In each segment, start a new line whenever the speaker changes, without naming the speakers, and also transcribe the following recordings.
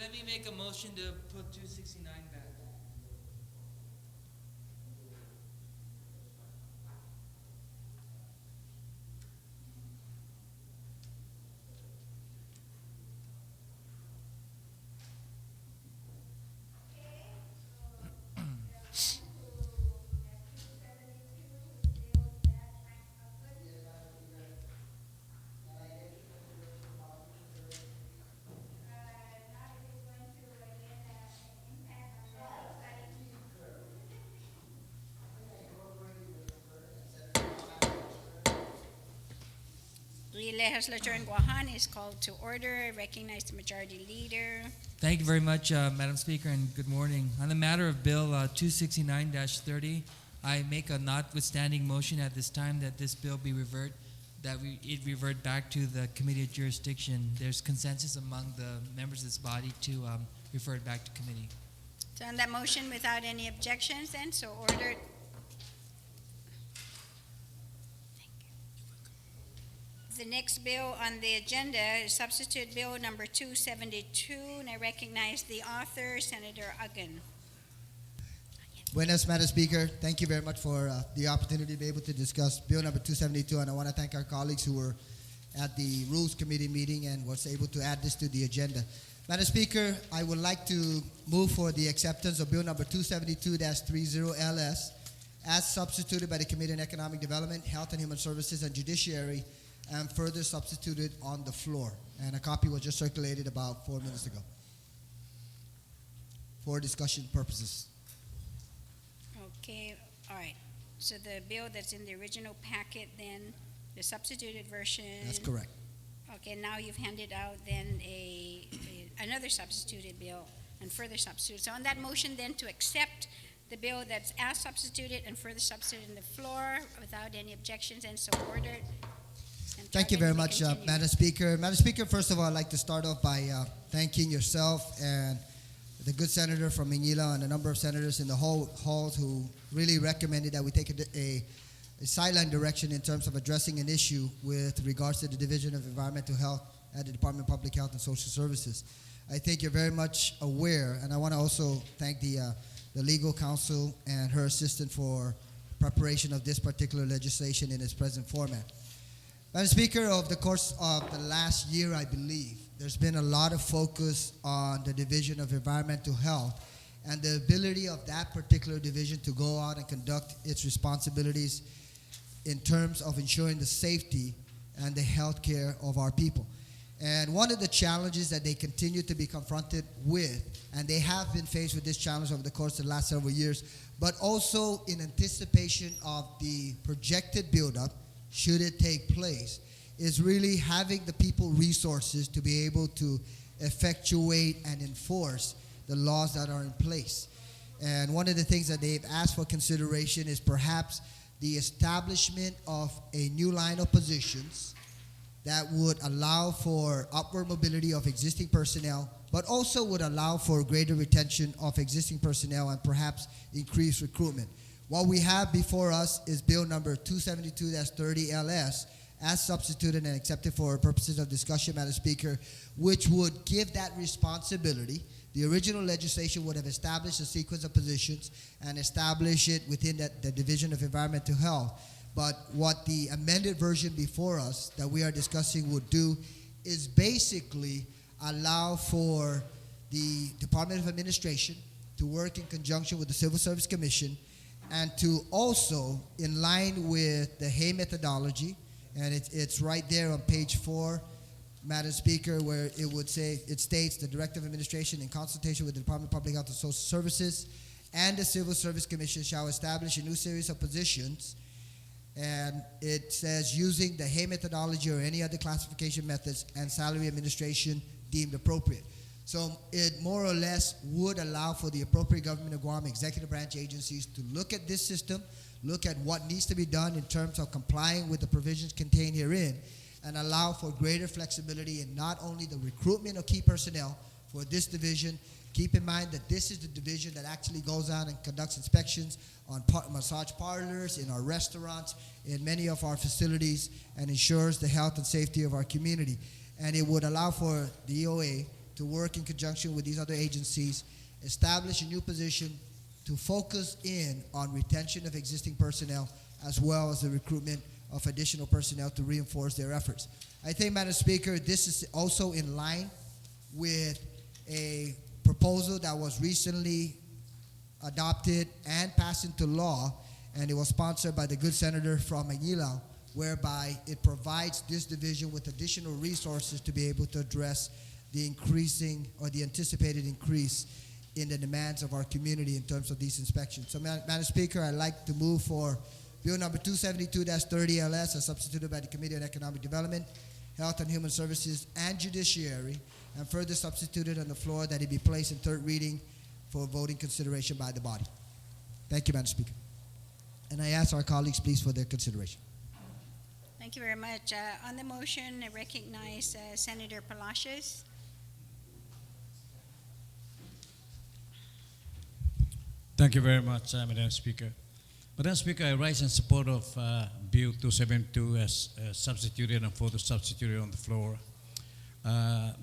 let me make a motion to put 269 back.
The legislature in Guam is called to order. I recognize the majority leader.
Thank you very much, Madam Speaker, and good morning. On the matter of Bill 269-30, I make a notwithstanding motion at this time that this bill be it revert back to the committee of jurisdiction. There's consensus among the members of this body to refer it back to committee.
So on that motion, without any objections, then so ordered. The next bill on the agenda is substitute bill number 272, and I recognize the author, Senator Uggan.
Buenas, Madam Speaker. Thank you very much for the opportunity to be able to discuss bill number 272, and I want to thank our colleagues who were at the Rules Committee meeting and was able to add this to the agenda. Madam Speaker, I would like to move for the acceptance of bill number 272-30 LS as substituted by the Committee on Economic Development, Health and Human Services, and Judiciary, and further substituted on the floor. And a copy was just circulated about 4 minutes ago for discussion purposes.
Okay, all right. So the bill that's in the original packet, then the substituted version.
That's correct.
Okay, now you've handed out then another substituted bill and further substituted. So on that motion then to accept the bill that's as substituted and further substituted on the floor without any objections and so ordered.
Thank you very much, Madam Speaker. Madam Speaker, first of all, I'd like to start off by thanking yourself and the good senator from Manila and a number of senators in the halls who really recommended that we take a sideline direction in terms of addressing an issue with regards to the Division of Environmental Health at the Department of Public Health and Social Services. I think you're very much aware, and I want to also thank the legal counsel and her assistant for preparation of this particular legislation in its present format. Madam Speaker, over the course of the last year, I believe, there's been a lot of focus on the Division of Environmental Health and the ability of that particular division to go out and conduct its responsibilities in terms of ensuring the safety and the health care of our people. And one of the challenges that they continue to be confronted with, and they have been faced with this challenge over the course of the last several years, but also in anticipation of the projected buildup, should it take place, is really having the people resources to be able to effectuate and enforce the laws that are in place. And one of the things that they've asked for consideration is perhaps the establishment of a new line of positions that would allow for upward mobility of existing personnel, but also would allow for greater retention of existing personnel and perhaps increased recruitment. What we have before us is bill number 272-30 LS as substituted and accepted for purposes of discussion, Madam Speaker, which would give that responsibility. The original legislation would have established a sequence of positions and establish it within the Division of Environmental Health. But what the amended version before us that we are discussing would do is basically allow for the Department of Administration to work in conjunction with the Civil Service Commission and to also, in line with the Hay methodology, and it's right there on page 4, Madam Speaker, where it would say, it states the Director of Administration in consultation with the Department of Public Health and Social Services and the Civil Service Commission shall establish a new series of positions, and it says using the Hay methodology or any other classification methods and salary administration deemed appropriate. So it more or less would allow for the appropriate government of Guam executive branch agencies to look at this system, look at what needs to be done in terms of complying with the provisions contained herein, and allow for greater flexibility in not only the recruitment of key personnel for this division. Keep in mind that this is the division that actually goes out and conducts inspections on massage parlors, in our restaurants, in many of our facilities, and ensures the health and safety of our community. And it would allow for the EOA to work in conjunction with these other agencies, establish a new position to focus in on retention of existing personnel as well as the recruitment of additional personnel to reinforce their efforts. I think, Madam Speaker, this is also in line with a proposal that was recently adopted and passed into law, and it was sponsored by the good senator from Manila, whereby it provides this division with additional resources to be able to address the increasing or the anticipated increase in the demands of our community in terms of these inspections. So, Madam Speaker, I'd like to move for Bill number 272-30 LS as substituted by the Committee on Economic Development, Health and Human Services, and Judiciary, and further substituted on the floor that it be placed in third reading for voting consideration by the body. Thank you, Madam Speaker. And I ask our colleagues, please, for their consideration.
Thank you very much. On the motion, I recognize Senator Palacios.
Thank you very much, Madam Speaker. Madam Speaker, I rise in support of Bill 272 as substituted and further substituted on the floor.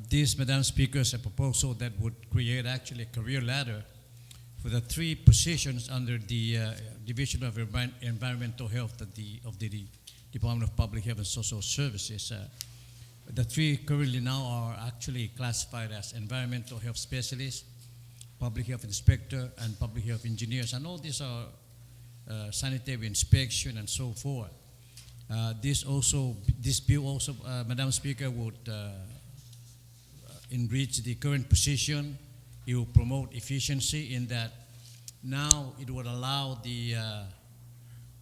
This, Madam Speaker, is a proposal that would create actually a career ladder for the three positions under the Division of Environmental Health of the Department of Public Health and Social Services. The three currently now are actually classified as Environmental Health Specialists, Public Health Inspector, and Public Health Engineers, and all these are sanitary inspection and so forth. This bill also, Madam Speaker, would enrich the current position. It will promote efficiency in that now it would allow the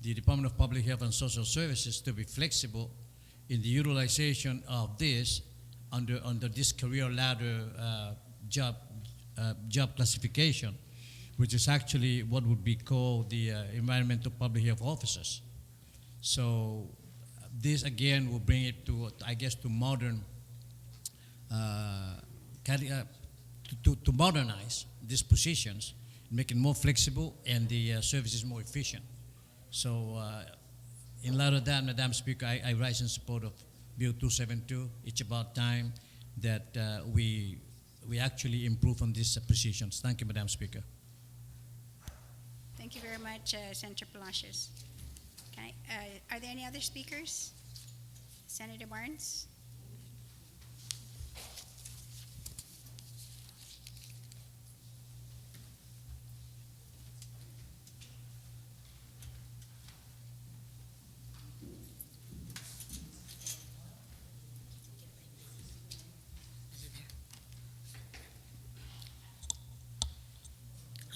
Department of Public Health and Social Services to be flexible in the utilization of this under this career ladder job classification, which is actually what would be called the environmental public health officers. So this again will bring it to, I guess, to modern, to modernize these positions, make it more flexible and the services more efficient. So in light of that, Madam Speaker, I rise in support of Bill 272. It's about time that we actually improve on these positions. Thank you, Madam Speaker.
Thank you very much, Senator Palacios. Okay. Are there any other speakers? Senator Barnes?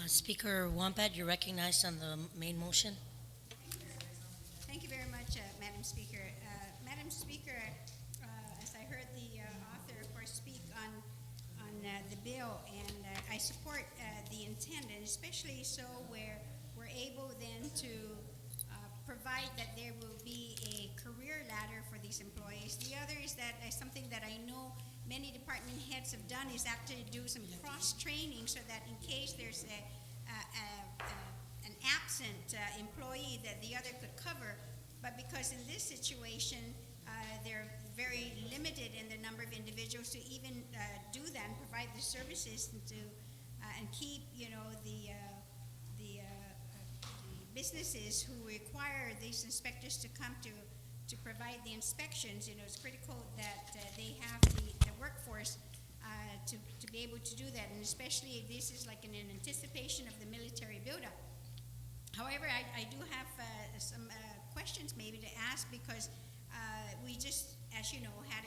Speaker Wampat, you're recognized on the main motion.
Thank you very much, Madam Speaker. Madam Speaker, as I heard the author, of course, speak on the bill, and I support the intent, and especially so where we're able then to provide that there will be a career ladder for these employees. The other is that something that I know many department heads have done is actually do some cross-training so that in case there's an absent employee that the other could cover, but because in this situation they're very limited in the number of individuals to even do that and provide the services and keep the businesses who require these inspectors to come to provide the inspections. It's critical that they have the workforce to be able to do that, and especially this is like in anticipation of the military buildup. However, I do have some questions maybe to ask because we just, as you know, had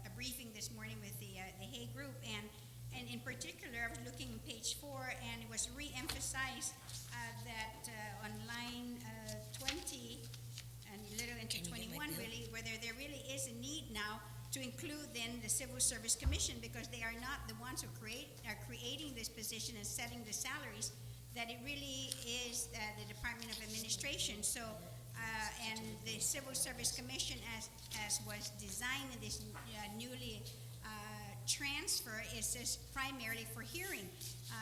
a briefing this morning with the Hay Group, and in particular, I was looking at page 4, and it was re-emphasized that on line 20 and a little into 21, really, where there really is a need now to include then the Civil Service Commission, because they are not the ones who are creating this position and setting the salaries, that it really is the Department of Administration. So, and the Civil Service Commission, as was designed in this newly transfer, is just primarily for hearing.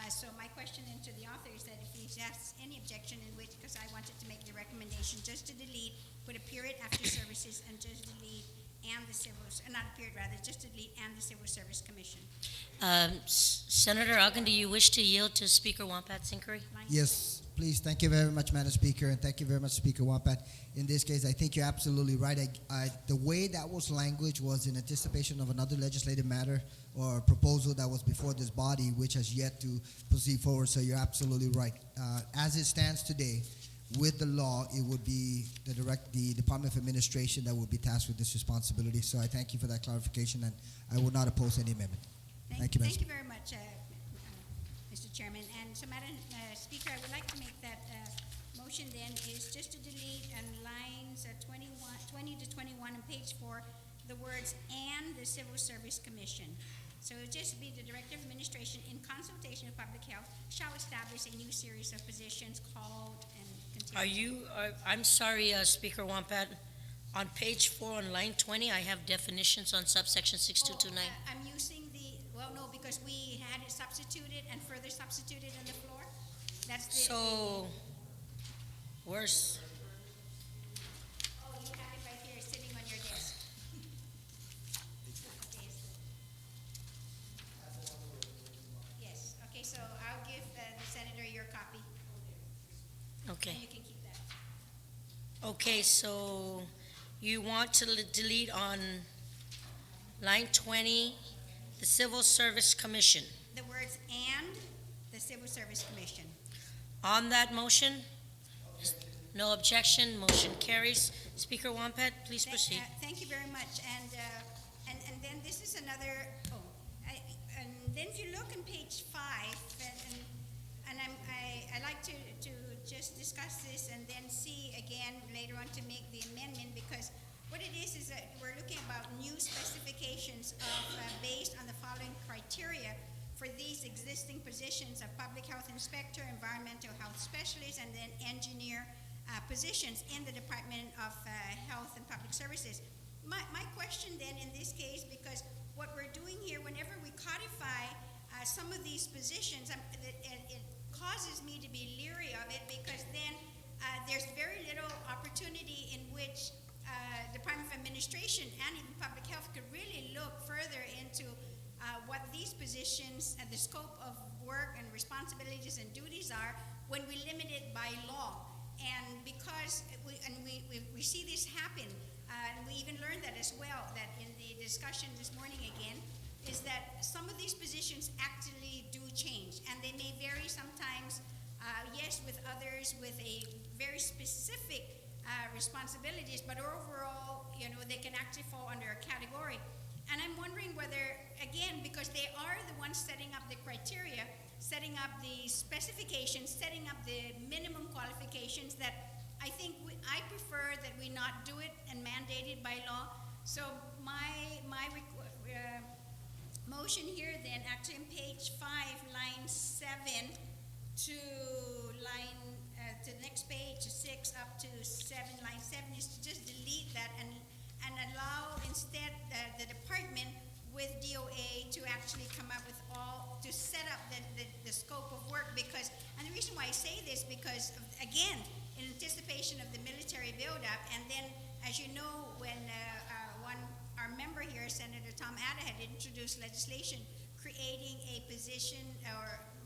So my question then to the author is that if he has any objection, in which, because I wanted to make the recommendation just to delete, put a period after services, and just delete and the civil, not period rather, just delete and the Civil Service Commission.
Senator Ogden, do you wish to yield to Speaker Wampat's inquiry?
Line
Yes, please. Thank you very much, Madam Speaker, and thank you very much, Speaker Wampat. In this case, I think you're absolutely right. The way that was language was in anticipation of another legislative matter or proposal that was before this body, which has yet to proceed forward. So you're absolutely right. As it stands today, with the law, it would be the Department of Administration that would be tasked with this responsibility. So I thank you for that clarification, and I will not oppose any amendment. Thank you, Madam
Thank you very much, Mr. Chairman. And so, Madam Speaker, I would like to make that motion then is just to delete on lines 20 to 21 on page 4, the words "and the Civil Service Commission." So it would just be the Director of Administration, in consultation with Public Health, shall establish a new series of positions called and continue.
I'm sorry, Speaker Wampat. On page 4 on line 20, I have definitions on subsection 6229.
I'm using no, because we had it substituted and further substituted on the floor. That's the.
So, where's,
Oh, you have it right here, sitting on your desk. Okay. Yes, okay, so I'll give the Senator your copy, and
okay.
you can keep that.
Okay, so you want to delete on line 20, the Civil Service Commission.
The words "and the Civil Service Commission."
On that motion? No objection, motion carries. Speaker Wampat, please proceed.
Thank you very much, and then this is another, and then if you look on page 5, and I like to just discuss this and then see again later on to make the amendment, because what it is that we're looking about new specifications based on the following criteria for these existing positions of public health inspector, environmental health specialist, and then engineer positions in the Department of Health and Public Services. My question then in this case, because what we're doing here, whenever we codify some of these positions, it causes me to be leery of it, because then there's very little opportunity in which Department of Administration and even Public Health could really look further into what these positions and the scope of work and responsibilities and duties are when we limit it by law. And because we see this happen, and we even learned that as well, that in the discussion this morning again, is that some of these positions actually do change, and they may vary sometimes, yes, with others with a very specific responsibilities, but overall, they can actually fall under a category. And I'm wondering whether, again, because they are the ones setting up the criteria, setting up the specifications, setting up the minimum qualifications, that I think I prefer that we not do it and mandate it by law. So my motion here then, actually on page 5, line 7 to line to the next page, 6 up to 7, line 7, is to just delete that and allow instead the department with DOA to actually come up with to set up the scope of work, because, and the reason why I say this, because again, in anticipation of the military buildup, and then, as you know, when our member here, Senator Tom Atta, had introduced legislation creating a position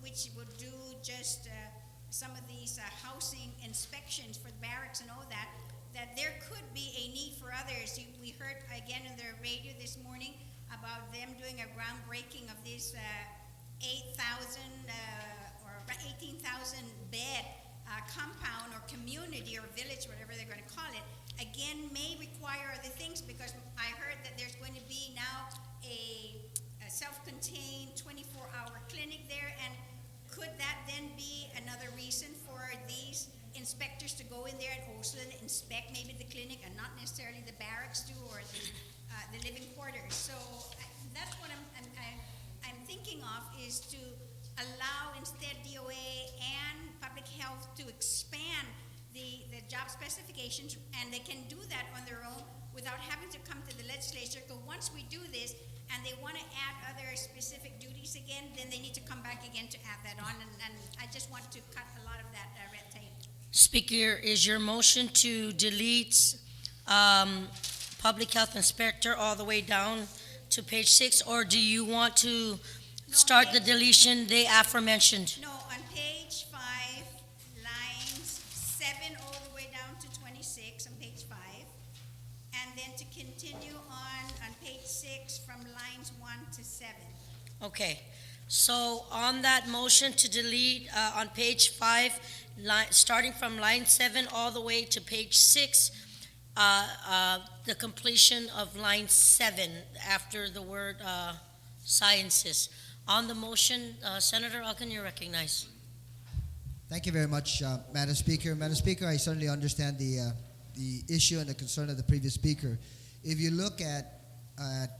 which would do just some of these housing inspections for the barracks and all that there could be a need for others. We heard again on the radio this morning about them doing a groundbreaking of this 8,000 or 18,000 bed compound or community or village, whatever they're going to call it, again may require other things, because I heard that there's going to be now a self-contained 24-hour clinic there, and could that then be another reason for these inspectors to go in there and also inspect maybe the clinic and not necessarily the barracks do, or the living quarters? So that's what I'm thinking of, is to allow instead DOA and Public Health to expand the job specifications, and they can do that on their own without having to come to the legislature. Because once we do this and they want to add other specific duties again, then they need to come back again to add that on, and I just want to cut a lot of that red tape.
Speaker, is your motion to delete public health inspector all the way down to page 6, or do you want to start the deletion they aforementioned?
No, on page 5, lines 7 all the way down to 26 on page 5. And then to continue on page 6 from lines 1 to 7.
Okay, so on that motion to delete on page 5, starting from line 7 all the way to page 6, the completion of line 7 after the word sciences. On the motion, Senator Alkin, you recognize.
Thank you very much, Madam Speaker. Madam Speaker, I certainly understand the issue and the concern of the previous speaker. If you look at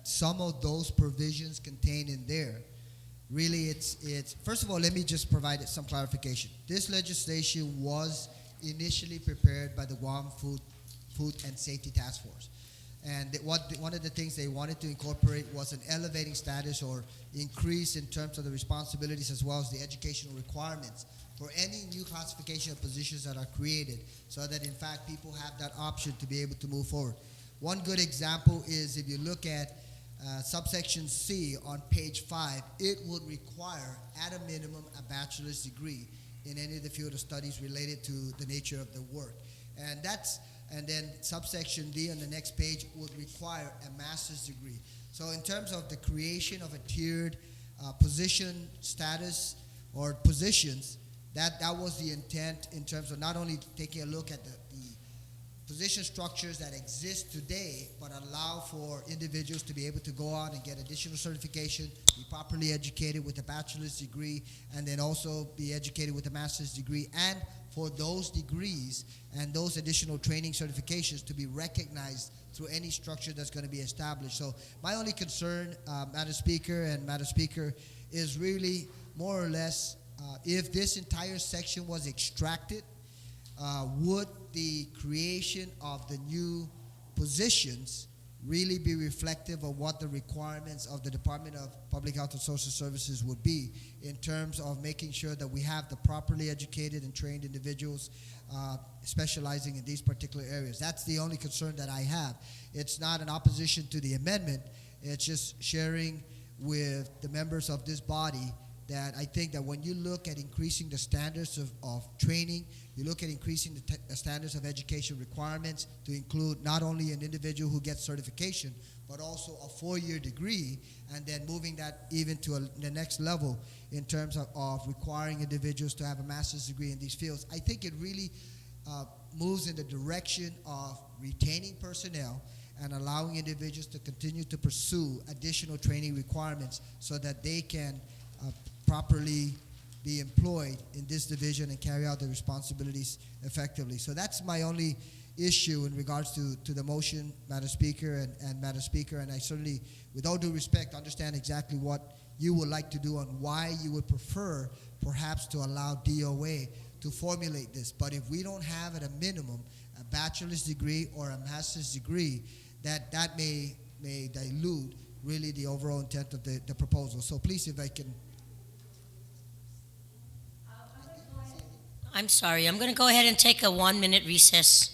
some of those provisions contained in there, really it's first of all, let me just provide some clarification. This legislation was initially prepared by the Guam Food and Safety Task Force. And one of the things they wanted to incorporate was an elevating status or increase in terms of the responsibilities as well as the educational requirements for any new classification of positions that are created, so that in fact people have that option to be able to move forward. One good example is if you look at subsection C on page 5, it would require at a minimum a bachelor's degree in any of the field of studies related to the nature of the work. And then subsection D on the next page would require a master's degree. So in terms of the creation of a tiered position status or positions, that was the intent in terms of not only taking a look at the position structures that exist today, but allow for individuals to be able to go out and get additional certification, be properly educated with a bachelor's degree, and then also be educated with a master's degree, and for those degrees and those additional training certifications to be recognized through any structure that's going to be established. So my only concern, Madam Speaker, is really more or less if this entire section was extracted, would the creation of the new positions really be reflective of what the requirements of the Department of Public Health and Social Services would be in terms of making sure that we have the properly educated and trained individuals specializing in these particular areas? That's the only concern that I have. It's not an opposition to the amendment. It's just sharing with the members of this body that I think that when you look at increasing the standards of training, you look at increasing the standards of education requirements to include not only an individual who gets certification, but also a 4-year degree, and then moving that even to the next level in terms of requiring individuals to have a master's degree in these fields. I think it really moves in the direction of retaining personnel and allowing individuals to continue to pursue additional training requirements so that they can properly be employed in this division and carry out their responsibilities effectively. So that's my only issue in regards to the motion, Madam Speaker, and Madam Speaker, and I certainly, with all due respect, understand exactly what you would like to do and why you would prefer perhaps to allow DOA to formulate this. But if we don't have at a minimum a bachelor's degree or a master's degree, that may dilute really the overall intent of the proposal. So please, if I can.
I'm sorry, I'm going to go ahead and take a 1-minute recess.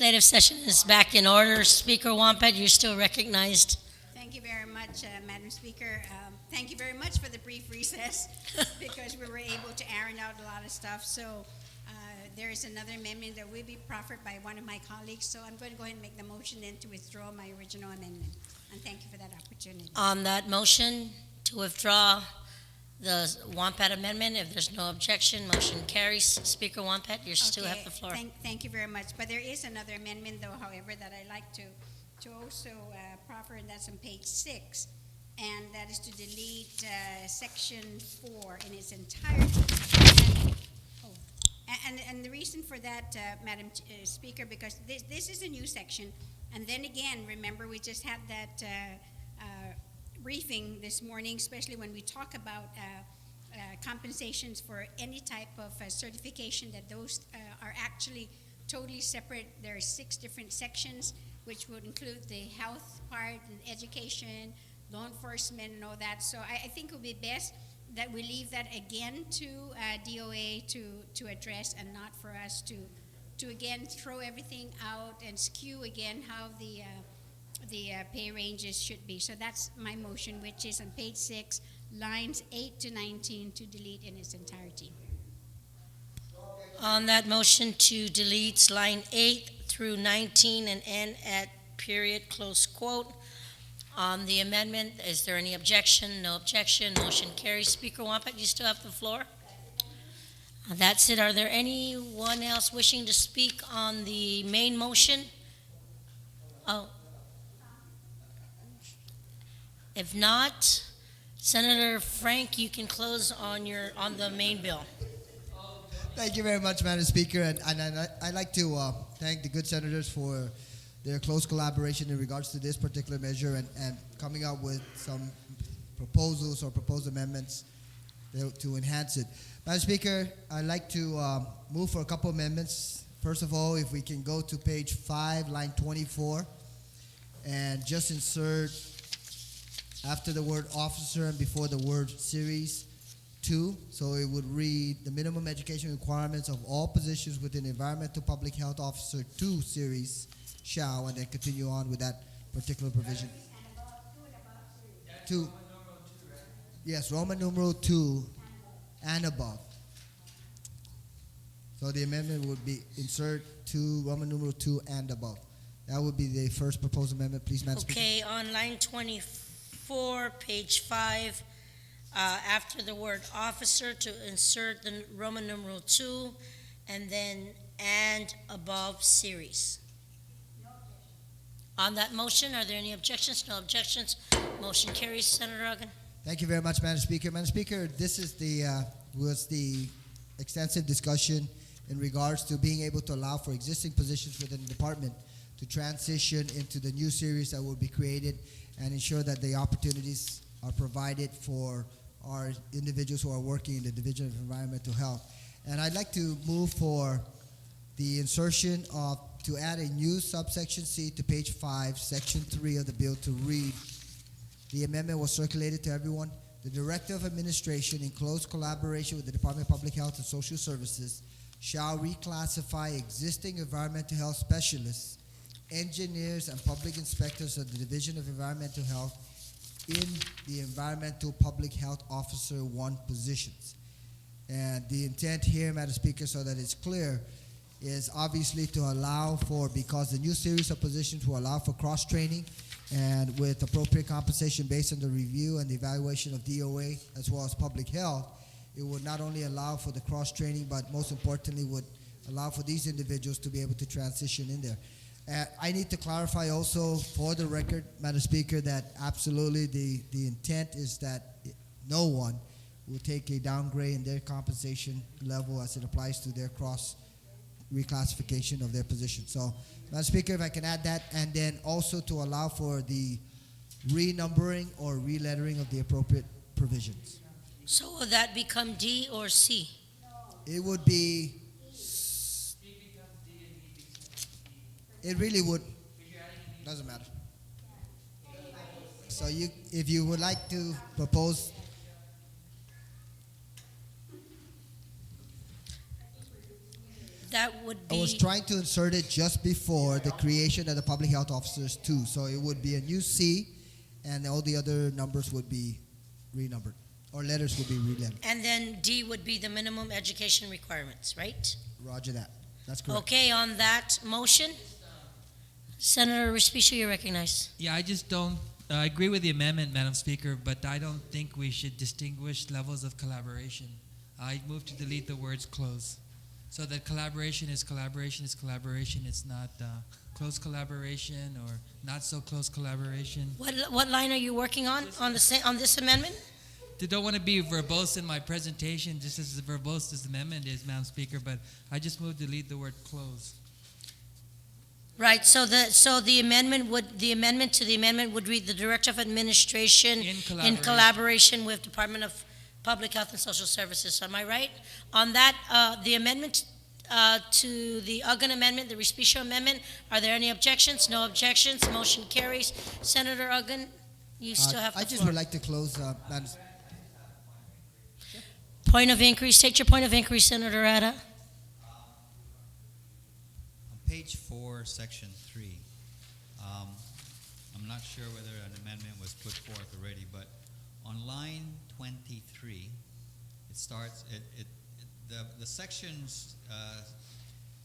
Legislative session is back in order. Speaker Wampat, you're still recognized.
Thank you very much, Madam Speaker. Thank you very much for the brief recess because we were able to iron out a lot of stuff. So there is another amendment that will be proffered by one of my colleagues. So I'm going to go ahead and make the motion then to withdraw my original amendment. And thank you for that opportunity.
On that motion to withdraw the Wampat amendment, if there's no objection, motion carries. Speaker Wampat, you still have the floor.
Thank you very much. But there is another amendment, though, however, that I like to also proffer, and that's on page 6. And that is to delete section 4 in its entirety. And the reason for that, Madam Speaker, because this is a new section. And then again, remember, we just had that briefing this morning, especially when we talk about compensations for any type of certification, that those are actually totally separate. There are 6 different sections, which would include the health part and education, law enforcement, and all that. So I think it would be best that we leave that again to DOA to address, and not for us to again throw everything out and skew again how the pay ranges should be. So that's my motion, which is on page 6, lines 8 to 19, to delete in its entirety.
On that motion to delete line 8 through 19 and end at period, close quote. On the amendment, is there any objection? No objection. Motion carries. Speaker Wampat, you still have the floor. That's it. Are there anyone else wishing to speak on the main motion? Oh. If not, Senator Frank, you can close on the main bill.
Thank you very much, Madam Speaker. And I'd like to thank the good senators for their close collaboration in regards to this particular measure and coming up with some proposals or proposed amendments to enhance it. Madam Speaker, I'd like to move for a couple amendments. First of all, if we can go to page 5, line 24, and just insert after the word officer and before the word series 2. So it would read the minimum education requirements of all positions within Environmental Public Health Officer 2 series shall, and then continue on with that particular provision. 2. Yes, Roman numeral 2 and above. So the amendment would be insert 2, Roman numeral 2 and above. That would be the first proposed amendment, please, Madam Speaker.
Okay, on line 24, page 5, after the word officer, to insert the Roman numeral 2 and then and above series. On that motion, are there any objections? No objections. Motion carries. Senator Ogden.
Thank you very much, Madam Speaker. Madam Speaker, this is was the extensive discussion in regards to being able to allow for existing positions within the department to transition into the new series that will be created and ensure that the opportunities are provided for our individuals who are working in the Division of Environmental Health. And I'd like to move for the insertion to add a new subsection C to page 5, section 3 of the bill to read, the amendment was circulated to everyone. The Director of Administration, in close collaboration with the Department of Public Health and Social Services, shall reclassify existing environmental health specialists, engineers, and public inspectors of the Division of Environmental Health in the Environmental Public Health Officer 1 positions. And the intent here, Madam Speaker, so that it's clear, is obviously to allow for, because the new series of positions will allow for cross-training and with appropriate compensation based on the review and the evaluation of DOA as well as public health, it would not only allow for the cross-training, but most importantly would allow for these individuals to be able to transition in there. I need to clarify also for the record, Madam Speaker, that absolutely the intent is that no one will take a downgrade in their compensation level as it applies to their cross reclassification of their position. So, Madam Speaker, if I can add that, and then also to allow for the renumbering or relettering of the appropriate provisions.
So will that become D or C?
It would be, it really would, doesn't matter. So if you would like to propose.
That would
I was
be,
trying to insert it just before the creation of the public health officers too. So it would be a new C, and all the other numbers would be renumbered, or letters would be relettered.
and then D would be the minimum education requirements, right?
Roger that. That's correct.
Okay, on that motion, Senator Respicio, you recognize.
Yeah, I just don't. I agree with the amendment, Madam Speaker, but I don't think we should distinguish levels of collaboration. I move to delete the words "close," so that collaboration is collaboration is collaboration. It's not close collaboration or not so close collaboration.
What line are you working on this amendment?
I don't want to be verbose in my presentation, just as verbose as the amendment is, Madam Speaker, but I just moved to delete the word "close."
Right, so the amendment would read the Director of Administration in collaboration with Department of Public Health and Social Services. Am I right? On that, the amendment to the Uggan amendment, the Respicio amendment, are there any objections? No objections, motion carries. Senator Uggan, you still have the
I just
floor.
would like to close, Madam.
Point of inquiry, state your point of inquiry, Senator Ada.
On page 4, section 3, I'm not sure whether an amendment was put forth already, but on line 23, it starts, the sections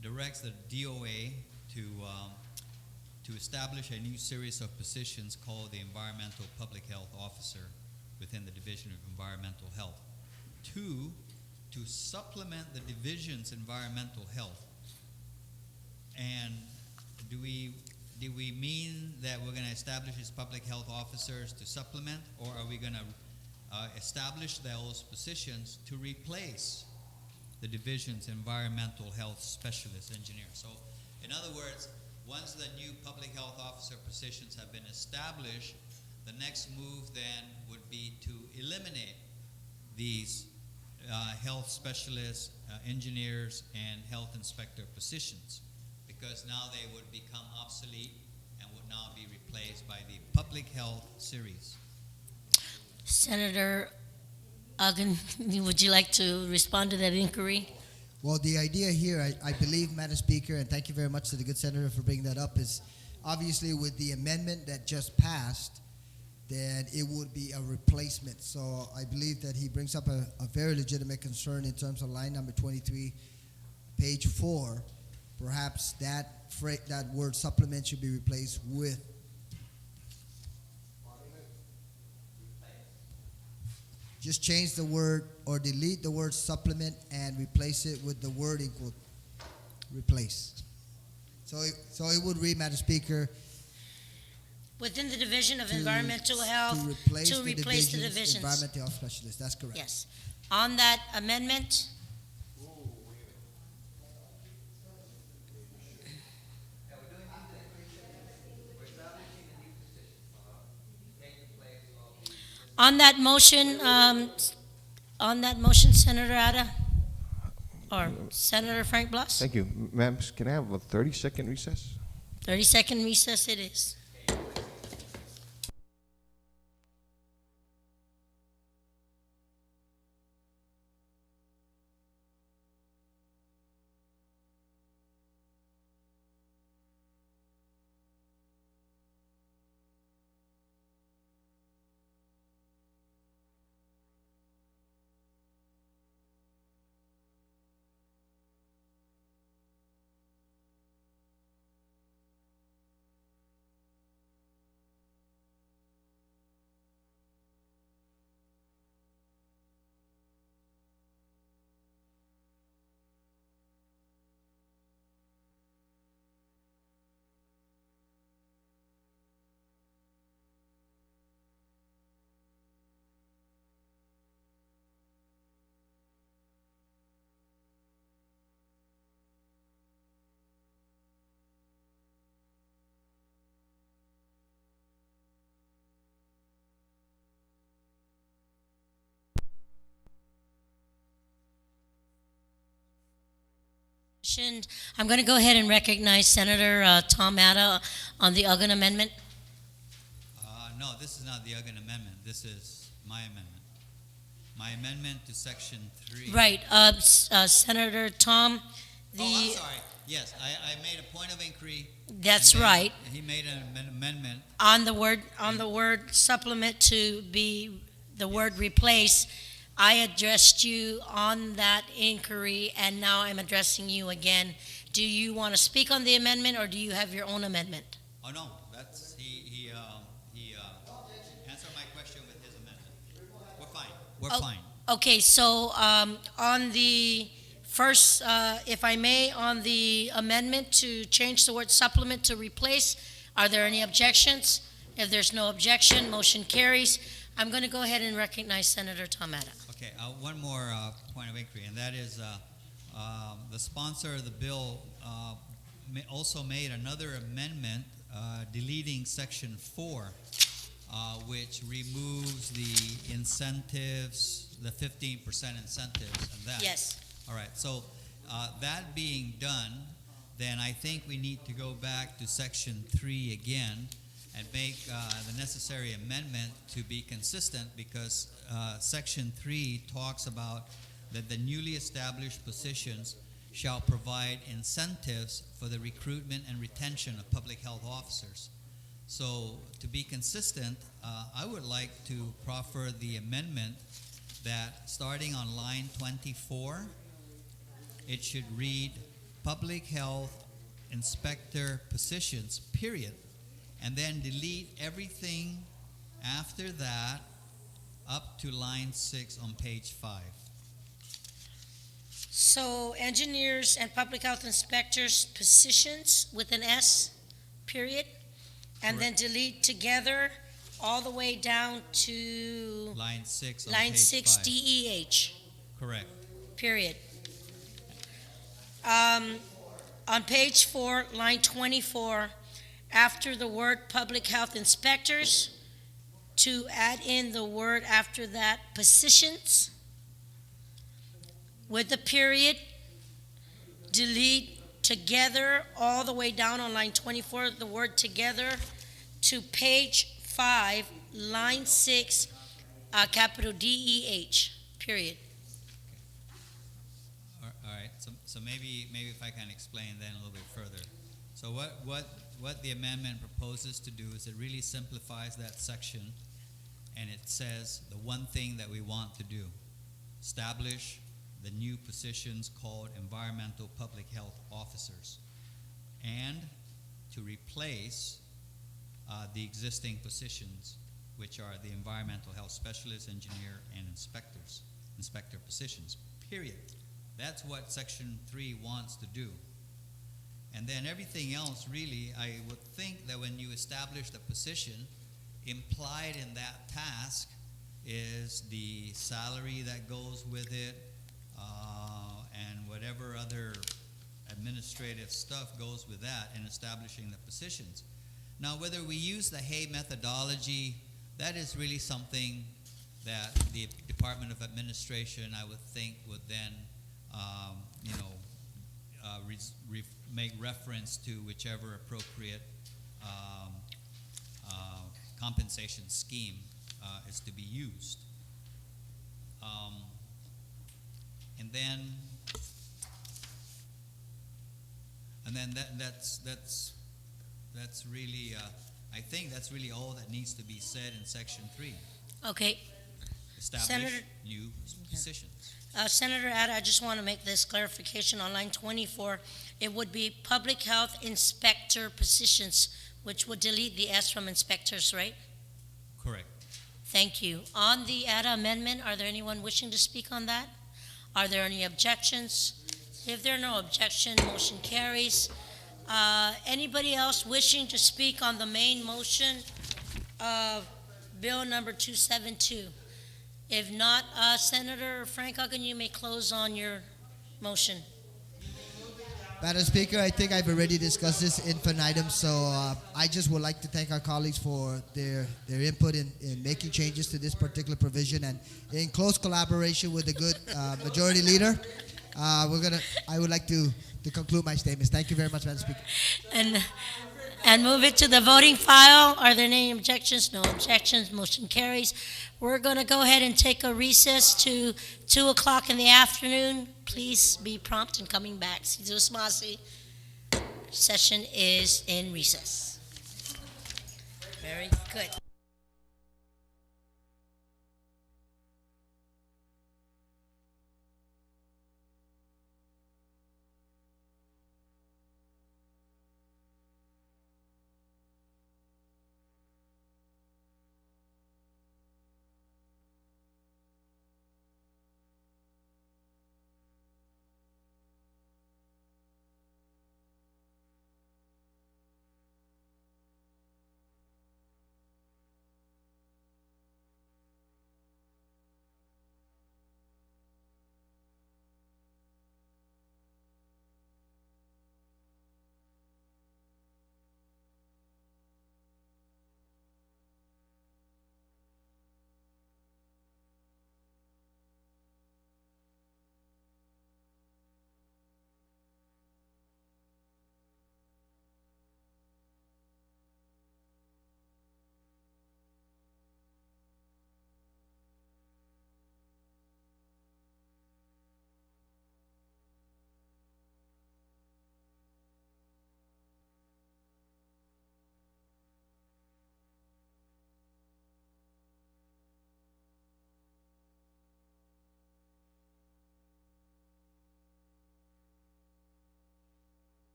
directs the DOA to establish a new series of positions called the Environmental Public Health Officer within the Division of Environmental Health. 2, to supplement the division's environmental health. And do we mean that we're going to establish as public health officers to supplement, or are we going to establish those positions to replace the division's environmental health specialist engineer? So, in other words, once the new public health officer positions have been established, the next move then would be to eliminate these health specialists, engineers, and health inspector positions, because now they would become obsolete and would now be replaced by the public health series.
Senator Uggan, would you like to respond to that inquiry?
Well, the idea here, I believe, Madam Speaker, and thank you very much to the good senator for bringing that up, is obviously with the amendment that just passed, then it would be a replacement. So I believe that he brings up a very legitimate concern in terms of line number 23, page 4. Perhaps that word supplement should be replaced with. Just change the word or delete the word supplement and replace it with the word equal replace. So it would read, Madam Speaker,
Within the Division of Environmental Health, to replace the divisions.
Environmental health specialist. That's correct.
Yes. On that amendment, on that motion, Senator Ada, or Senator Frank Blas?
Thank you. Ma'am, can I have a 30-second recess?
30-second recess it is. I'm going to go ahead and recognize Senator Tom Ada on the Uggan amendment.
No, this is not the Uggan amendment. This is my amendment. My amendment to section 3.
Right. Senator Tom, The,
Oh, I'm sorry. Yes, I made a point of inquiry.
that's
and then
right.
He made an amendment.
On the word supplement to be the word replace, I addressed you on that inquiry, and now I'm addressing you again. Do you want to speak on the amendment, or do you have your own amendment?
Oh, no, that's, he answered my question with his amendment. We're fine. We're
Oh.
fine.
Okay, so on the first, if I may, on the amendment to change the word supplement to replace, are there any objections? If there's no objection, motion carries. I'm going to go ahead and recognize Senator Tomata.
Okay, one more point of inquiry, and that is the sponsor of the bill also made another amendment deleting Section 4, which removes the incentives, the 15% incentives and that.
Yes.
All right, so that being done, then I think we need to go back to Section 3 again and make the necessary amendment to be consistent, because Section 3 talks about that the newly established positions shall provide incentives for the recruitment and retention of public health officers. So to be consistent, I would like to proffer the amendment that starting on line 24, it should read public health inspector positions, period, and then delete everything after that up to line 6 on page 5.
So engineers and public health inspectors positions with an S, period, and then delete together all the way down to
Line 6 on
line
page
6
5.
DEH,
Correct.
period. On page 4, line 24, after the word public health inspectors, to add in the word after that, positions, with the period, delete together all the way down on line 24, the word together, to page 5, line 6, capital DEH, period.
All right. So maybe if I can explain then a little bit further. So what the amendment proposes to do is it really simplifies that section, and it says the one thing that we want to do: establish the new positions called environmental public health officers, and to replace the existing positions, which are the environmental health specialist, engineer, and inspector positions, period. That's what Section 3 wants to do. And then everything else, really, I would think that when you establish the position, implied in that task is the salary that goes with it, and whatever other administrative stuff goes with that in establishing the positions. Now, whether we use the Hay methodology, that is really something that the Department of Administration, I would think, would then, make reference to whichever appropriate compensation scheme is to be used. And then that's really, I think that's really all that needs to be said in Section 3.
Okay.
Establish
Senator-
new positions.
Senator Ada, I just want to make this clarification. On line 24, it would be public health inspector positions, which would delete the S from inspectors, right?
Correct.
Thank you. On the Ada amendment, are there anyone wishing to speak on that? Are there any objections? If there are no objection, motion carries. Anybody else wishing to speak on the main motion of Bill number 272? If not, Senator Frank Ogden, you may close on your motion.
Madam Speaker, I think I've already discussed this infinitum, so I just would like to thank our colleagues for their input in making changes to this particular provision, and in close collaboration with the good majority leader, I would like to conclude my statements. Thank you very much, Madam Speaker.
And and move it to the voting file. Are there any objections? No objections. Motion carries. We're going to go ahead and take a recess to 2 o'clock in the afternoon. Please be prompt in coming back. Session is in recess. Very good.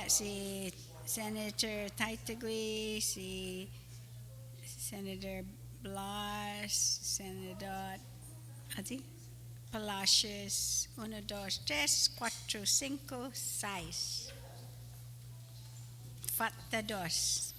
Si Senator Taitagui, si Senator Blas, Senator Palacios, 1, 2, 3, 4, 5, 6. Falta 2.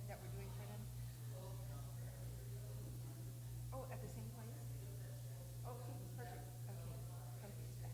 that we're doing for them? Oh, at the same place? Okay, perfect. Okay, come please back.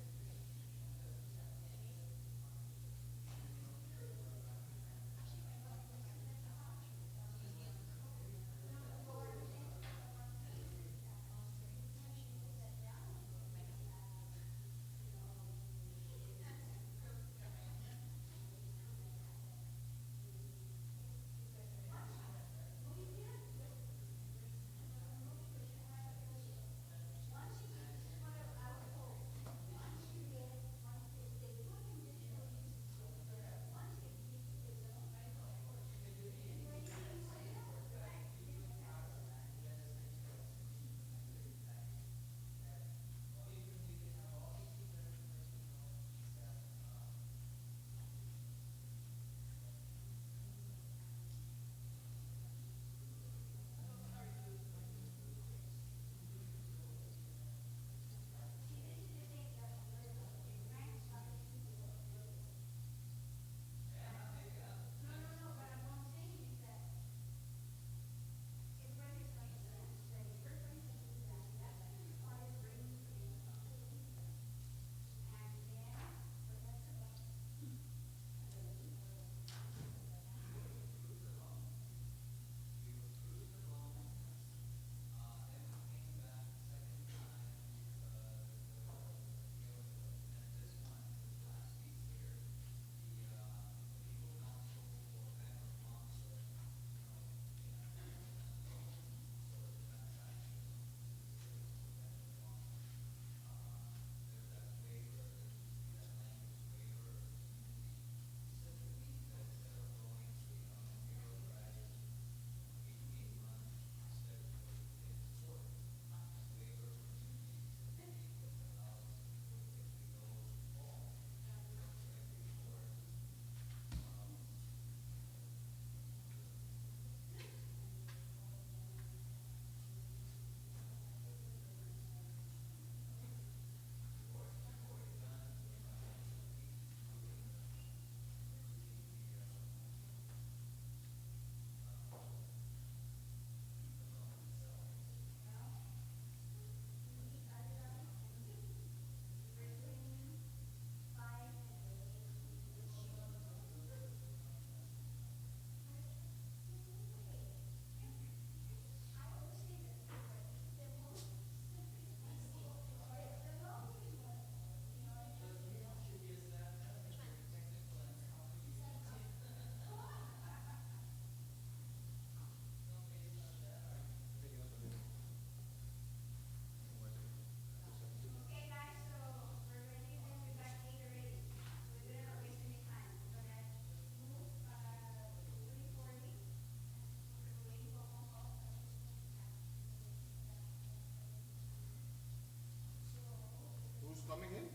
Who's coming in?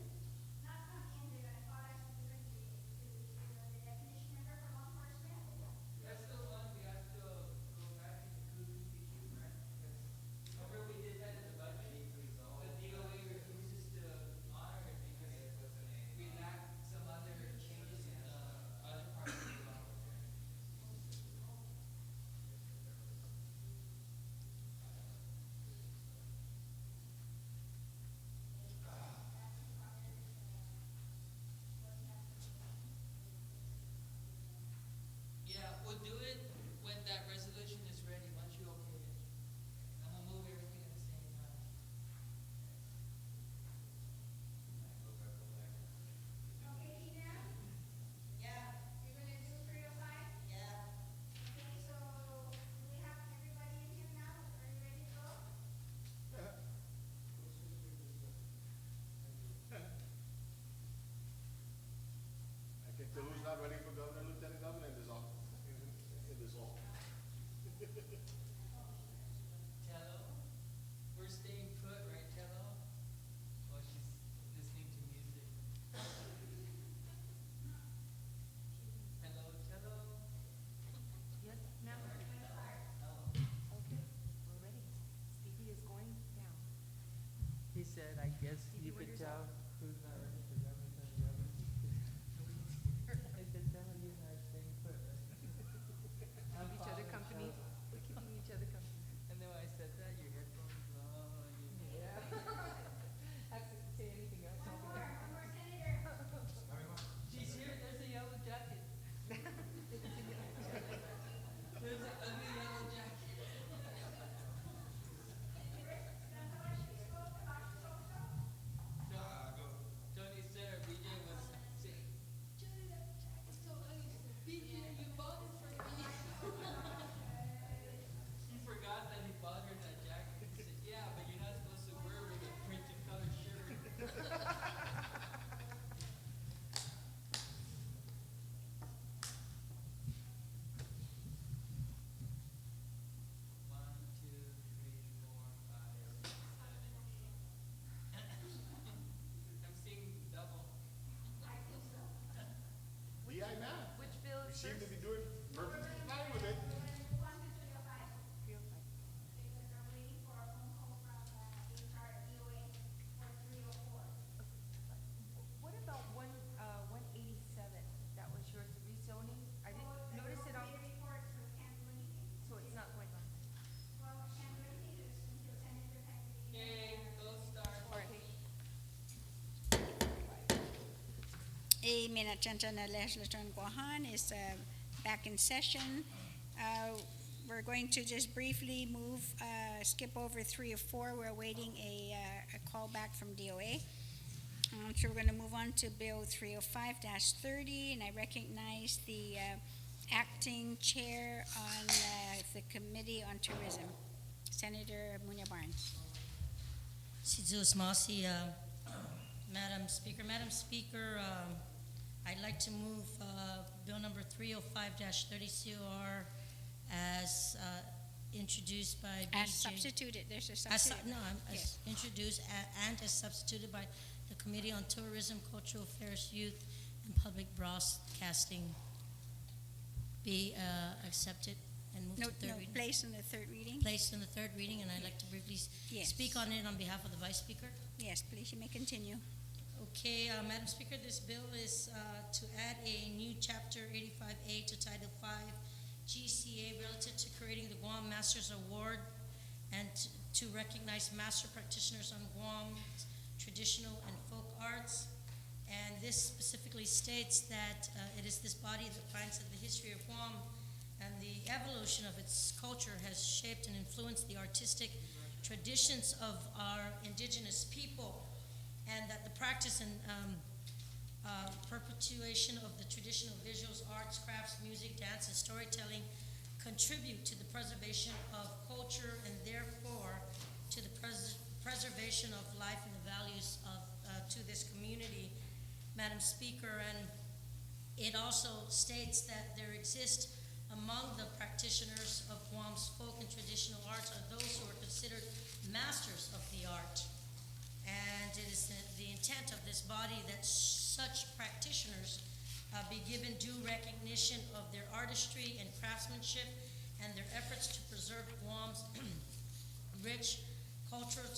Yeah, we'll do it when that resolution is ready, once you okay it. I'm gonna move everything at the same time.
I can tell who's not ready for governor, lieutenant governor in this office, in this hall.
Tello, we're staying put, right, Tello? Oh, she's listening to music. Hello, Tello?
Yes, ma'am.
Oh.
Okay, we're ready. Stevie is going down.
He said, I guess
Stevie,
you
where's
could
your
tell who's not ready for government. I said, tell him you're not staying put, right? I'm
Each other
following
Minute Legislature in Guahan is back in session. We're going to just briefly skip over 3 or 4. We're awaiting a call back from DOA. So we're going to move on to Bill 305-30, and I recognize the acting chair on the Committee on Tourism, Senator Munya Barnes.
Sidus Masi, Madam Speaker. Madam Speaker, I'd like to move Bill number 305-30 COR as introduced by BJ.
As substituted, there's a substitute. Yes.
Introduced and as substituted by the Committee on Tourism, Cultural Affairs, Youth, and Public Broadcasting be accepted and moved to third reading.
Placed in the third reading?
Placed in the third reading, and I'd like to briefly
Yes.
speak on it on behalf of the Vice Speaker.
Yes, please, you may continue.
Okay, Madam Speaker, this bill is to add a new chapter 85A to Title 5 GCA relative to creating the Guam Masters Award and to recognize master practitioners on Guam's traditional and folk arts. And this specifically states that it is this body that finds that the history of Guam and the evolution of its culture has shaped and influenced the artistic traditions of our indigenous people, and that the practice and perpetuation of the traditional visuals, arts, crafts, music, dance, and storytelling contribute to the preservation of culture and therefore to the preservation of life and the values of to this community, Madam Speaker. And it also states that there exist among the practitioners of Guam's folk and traditional arts are those who are considered masters of the art. And it is the intent of this body that such practitioners be given due recognition of their artistry and craftsmanship and their efforts to preserve Guam's rich cultural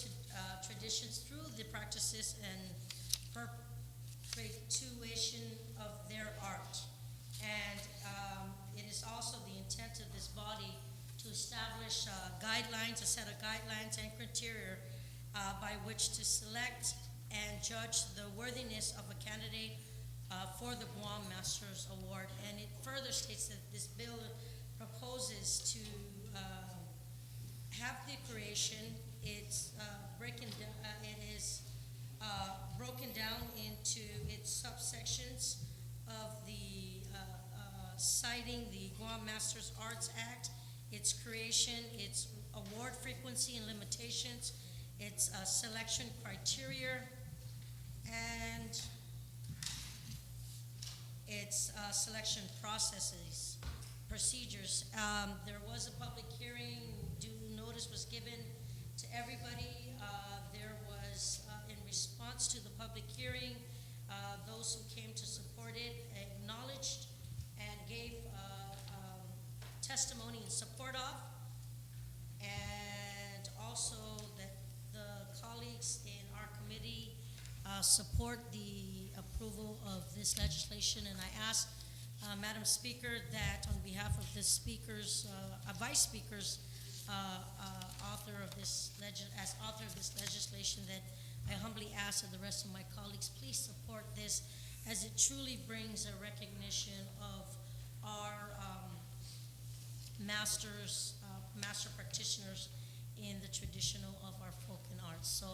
traditions through the practices and perpetuation of their art. And it is also the intent of this body to establish guidelines, a set of guidelines and criteria by which to select and judge the worthiness of a candidate for the Guam Masters Award. And it further states that this bill proposes to have the creation. It's it is broken down into its subsections of the citing the Guam Masters Arts Act, its creation, its award frequency and limitations, its selection criteria, and its selection procedures. There was a public hearing. Due notice was given to everybody. There was, in response to the public hearing, those who came to support it acknowledged and gave testimony in support of, and also that the colleagues in our committee support the approval of this legislation. And I ask Madam Speaker that on behalf of the speakers, Vice Speaker's author of this legislation, that I humbly ask that the rest of my colleagues please support this, as it truly brings a recognition of our master practitioners in the traditional of our folk and arts. So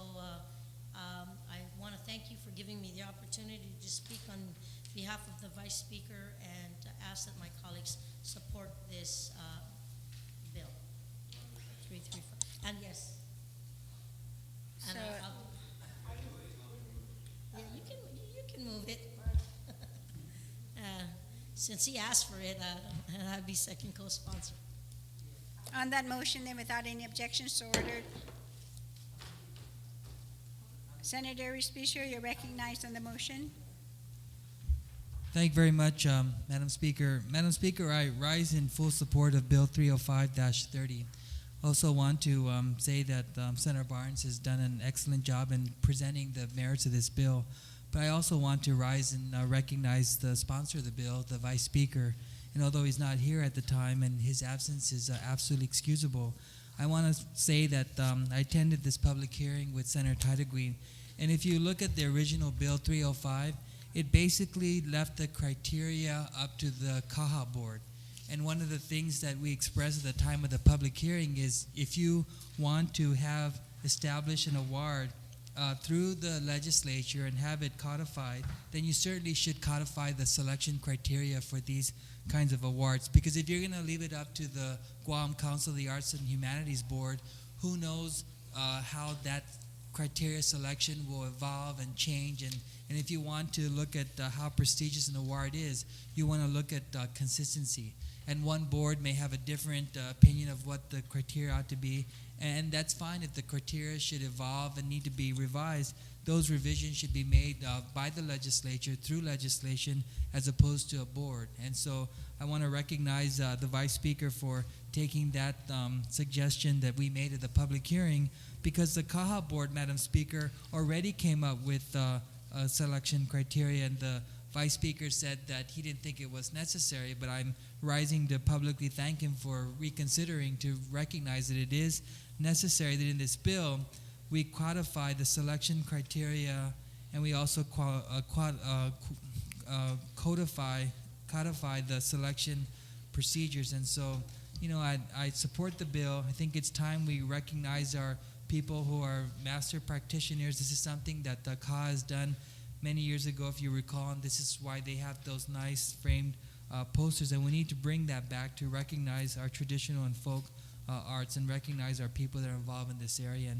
I want to thank you for giving me the opportunity to speak on behalf of the Vice Speaker, and ask that my colleagues support this bill. 335. And yes. And
So-
yeah, you can move it. Since he asked for it, I'd be second co-sponsor.
On that motion, then, without any objections, so ordered. Senator Respicio, you're recognized on the motion.
Thank you very much, Madam Speaker. Madam Speaker, I rise in full support of Bill 305-30. Also want to say that Senator Barnes has done an excellent job in presenting the merits of this bill. But I also want to rise and recognize the sponsor of the bill, the Vice Speaker. And although he's not here at the time and his absence is absolutely excusable, I want to say that I attended this public hearing with Senator Titlegreen. And if you look at the original Bill 305, it basically left the criteria up to the CAHA board. And one of the things that we expressed at the time of the public hearing is if you want to have established an award through the legislature and have it codified, then you certainly should codify the selection criteria for these kinds of awards. Because if you're going to leave it up to the Guam Council of the Arts and Humanities Board, who knows how that criteria selection will evolve and change. And if you want to look at how prestigious an award is, you want to look at consistency. And one board may have a different opinion of what the criteria ought to be, and that's fine if the criteria should evolve and need to be revised. Those revisions should be made by the legislature through legislation as opposed to a board. And so I want to recognize the Vice Speaker for taking that suggestion that we made at the public hearing, because the CAHA board, Madam Speaker, already came up with a selection criteria, and the Vice Speaker said that he didn't think it was necessary, but I'm rising to publicly thank him for reconsidering to recognize that it is necessary that in this bill we codify the selection criteria, and we also codify the selection procedures. And so, you know, I support the bill. I think it's time we recognize our people who are master practitioners. This is something that the CAHA has done many years ago, if you recall, and this is why they have those nice framed posters. And we need to bring that back to recognize our traditional and folk arts and recognize our people that are involved in this area.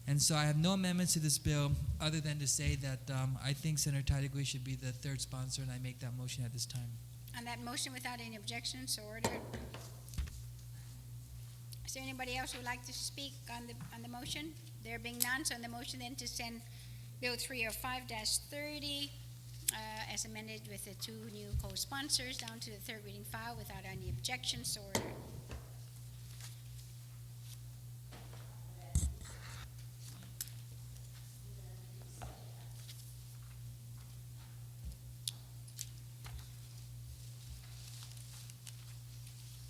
And so I have no amendments to this bill other than to say that I think Senator Tadigui should be the third sponsor, and I make that motion at this time.
On that motion, without any objections, so ordered. Is there anybody else who would like to speak on the motion? There being none, so on the motion then to send Bill 305-30 as amended with the two new co-sponsors down to the third reading file without any objections, so ordered.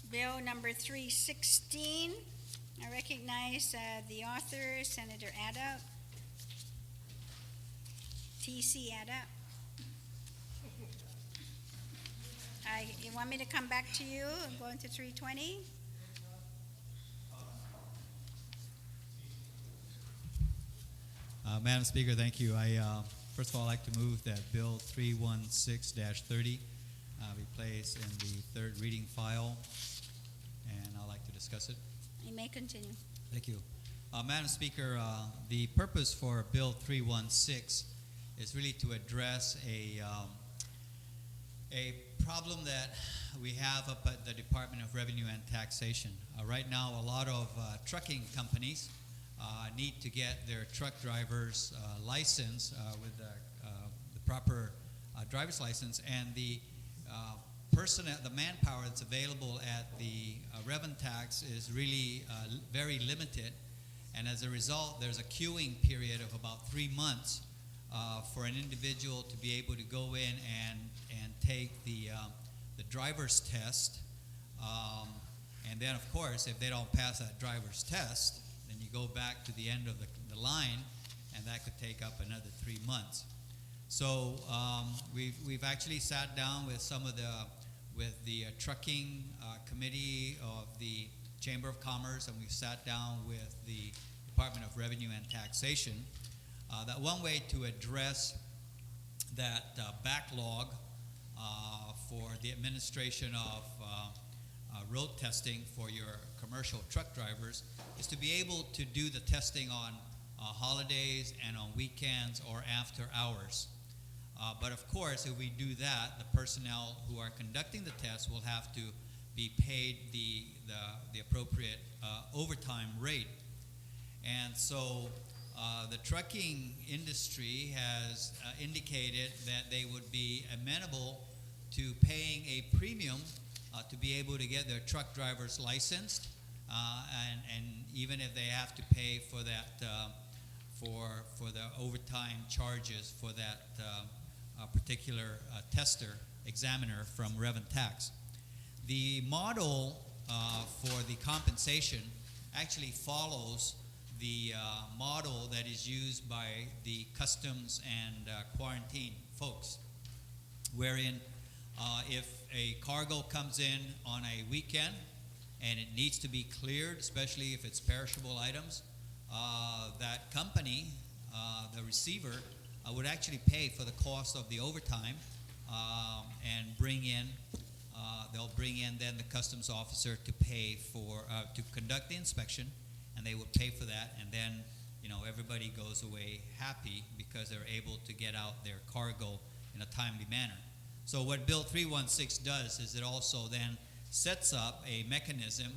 Bill number 316. I recognize the author, Senator Ada. T.C. Ada. You want me to come back to you and go into 320?
Madam Speaker, thank you. First of all, I'd like to move that Bill 316-30 be placed in the third reading file, and I'd like to discuss it.
You may continue.
Thank you. Madam Speaker, the purpose for Bill 316 is really to address a problem that we have up at the Department of Revenue and Taxation. Right now, a lot of trucking companies need to get their truck drivers license with the proper driver's license, and the the manpower that's available at the revenue tax is really very limited, and as a result, there's a queuing period of about 3 months for an individual to be able to go in and take the driver's test, and then of course if they don't pass that driver's test, then you go back to the end of the line, and that could take up another 3 months. So we've actually sat down with the trucking committee of the Chamber of Commerce, and we've sat down with the Department of Revenue and Taxation. That one way to address that backlog for the administration of road testing for your commercial truck drivers is to be able to do the testing on holidays and on weekends or after hours. But of course, if we do that, the personnel who are conducting the test will have to be paid the appropriate overtime rate. And so the trucking industry has indicated that they would be amenable to paying a premium to be able to get their truck drivers licensed, and even if they have to pay for that for the overtime charges for that particular examiner from Rev and Tax. The model for the compensation actually follows the model that is used by the customs and quarantine folks. wherein if a cargo comes in on a weekend and it needs to be cleared, especially if it's perishable items, that company, the receiver, would actually pay for the cost of the overtime and they'll bring in then the customs officer to pay for, to conduct the inspection, and they would pay for that, and then, everybody goes away happy because they're able to get out their cargo in a timely manner. So what Bill 316 does is it also then sets up a mechanism,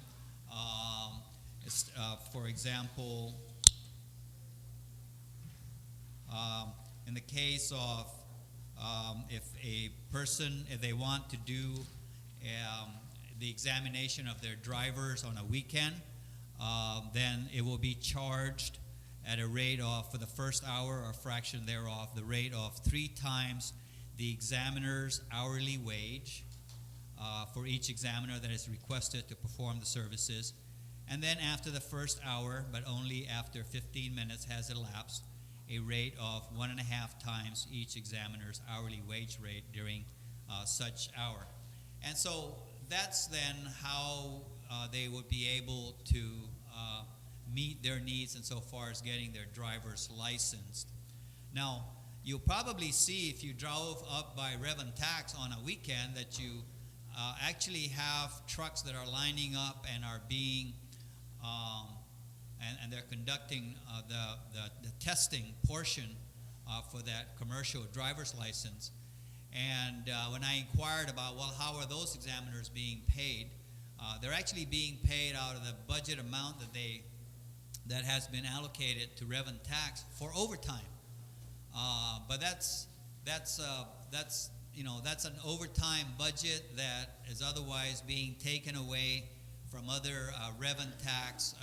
for example, in the case of if they want to do the examination of their drivers on a weekend, then it will be charged at a rate of, for the first hour or fraction thereof, the rate of 3 times the examiner's hourly wage for each examiner that is requested to perform the services. And then after the first hour, but only after 15 minutes has elapsed, a rate of 1.5 times each examiner's hourly wage rate during such hour. And so that's then how they would be able to meet their needs insofar as getting their drivers licensed. Now, you'll probably see if you drove up by Rev and Tax on a weekend that you actually have trucks that are lining up and are being and they're conducting the testing portion for that commercial driver's license. And when I inquired about, well, how are those examiners being paid? They're actually being paid out of the budget amount that has been allocated to Rev and Tax for overtime. But that's an overtime budget that is otherwise being taken away from other Rev and Tax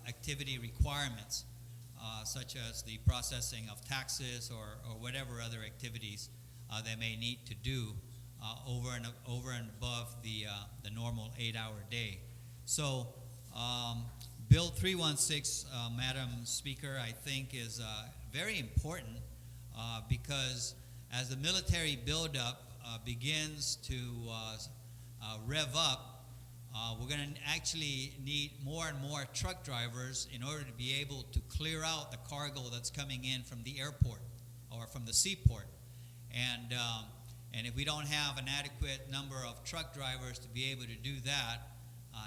activity requirements, such as the processing of taxes or whatever other activities they may need to do over and above the normal 8-hour day. So Bill 316, Madam Speaker, I think is very important because as the military buildup begins to rev up, we're going to actually need more and more truck drivers in order to be able to clear out the cargo that's coming in from the airport or from the seaport. And if we don't have an adequate number of truck drivers to be able to do that,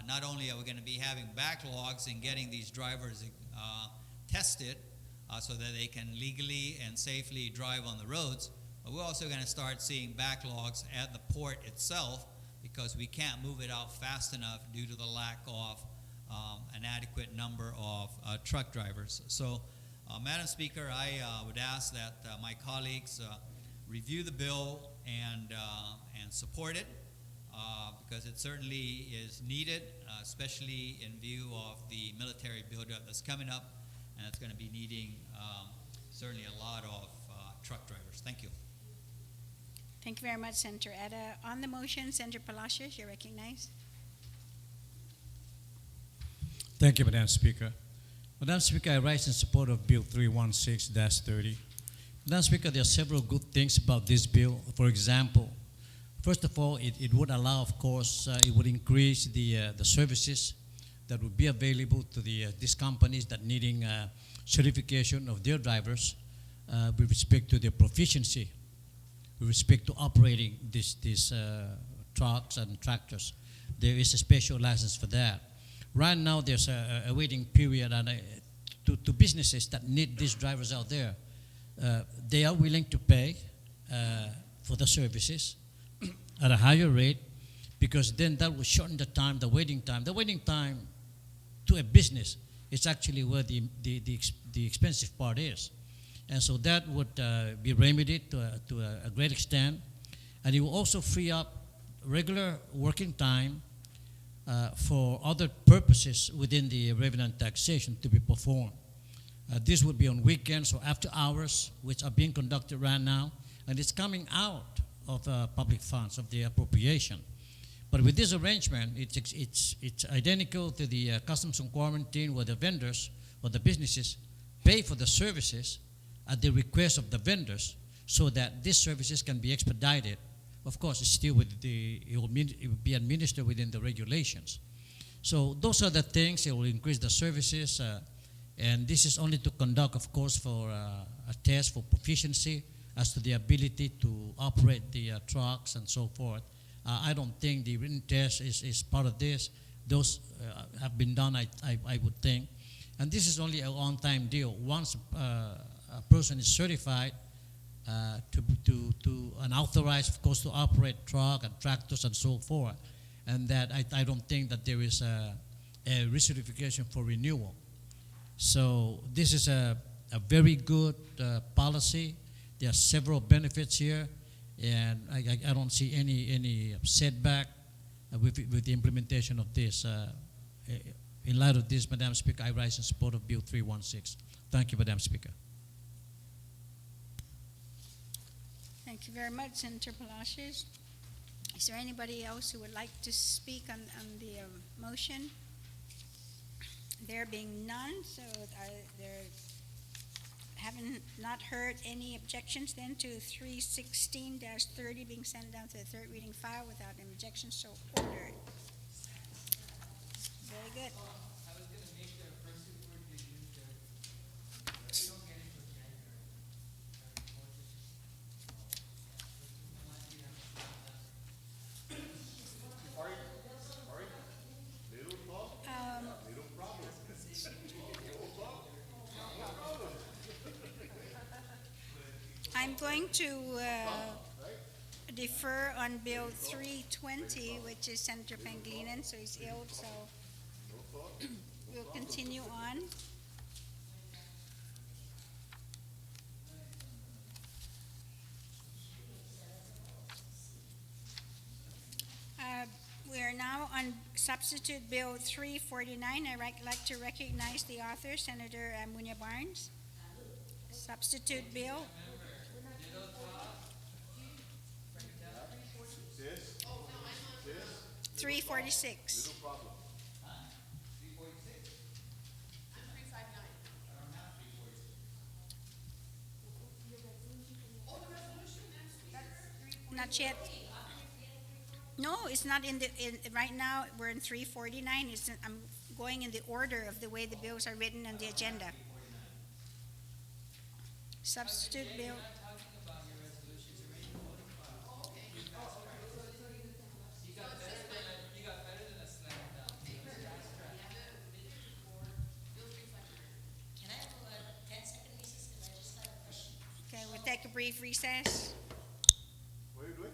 not only are we going to be having backlogs in getting these drivers tested so that they can legally and safely drive on the roads, but we're also going to start seeing backlogs at the port itself because we can't move it out fast enough due to the lack of an adequate number of truck drivers. So, Madam Speaker, I would ask that my colleagues review the bill and support it because it certainly is needed, especially in view of the military buildup that's coming up, and it's going to be needing certainly a lot of truck drivers. Thank you.
Thank you very much, Senator Etta. On the motion, Senator Palacios, you're recognized.
Thank you, Madam Speaker. Madam Speaker, I rise in support of Bill 316-30. Madam Speaker, there are several good things about this bill. For example, first of all, it would allow, of course, it would increase the services that would be available to these companies that needing certification of their drivers with respect to their proficiency, with respect to operating these trucks and tractors. There is a special license for that. Right now, there's a waiting period, and to businesses that need these drivers out there, they are willing to pay for the services at a higher rate because then that will shorten the time, the waiting time. The waiting time to a business is actually where the expensive part is. And so that would be remedied to a great extent. And it will also free up regular working time for other purposes within the revenue and taxation to be performed. This would be on weekends or after hours, which are being conducted right now, and it's coming out of public funds, of the appropriation. But with this arrangement, it's identical to the customs and quarantine, where the vendors or the businesses pay for the services at the request of the vendors so that these services can be expedited of course, it's still with it will be administered within the regulations. So those are the things. It will increase the services, and this is only to conduct, of course, for a test for proficiency as to the ability to operate the trucks and so forth. I don't think the written test is part of this. Those have been done, I would think. And this is only a one-time deal. Once a person is certified to and authorized, of course, to operate truck and tractors and so forth, and that I don't think that there is a recertification for renewal. So this is a very good policy. There are several benefits here, and I don't see any setback with the implementation of this. In light of this, Madam Speaker, I rise in support of Bill 316. Thank you, Madam Speaker.
Thank you very much, Senator Palacios. Is there anybody else who would like to speak on the motion? There being none, so there haven't not heard any objections then to 316-30 being sent down to the third reading file without an objection, so ordered. Very good.
I was going to make the first word you used there. We don't get into January.
I'm going to defer on Bill 320, which is Senator Pangilinan, so he's ill, so we'll continue on. We are now on Substitute Bill 349. I'd like to recognize the author, Senator Munya Barnes. Substitute Bill. 346. Not yet. No, it's not right now. We're in 349. I'm going in the order of the way the bills are written on the agenda. Substitute bill. Okay, we'll take a brief recess.
What are you doing?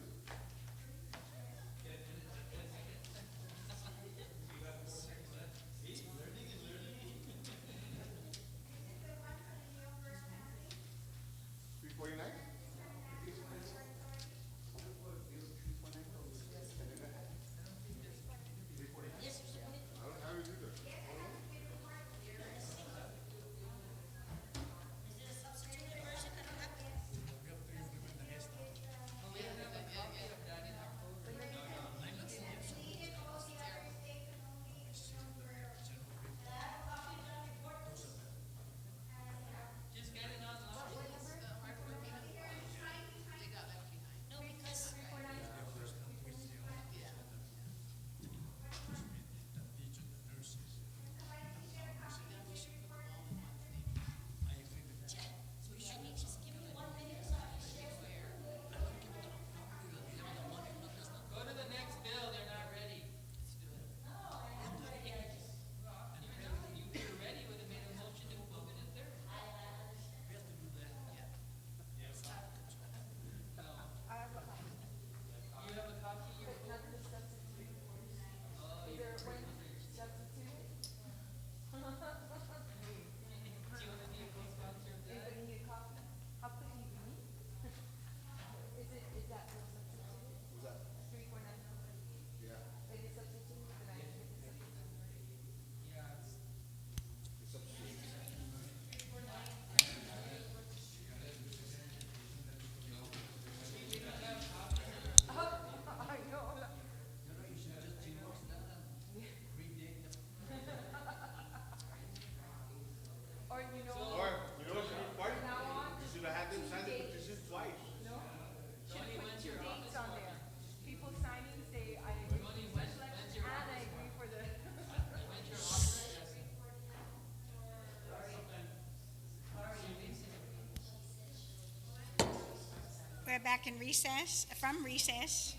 we're back in recess, from recess.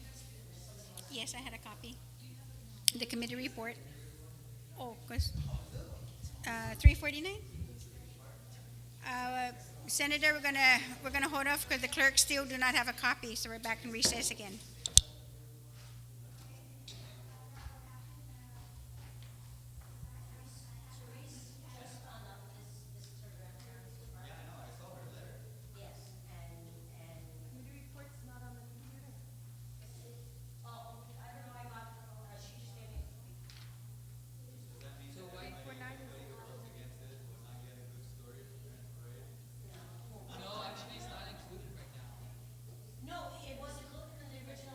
Yes, I had a copy. The committee report. Oh, 349? Senator, we're gonna hold off because the clerks still do not have a copy, so we're back in recess again.
No, actually, it's not included right now.
No, it was included in the original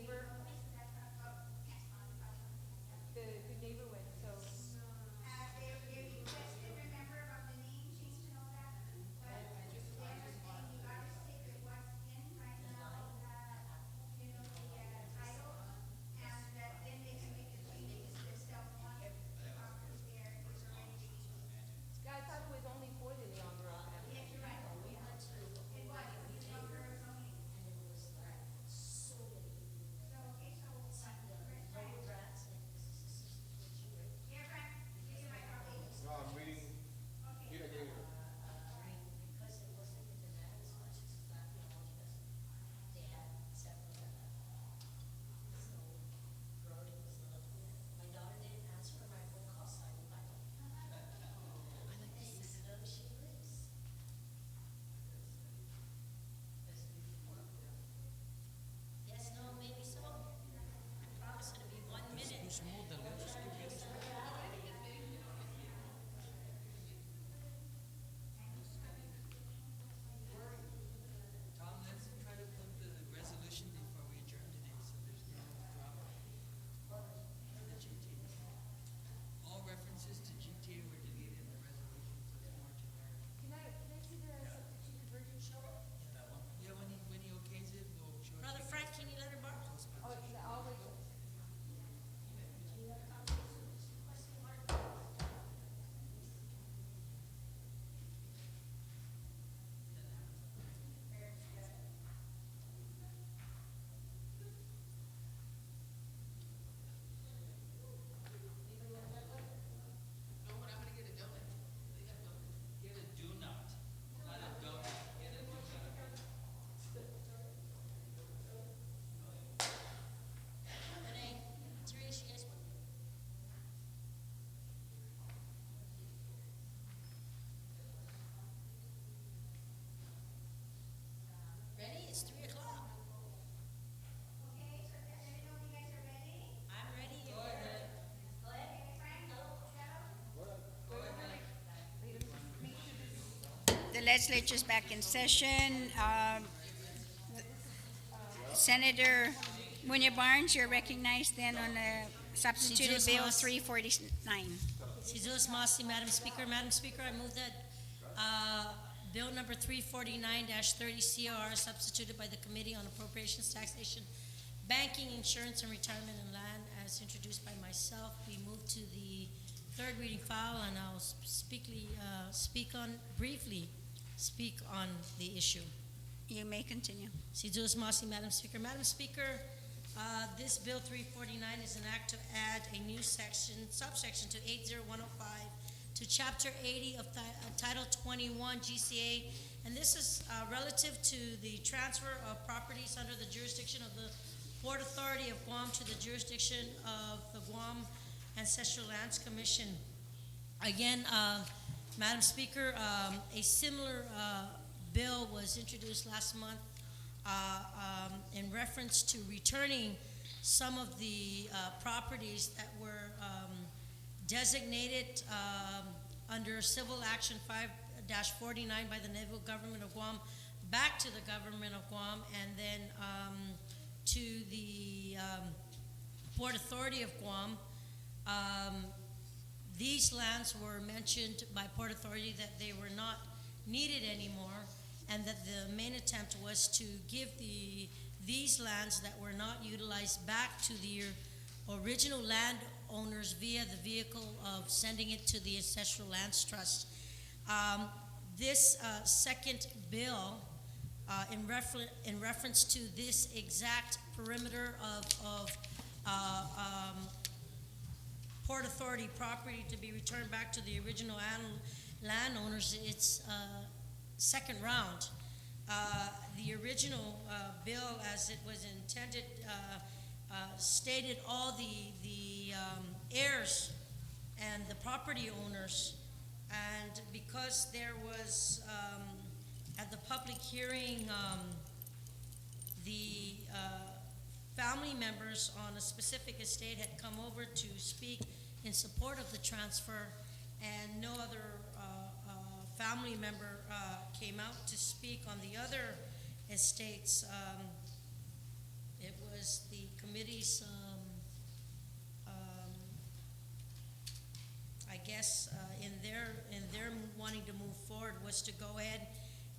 neighbor. The neighbor went, so. Yeah, I thought it was only for the Leonora family.
No, I'm reading, here again.
Yes, no, maybe so. I promise it'll be 1 minute.
Tom, let's try to put the resolution before we adjourn today, so there's no drama for the GTA. All references to GTA were deleted in the resolution, so it's more generic.
Can I see the substituted version?
Yeah, when he okays it, we'll show it.
Brother
to you
Frank,
guys.
can you let her borrow?
Oh, I'll wait.
Get a do not, not a donut, get a do not.
Renee, Teresa, you guys want? Ready? It's 3:00. I'm ready. Go ahead.
The legislature's back in session. Senator Munya Barnes, you're recognized then on substituted bill
Mas.
349.
Cesar Masi, Madam Speaker. Madam Speaker, I move that Bill number 349-30 CR, substituted by the Committee on Appropriations, Taxation, Banking, Insurance, and Retirement and Land, as introduced by myself, be moved to the third reading file, and I'll briefly speak on the issue.
You may continue.
Cesar Masi, Madam Speaker. Madam Speaker, this Bill 349 is an act to add a new subsection to 80105 to Chapter 80 of Title 21 GCA, and this is relative to the transfer of properties under the jurisdiction of the Port Authority of Guam to the jurisdiction of the Guam Ancestral Lands Commission. Again, Madam Speaker, a similar bill was introduced last month in reference to returning some of the properties that were designated under Civil Action 5-49 by the Naval Government of Guam back to the Government of Guam, and then to the Port Authority of Guam. These lands were mentioned by Port Authority that they were not needed anymore, and that the main attempt was to give these lands that were not utilized back to the original landowners via the vehicle of sending it to the Ancestral Lands Trust. This second bill, in reference to this exact perimeter of Port Authority property to be returned back to the original landowners, it's second round. The original bill, as it was intended, stated all the heirs and the property owners, and because there was at the public hearing the family members on a specific estate had come over to speak in support of the transfer, and no other family member came out to speak on the other estates. It was the committee's, I guess, in their wanting to move forward was to go ahead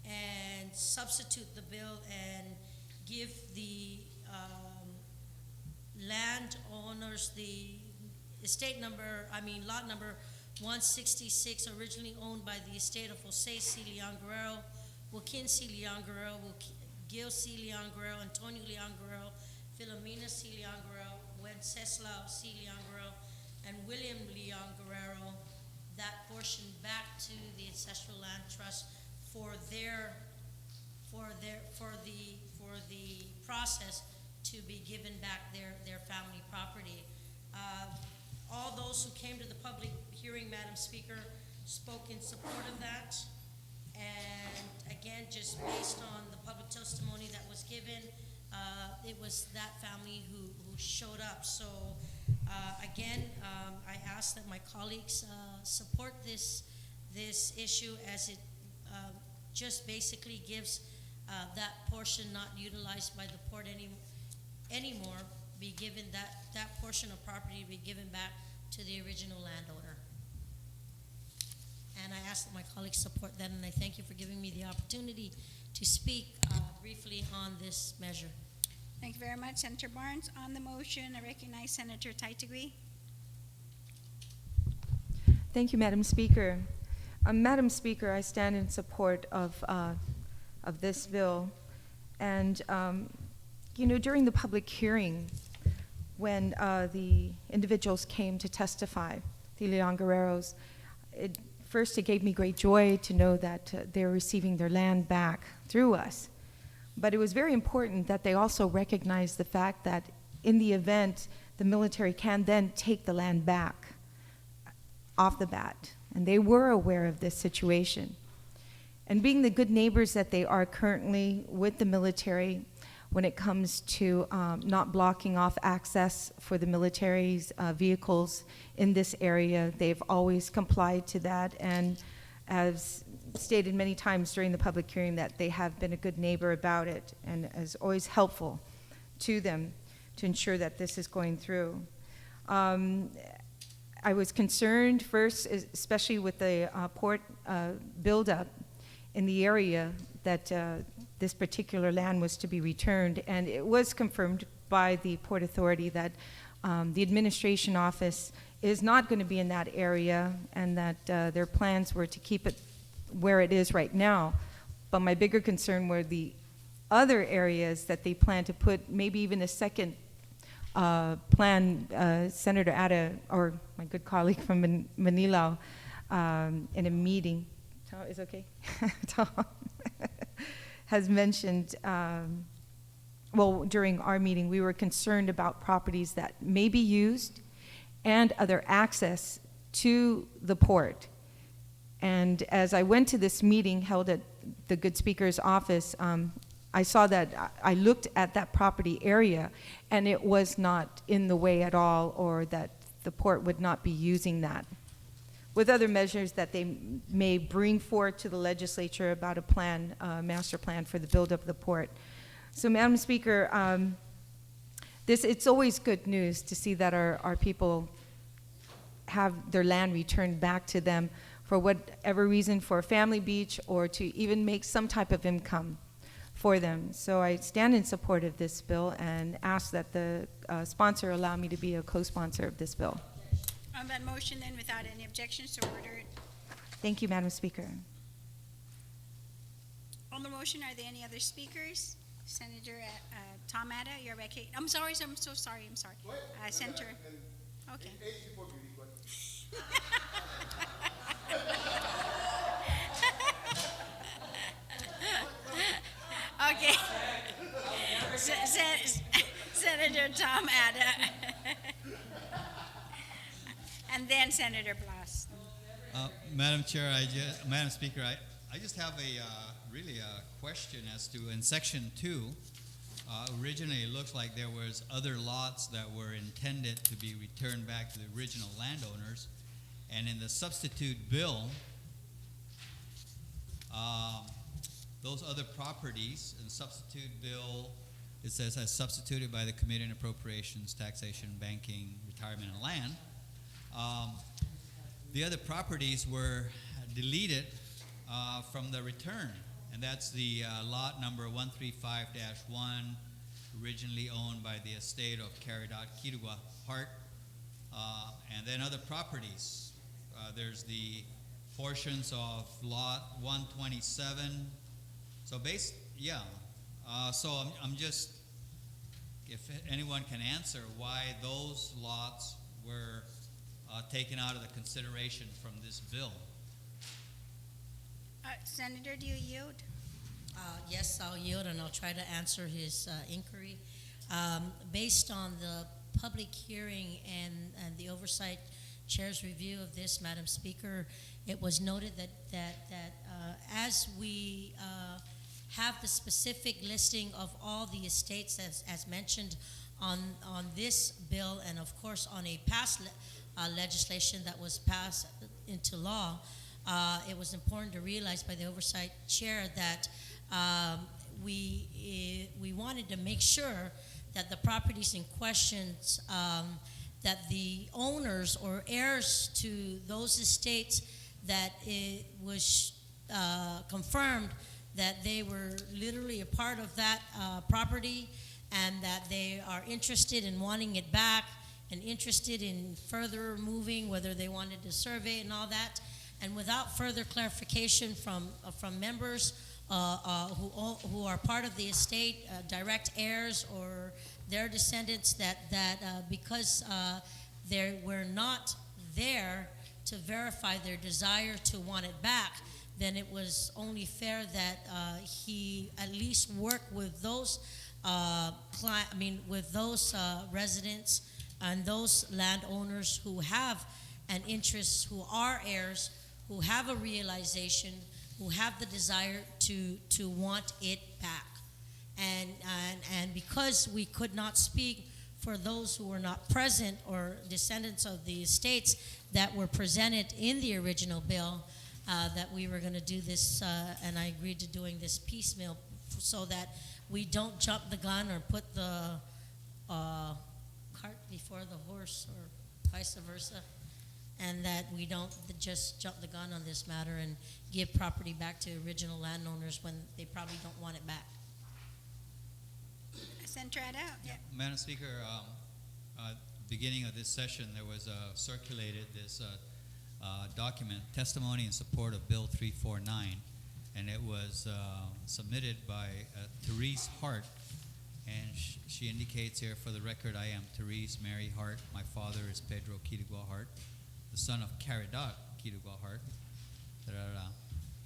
and substitute the bill and give the landowners the lot number 166, originally owned by the estate of Jose C. Leon Guerrero, Joaquin C. Leon Guerrero, Gil C. Leon Guerrero, Antonio Leon Guerrero, Filomena C. Leon Guerrero, Wenceslao C. Leon Guerrero, and William Leon Guerrero, that portion back to the Ancestral Land Trust for the process to be given back their family property. All those who came to the public hearing, Madam Speaker, spoke in support of that. And again, just based on the public testimony that was given, it was that family who showed up. So again, I ask that my colleagues support this issue, as it just basically gives that portion not utilized by the port anymore be given, that portion of property be given back to the original landowner. And I ask that my colleagues support that, and I thank you for giving me the opportunity to speak briefly on this measure.
Thank you very much, Senator Barnes. On the motion, I recognize Senator Taitagui.
Thank you, Madam Speaker. Madam Speaker, I stand in support of this bill. And, during the public hearing, when the individuals came to testify, the Leon Guerreros, it gave me great joy to know that they're receiving their land back through us. But it was very important that they also recognize the fact that in the event, the military can then take the land back off the bat. And they were aware of this situation. And being the good neighbors that they are currently with the military, when it comes to not blocking off access for the military's vehicles in this area, they've always complied to that, and as stated many times during the public hearing, that they have been a good neighbor about it and is always helpful to them to ensure that this is going through. I was concerned first, especially with the port buildup in the area, that this particular land was to be returned, and it was confirmed by the Port Authority that the administration office is not going to be in that area, and that their plans were to keep it where it is right now. But my bigger concern were the other areas that they plan to put maybe even a second plan. Senator Ada, or my good colleague from Manila, in a meeting, is it okay? Tom has mentioned, during our meeting, we were concerned about properties that may be used and other access to the port. And as I went to this meeting held at the good speaker's office, I saw that, I looked at that property area, and it was not in the way at all, or that the port would not be using that. With other measures that they may bring forward to the legislature about a plan, master plan for the build-up of the port. So, Madam Speaker, it's always good news to see that our people have their land returned back to them for whatever reason, for a family beach, or to even make some type of income for them. So I stand in support of this bill and ask that the sponsor allow me to be a co-sponsor of this bill.
On that motion, then, without any objections, so ordered.
Thank you, Madam Speaker.
On the motion, are there any other speakers? Senator Tom Ada, you're I'm sorry, I'm so sorry, I'm sorry. Senator, okay. Okay. Senator Tom Ada. And then Senator Blas.
Madam Chair, Madam Speaker, I just have a question as to, in Section 2, originally it looks like there was other lots that were intended to be returned back to the original landowners, and in the substitute bill, those other properties in the substitute bill it says as substituted by the Committee on Appropriations, Taxation, Banking, Retirement, and Land. The other properties were deleted from the return, and that's the lot number 135-1, originally owned by the estate of Caridad Kirigua Hart, and then other properties. There's the portions of lot 127. So so I'm just, if anyone can answer why those lots were taken out of the consideration from this bill.
Senator, do you yield?
Yes, I'll yield, and I'll try to answer his inquiry. Based on the public hearing and the Oversight Chair's review of this, Madam Speaker, it was noted that as we have the specific listing of all the estates as mentioned on this bill, and of course on a past legislation that was passed into law, it was important to realize by the Oversight Chair that we wanted to make sure that the properties in question, that the owners or heirs to those estates, that it was confirmed that they were literally a part of that property, and that they are interested in wanting it back and interested in further moving, whether they wanted to survey and all that. And without further clarification from members who are part of the estate, direct heirs or their descendants, that because they were not there to verify their desire to want it back, then it was only fair that he at least work with those residents and those landowners who have an interest, who are heirs, who have a realization, who have the desire to want it back. And because we could not speak for those who were not present or descendants of the estates that were presented in the original bill, that we were going to do this, and I agreed to doing this piecemeal so that we don't jump the gun or put the cart before the horse or vice versa, and that we don't just jump the gun on this matter and give property back to original landowners when they probably don't want it back.
Senator Ada? Yeah.
Madam Speaker, beginning of this session, there was circulated this document, testimony in support of Bill 349, and it was submitted by Therese Hart, and she indicates here, for the record, I am Therese Mary Hart. My father is Pedro Kirigua Hart, the son of Caridad Kirigua Hart.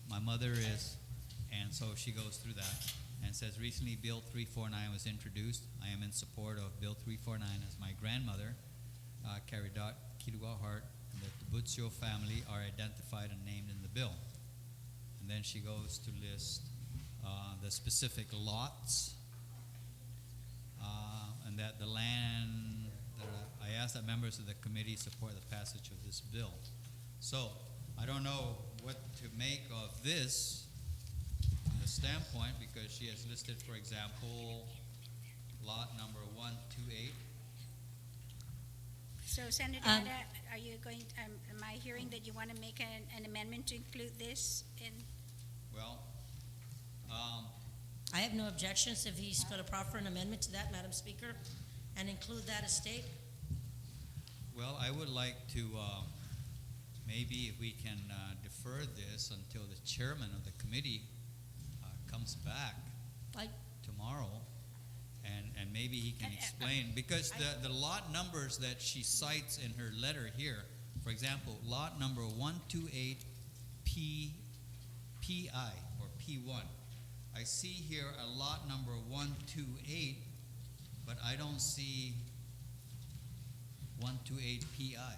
My mother is, and so she goes through that and says, recently Bill 349 was introduced. I am in support of Bill 349 as my grandmother, Caridad Kirigua Hart, and the Tiburcio family are identified and named in the bill. And then she goes to list the specific lots, and that the land, I ask that members of the committee support the passage of this bill. So, I don't know what to make of this from the standpoint, because she has listed, for example, lot number 128.
So, Senator Ada, are you going? Am I hearing that you want to make an amendment to include this in?
Well,
I have no objections if he's going to proffer an amendment to that, Madam Speaker, and include that estate.
well, I would like to maybe if we can defer this until the chairman of the committee comes back tomorrow, and maybe he can explain, because the lot numbers that she cites in her letter here, for example, lot number 128 PI or P1. I see here a lot number 128, but I don't see 128 PI.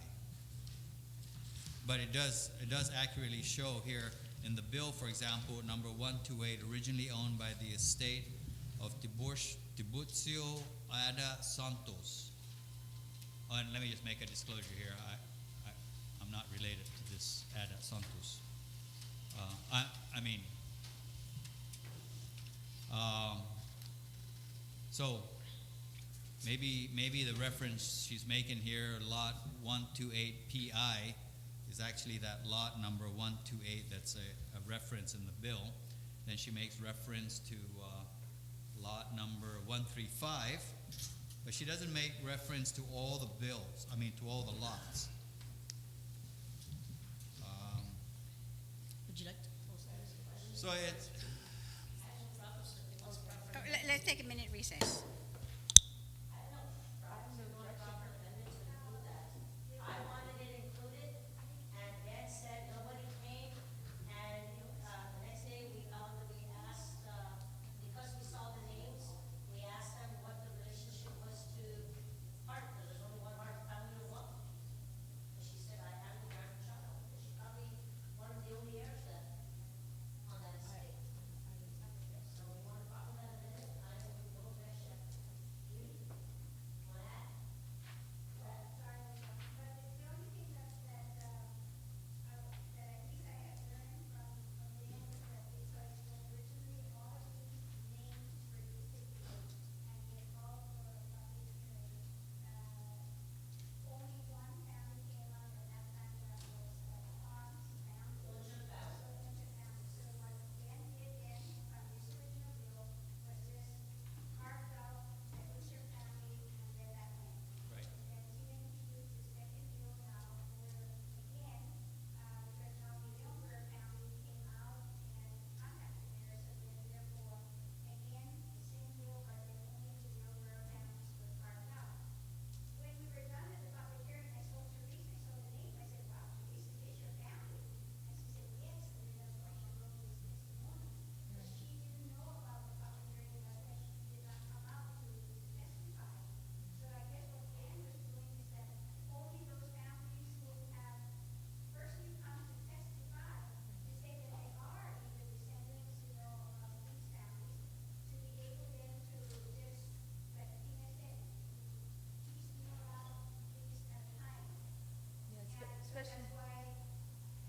But it does accurately show here in the bill, for example, number 128, originally owned by the estate of Tiburcio Ada Santos. Oh, and let me just make a disclosure here. I'm not related to this Ada Santos. So maybe the reference she's making here, lot 128 PI, is actually that lot number 128 that's a reference in the bill. Then she makes reference to lot number 135, but she doesn't make reference to all the bills, to all the lots.
Would you like to close that?
So it's,
Oh, let's take a minute recess.
I wanted it included, and Ben said nobody came, and the next day we found that we asked, because we saw the names, we asked them what the relationship was to Hart, because there's only one Hart family or one. And she said, I am the grandchild, because she's probably one of the only heirs that, on that estate. So we want to follow that in a minute, I don't know if we go next yet. Judy, want to add?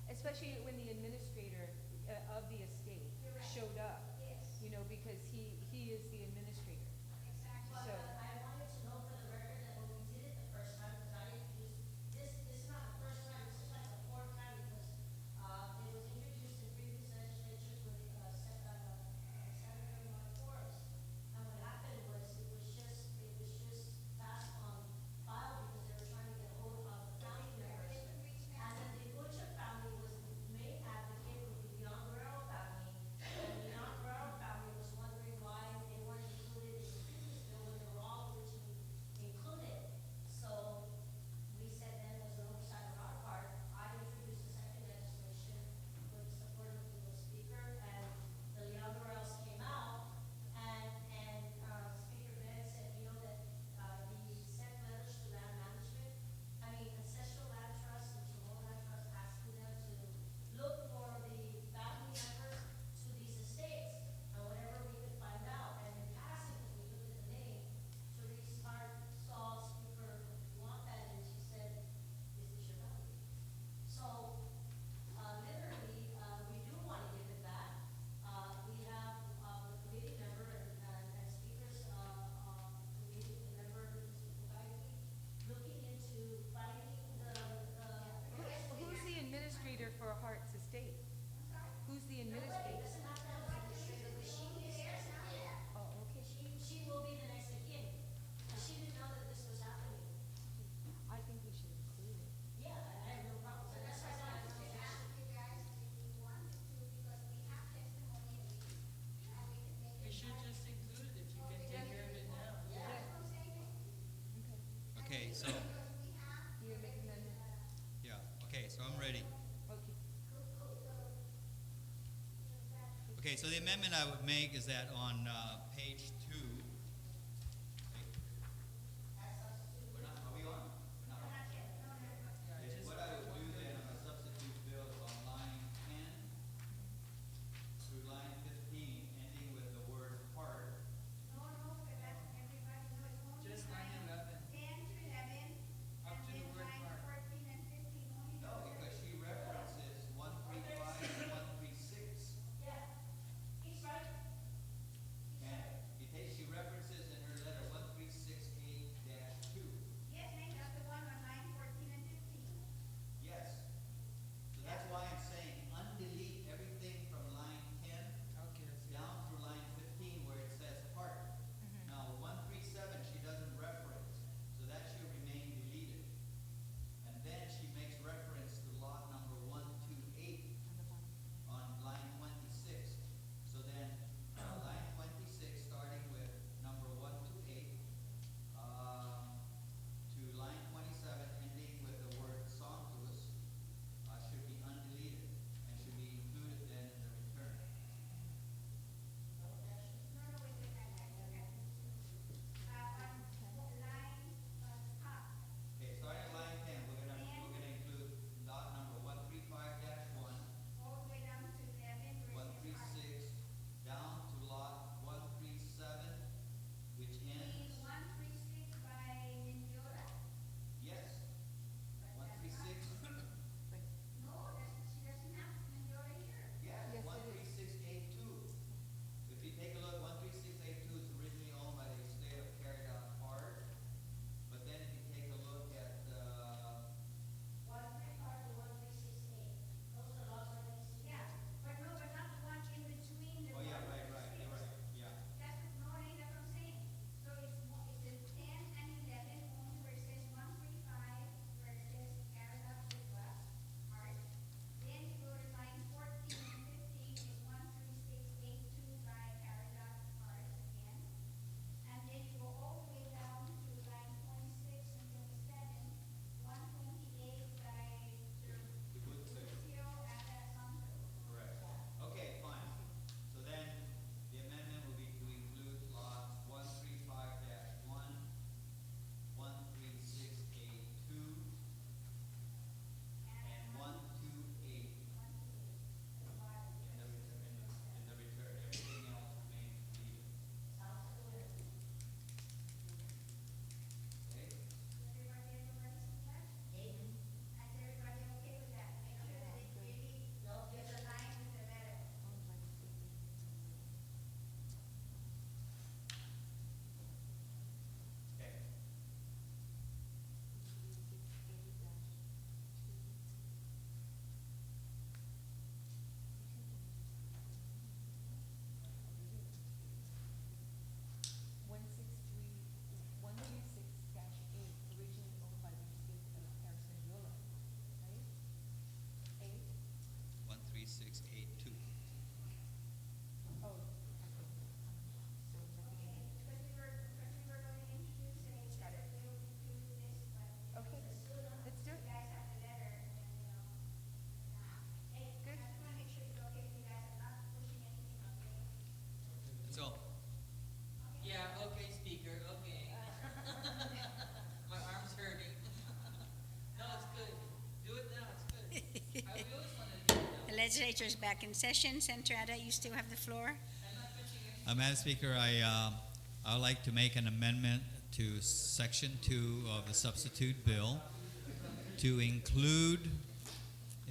Especially when the administrator of the estate showed up, you know, because he is the administrator. So,
I wanted to know for the record that when we did it the first time, because I introduced, this is not the first time, this is like the fourth time, because, it was introduced in previous legislatures with, Senator Forrest. And what happened was, it was just passed on file because they were trying to get hold of the family members. And then the Butcher family was the main advocate with the Young Guerrero family. And the Young Guerrero family was wondering why they weren't included in the previous bill when they were all originally included. So we said then, as an oversight on our part, I introduced the second legislation with the support of the speaker, and the Young Guerreros came out, and Speaker Ben said, you know, that, he sent letters to land management, ancestral land trust and Chamorro land trust, asking them to look for the family members to these estates, and whatever we could find out. And in passing, because we looked at the name, Therese Hart saw Speaker want that, and she said, is this your family? So, literally, we do want to give it back. We have, the committee member and speakers, committee member, Mr. Bukaiti, looking into finding
who's the administrator for Hart's estate? Who's the administrator?
doesn't have to have an administrator, but she is next of kin.
Oh, okay.
She will be the next of kin. And she didn't know that this was happening.
I think we should include it.
Yeah, I have no problem. So that's why I wanted to ask you guys if you wanted to, because we have testimony and we can make it.
You should just include it if you can take care of it now.
Yeah, that's what I'm saying.
okay, so,
You make an amendment?
yeah, okay, so I'm ready.
Okay.
Okay, so the amendment I would make is that on page 2. We're not, are we on? We're not. Okay, what I would do then on a substitute bill is on line 10 through line 15, ending with the word part.
Just 9/11. Up to the word part.
No, because she references 135 and 136.
Yeah, he's right.
And you
Legislature is back in session. Senator Ada, you still have the floor.
Madam Speaker, I would like to make an amendment to Section 2 of the substitute bill to include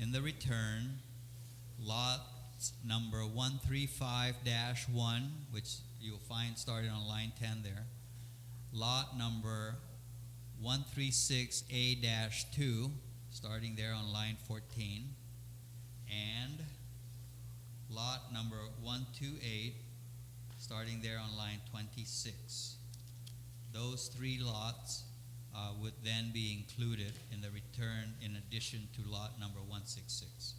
in the return lot number 135-1, which you'll find starting on line 10 there, lot number 136A-2, starting there on line 14, and lot number 128, starting there on line 26. Those three lots would then be included in the return in addition to lot number 166.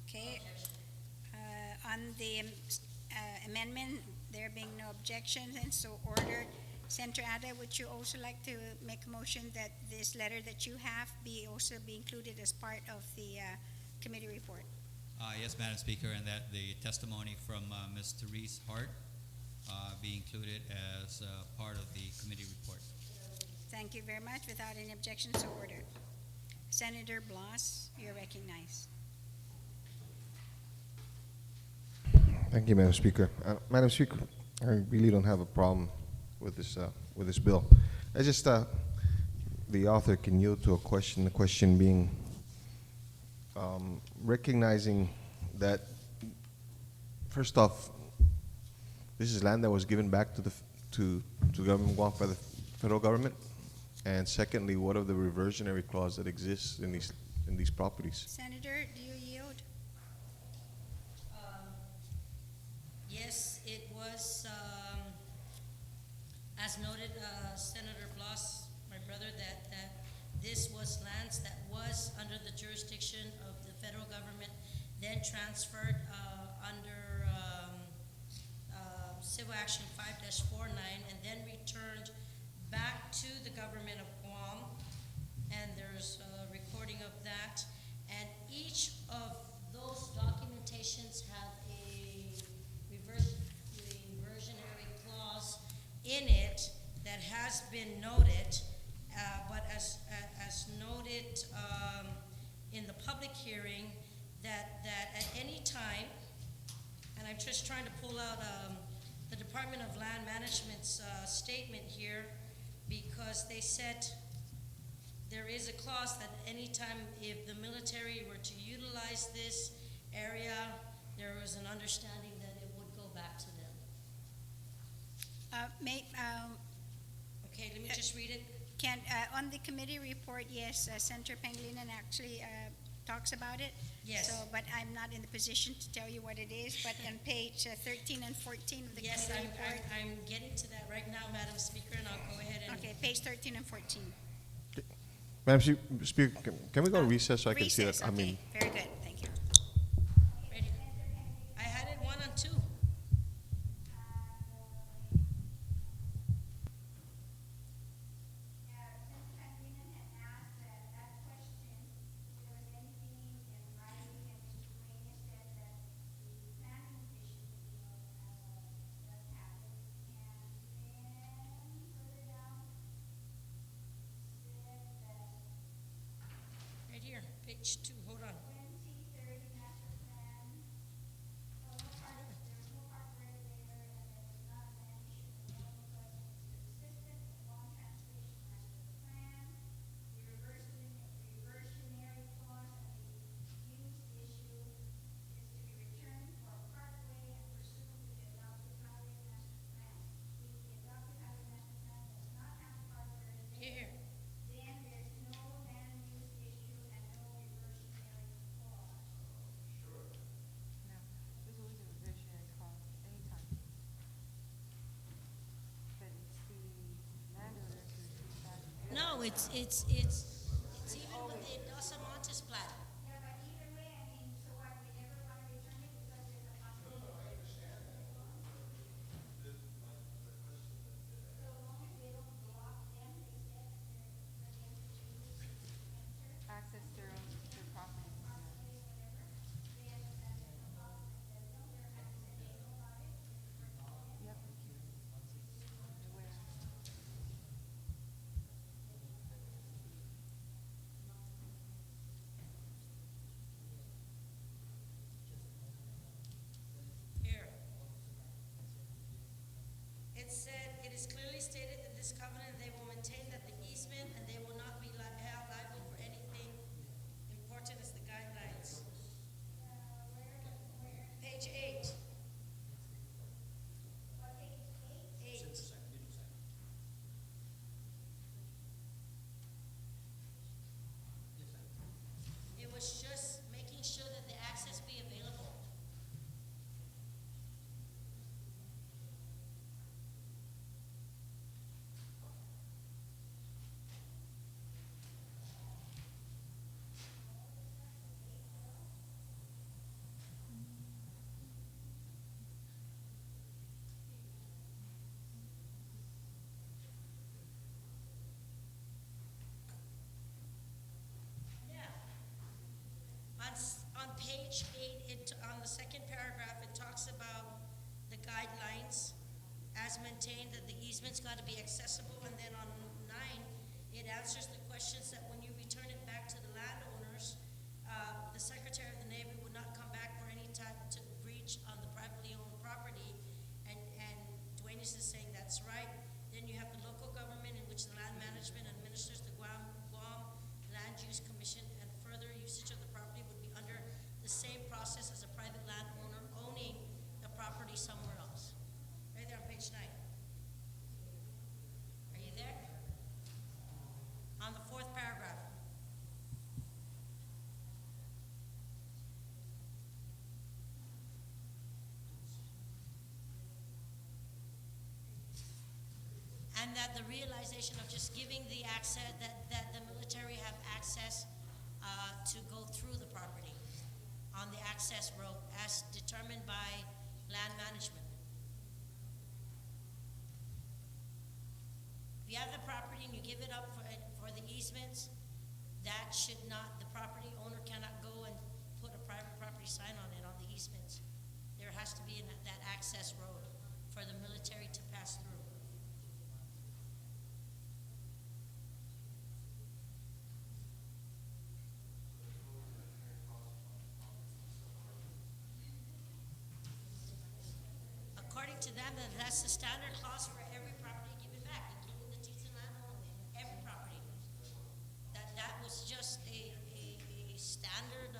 Okay. On the amendment, there being no objections and so ordered. Senator Ada, would you also like to make a motion that this letter that you have be also be included as part of the committee report?
Yes, Madam Speaker, and that the testimony from Ms. Therese Hart be included as part of the committee report.
Thank you very much. Without any objections, so ordered. Senator Blas, you're recognized.
Thank you, Madam Speaker. Madam Speaker, I really don't have a problem with this bill. I just the author can yield to a question. The question being recognizing that first off, this is land that was given back to the government of Guam by the federal government, and secondly, what of the reversionary clause that exists in these properties?
Senator, do you yield?
Yes, it was, as noted, Senator Blas, my brother, that this was lands that was under the jurisdiction of the federal government, then transferred under Civil Action 5-49, and then returned back to the government of Guam, and there's a recording of that. And each of those documentations have a reversionary clause in it that has been noted, but as noted in the public hearing, that at any time, and I'm just trying to pull out the Department of Land Management's statement here, because they said there is a clause that any time if the military were to utilize this area, there was an understanding that it would go back to them. Okay, let me just read it.
On the committee report, yes, Senator Pangilinan actually talks about it.
Yes.
So, but I'm not in the position to tell you what it is, but on page 13 and 14 of the
Yes,
committee report.
I'm getting to that right now, Madam Speaker, and I'll go ahead and.
Okay, page 13 and 14.
Madam Speaker, can we go to recess so I can see
Recess,
that?
okay, very good, thank you.
Ready. I had it 1 and 2. Right here, page 2, hold on. Here.
There's always a reversionary clause anytime. But it's the landowner who decides.
No, it's even with the Dos Amantes plat.
Access their property. Yep. Where?
it is clearly stated that this covenant, they will maintain that the easement and they will not be held liable for anything important as the guidelines. Page 8. 8. It was just making sure that the access be available. Yeah. On page 8, on the second paragraph, it talks about the guidelines as maintained, that the easement's got to be accessible, and then on 9, it answers the questions that when you return it back to the landowners, the Secretary of the Navy would not come back for any type to breach on the privately owned property, and Dwayne is saying that's right. Then you have the local government in which the land management administers the Guam Land Use Commission, and further usage of the property would be under the same process as a private landowner owning the property somewhere else. Right there on page 9. Are you there? On the 4th paragraph. And that the realization of just giving the access, that the military have access to go through the property on the access road as determined by land management. If you have the property and you give it up for the easements, that should not, the property owner cannot go and put a private property sign on it on the easements. There has to be that access road for the military to pass through. According to them, that's the standard clause for every property given back, including the Teton landowner, every property. That was just a standard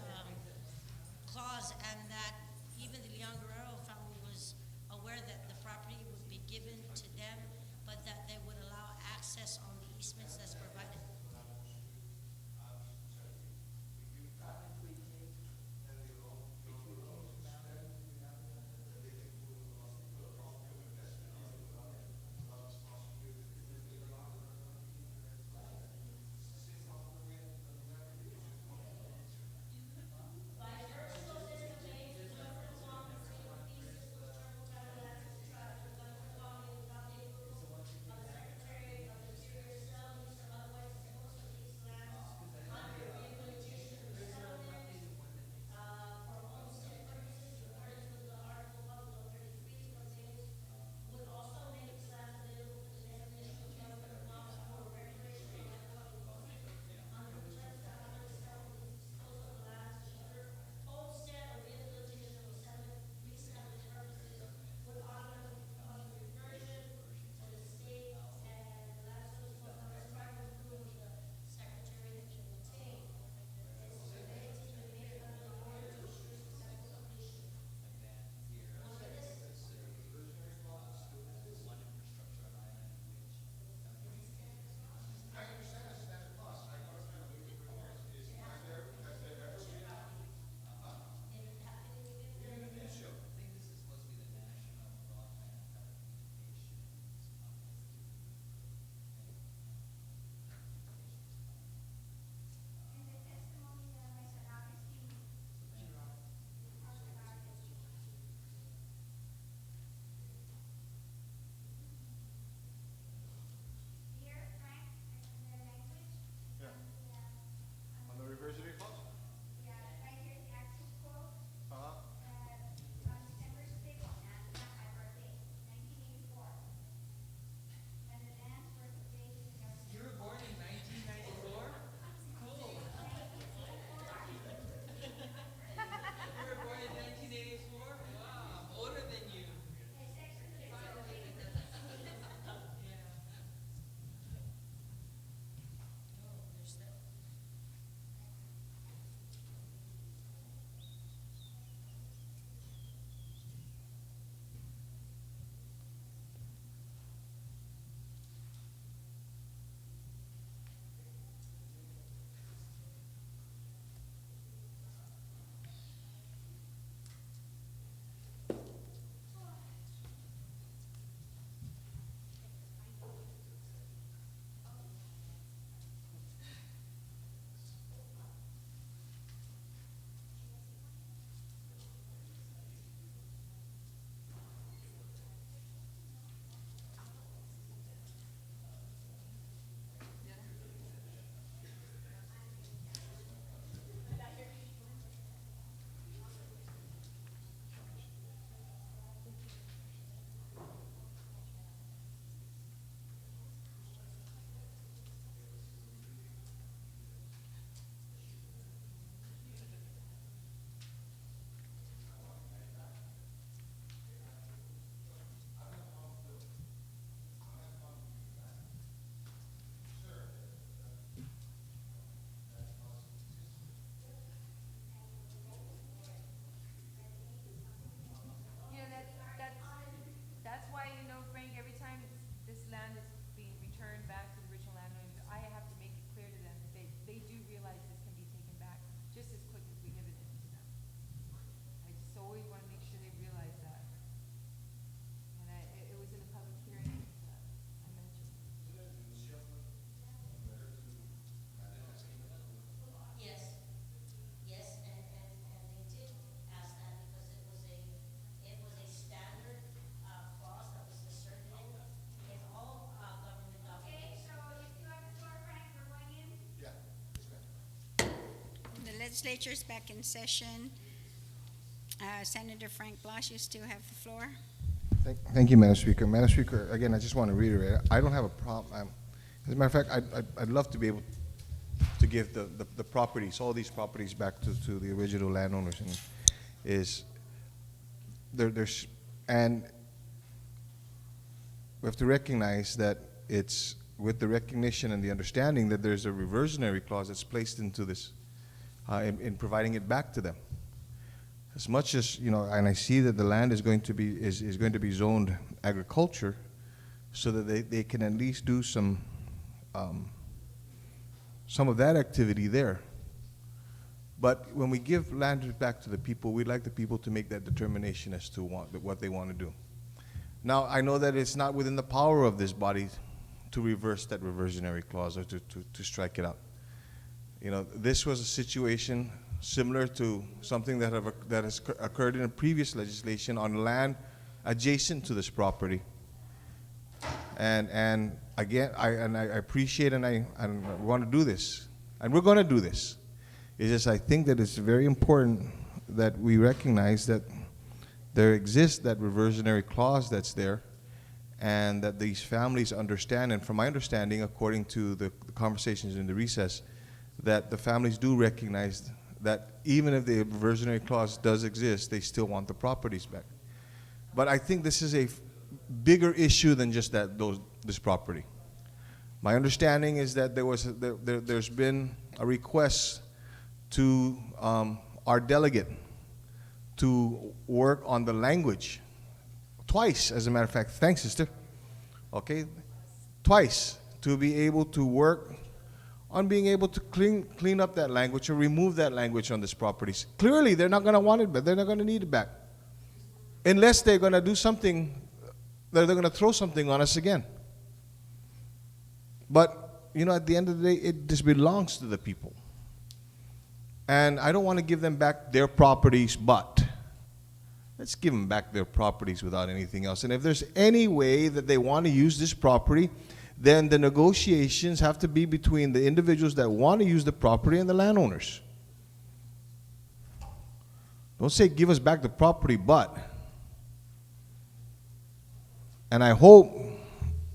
clause, and that even the Leon Guerrero family was aware that the property would be given to them, but that they would allow access on the easements that's provided.
Legislature is back in session. Senator Frank Blas, you still have the floor.
Thank you, Madam Speaker. Madam Speaker, again, I just want to reiterate, I don't have a problem. As a matter of fact, I'd love to be able to give the properties, all these properties back to the original landowners. And and we have to recognize that it's with the recognition and the understanding that there's a reversionary clause that's placed into this in providing it back to them. As much as, and I see that the land is going to be zoned agriculture, so that they can at least do some of that activity there. But when we give land back to the people, we'd like the people to make that determination as to what they want to do. Now, I know that it's not within the power of this body to reverse that reversionary clause or to strike it out. This was a situation similar to something that has occurred in a previous legislation on land adjacent to this property. And again, I appreciate and I want to do this, and we're going to do this. It's just I think that it's very important that we recognize that there exists that reversionary clause that's there, and that these families understand. And from my understanding, according to the conversations in the recess, that the families do recognize that even if the reversionary clause does exist, they still want the properties back. But I think this is a bigger issue than just this property. My understanding is that there's been a request to our delegate to work on the language twice, as a matter of fact. Thanks, sister. Okay, twice, to be able to work on being able to clean up that language or remove that language on these properties. Clearly, they're not going to want it back. They're not going to need it back. Unless they're going to do something, they're going to throw something on us again. But, at the end of the day, it just belongs to the people. And I don't want to give them back their properties, but let's give them back their properties without anything else. And if there's any way that they want to use this property, then the negotiations have to be between the individuals that want to use the property and the landowners. Don't say give us back the property, but. And I hope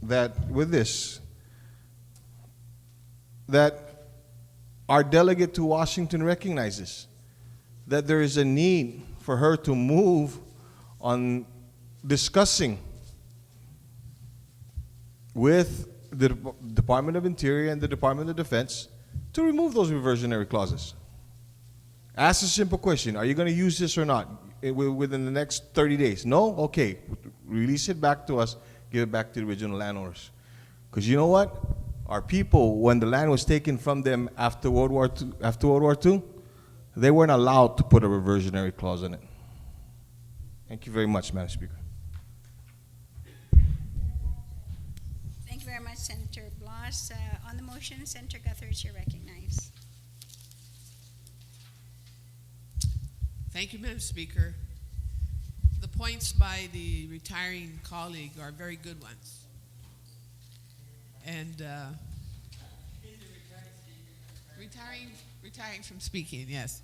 that with this, that our delegate to Washington recognizes that there is a need for her to move on discussing with the Department of Interior and the Department of Defense to remove those reversionary clauses. Ask a simple question: are you going to use this or not within the next 30 days? No? Okay. Release it back to us. Give it back to the original landowners. Because you know what? Our people, when the land was taken from them after World War II, they weren't allowed to put a reversionary clause in it. Thank you very much, Madam Speaker.
Thank you very much, Senator Blas. On the motion, Senator Guthrie, you're recognized.
Thank you, Madam Speaker. The points by the retiring colleague are very good ones. And retiring from speaking, yes.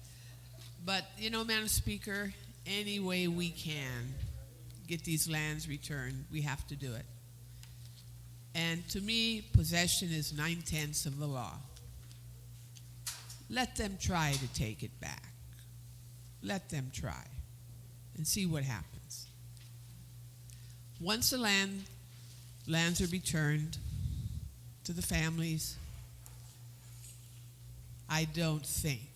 But, Madam Speaker, any way we can get these lands returned, we have to do it. And to me, possession is 9/10 of the law. Let them try to take it back. Let them try and see what happens. Once the lands are returned to the families, I don't think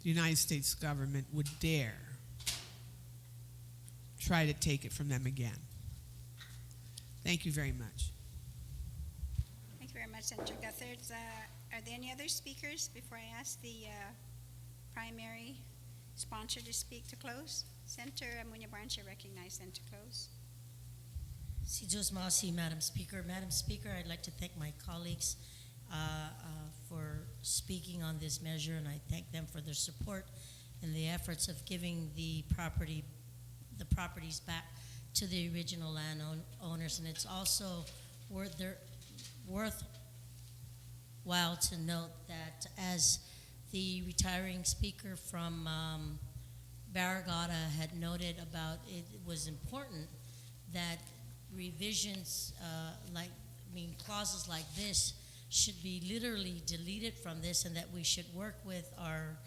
the United States government would dare try to take it from them again. Thank you very much.
Thank you very much, Senator Guthrie. Are there any other speakers before I ask the primary sponsor to speak to close? Senator Amunia Barnes, you recognize then to close.
Si Diyos Masi, Madam Speaker. Madam Speaker, I'd like to thank my colleagues for speaking on this measure, and I thank them for their support in the efforts of giving the properties back to the original landowners. And it's also worthwhile to note that as the retiring speaker from Barragata had noted about it was important that revisions clauses like this should be literally deleted from this, and that we should work with our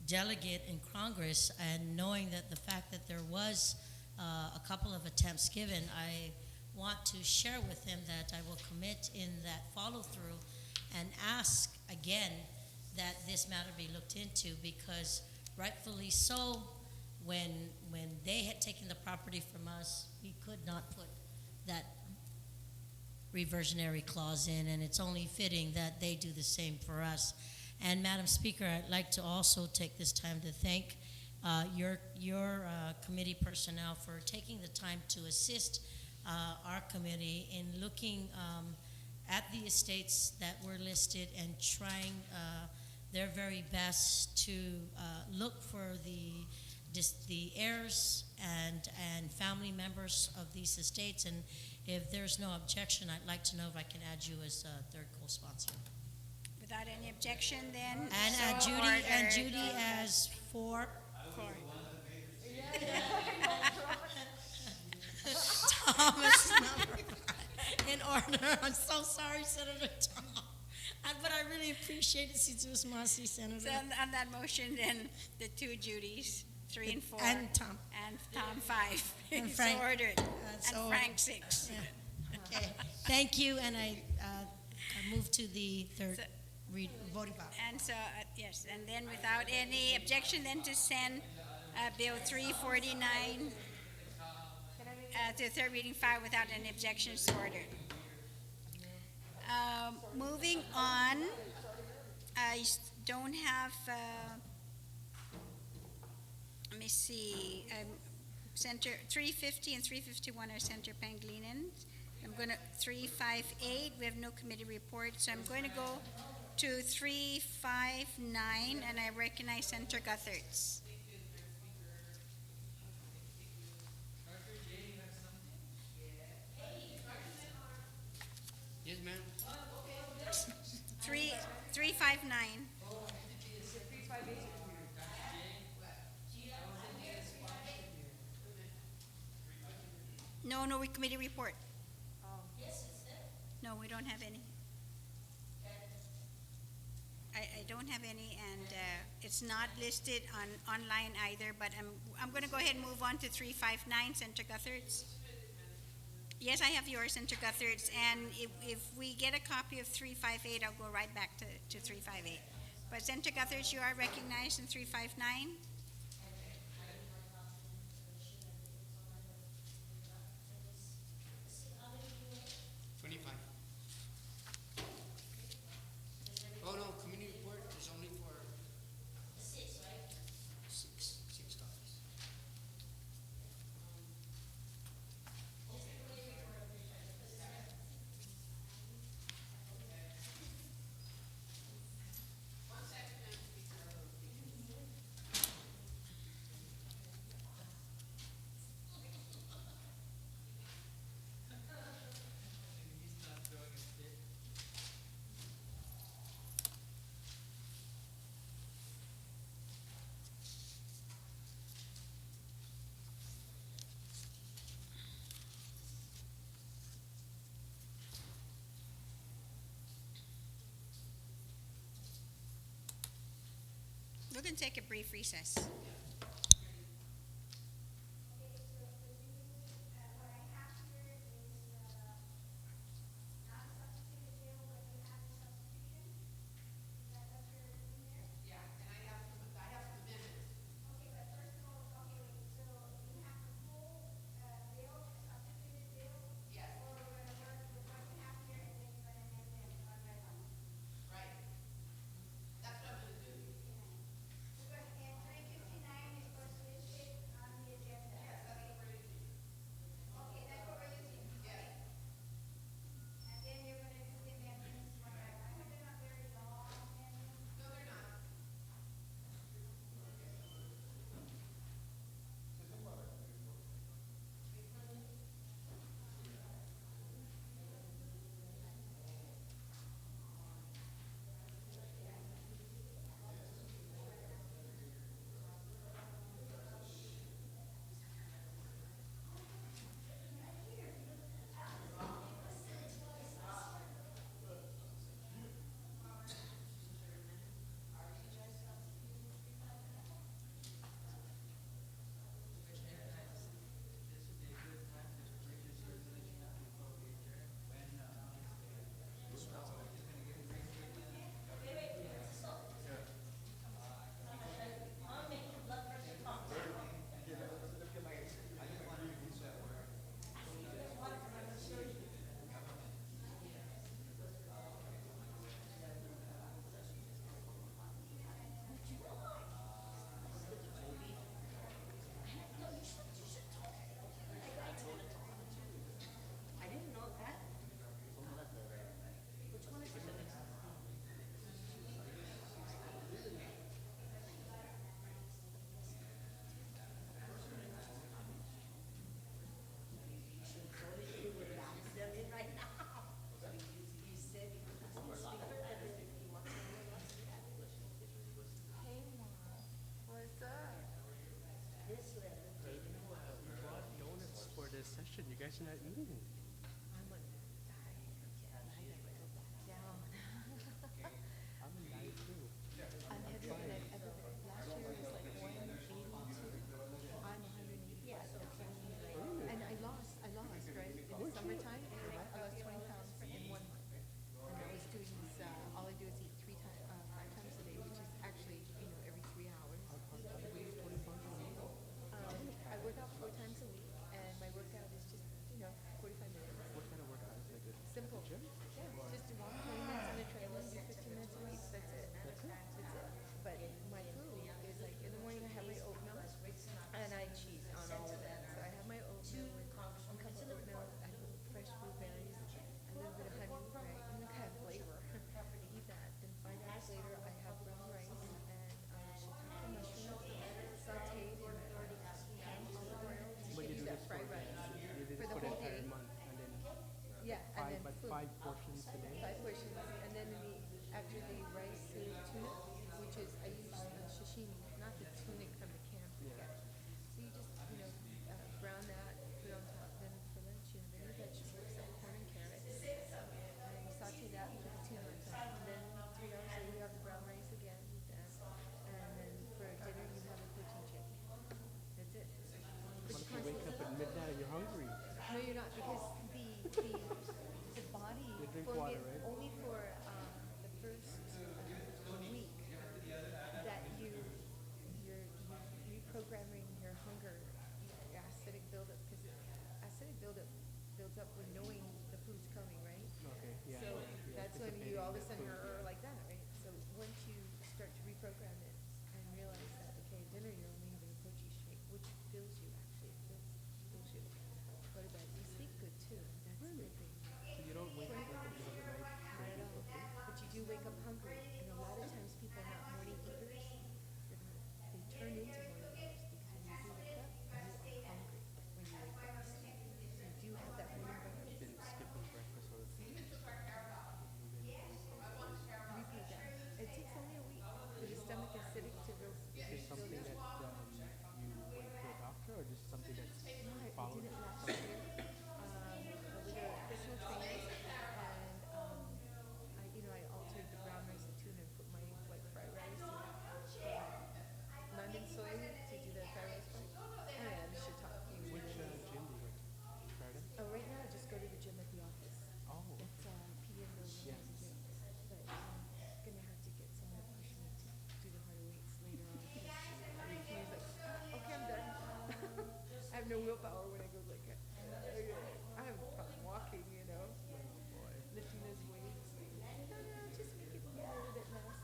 delegate in Congress. And knowing that the fact that there was a couple of attempts given, I want to share with him that I will commit in that follow-through and ask again that this matter be looked into, because rightfully so, when they had taken the property from us, we could not put that reversionary clause in, and it's only fitting that they do the same for us. And Madam Speaker, I'd like to also take this time to thank your committee personnel for taking the time to assist our committee in looking at the estates that were listed and trying their very best to look for the heirs and family members of these estates. And if there's no objection, I'd like to know if I can add you as a third co-sponsor.
Without any objection, then.
And add
so
Judy
ordered.
as four. Thomas, number 5. In order. I'm so sorry, Senator Tom. But I really appreciate it, Situs Masi, Senator.
So on that motion, then the two Judys, 3 and 4.
And Tom.
And Tom 5.
And Frank.
So ordered.
So
And Frank 6.
Yeah. Okay. Thank you, and I move to the third voting part.
And so, yes, and then without any objection, then to send Bill 349 to third reading file without any objections, ordered. Moving on, I don't have, let me see, Center 350 and 351 are Center Pangilinan. I'm going to 358. We have no committee report, so I'm going to go to 359, and I recognize Senator Guthertz.
Yes, ma'am.
359. No, we committee report. No, we don't have any. I don't have any, and it's not listed online either, but I'm going to go ahead and move on to 359, Senator Guthertz. Yes, I have yours, Senator Guthertz, and if we get a copy of 358, I'll go right back to 358. But Senator Guthertz, you are recognized in 359.
Oh no, community report is only for six copies.
We're going to take a brief recess.
guys are not eating.
I'm gonna die. I gotta go back down.
I'm in diet too.
I'm heavier than I've ever been. Last year it was like 182. I'm 185. And I lost, right? In the summertime, I lost 20 pounds in 1 month. And I was doing this, all I do is eat 5 times a day, which is actually, every 3 hours. I work out 4 times a week, and my workout is just, 45 minutes.
What kind of workout is like a
Simple.
gym?
Yeah, just do 20 minutes on the treadmill, do 15 minutes a week. That's it. That's it. But my food is like in the morning I have my oatmeal and I cheat on all of that. So I have my oatmeal with a cup of oatmeal, I put fresh blueberries, a little bit of honey, right? And look at flavor. Eat that. Then 5 hours later I have brown rice and shiitake mushrooms sauteed in olive oil to
But
give
you
you
do
that
this
fried rice
you do
for
this
the
for the
whole
entire
day.
month, and then
Yeah, and then food.
5 portions a day.
5 portions, and then after the rice, tuna, which is I use sashimi, not the tunic from the can. Forget it. So you just brown that, put it on top. Then for lunch you have any vegetables, like corn and carrots, and you saute that and put the tuna on top. And then 3 hours later you have the brown rice again, eat that, and then for dinner you have a protein shake. That's it.
What if you wake up at midnight and you're hungry?
No, you're not, because the body
You drink water, right?
only for the first week that you're reprogramming your hunger, your acidic buildup, because acidic buildup builds up when knowing the food's coming, right?
Okay, yeah.
So
You're
that's when you all of a
anticipating
sudden
the food,
are like that, right? So once you start to reprogram it and realize that, okay, dinner you're only having a protein shake, which fills you actually, it fills you. Go to bed. You sleep good too. That's the good thing.
So you don't wake up like in the middle of the night.
Not at all. But you do wake up hungry. And a lot of times people are not morning eaters. They turn into morning eaters because when you do wake up, you are hungry when you wake up. So you do have that morning hunger.
You've been skipping breakfast all the time.
Repeat that. It takes only a week for the stomach acidic to build.
Is this something that you went to a doctor, or just something that's
No, I
followed?
did it last year with a personal trainer, and I altered the brown rice and tuna and put my fried rice and London soy to do the fried rice part. Anyway, I should talk to you.
Which gym do you go to? Trident?
Oh, right now I just go to the gym at the office.
Oh,
It's PM Building
Yeah.
has a gym, but I'm gonna have to get someone to push me to do the harder weights later on. 'Cause I refuse, like, okay, I'm done. I have no willpower when I go like that. I have a problem walking, lifting those weights. No, just make it a little bit less.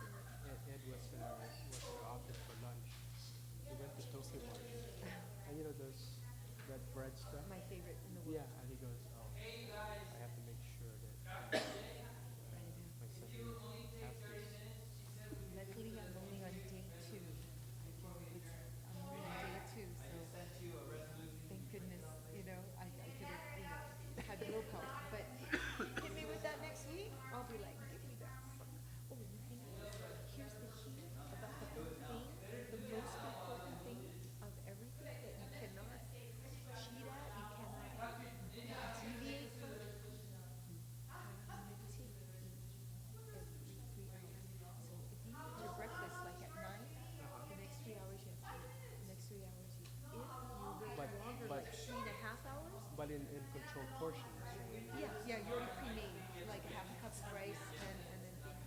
Ed was in our office for lunch. We went to Tokyo Mart. And that bread stuff?
My favorite in the world.
Yeah, and he goes, I have to make sure that my son has this.
Luckily, I'm only on day 2. I'm only on day 2, so thank goodness, I could have, had willpower. But hit me with that next week, I'll be like, give me that. Oh, here's the key about the whole thing. The most important thing of everything that you cannot cheat at, you cannot deviate from. Meditate every 3 hours. So if you eat your breakfast like at 9, the next 3 hours you have food. The next 3 hours you. If you wait longer, like 3.5 hours.
But in controlled portions.
Yeah, you already pre-made, like half a cup of rice and then things.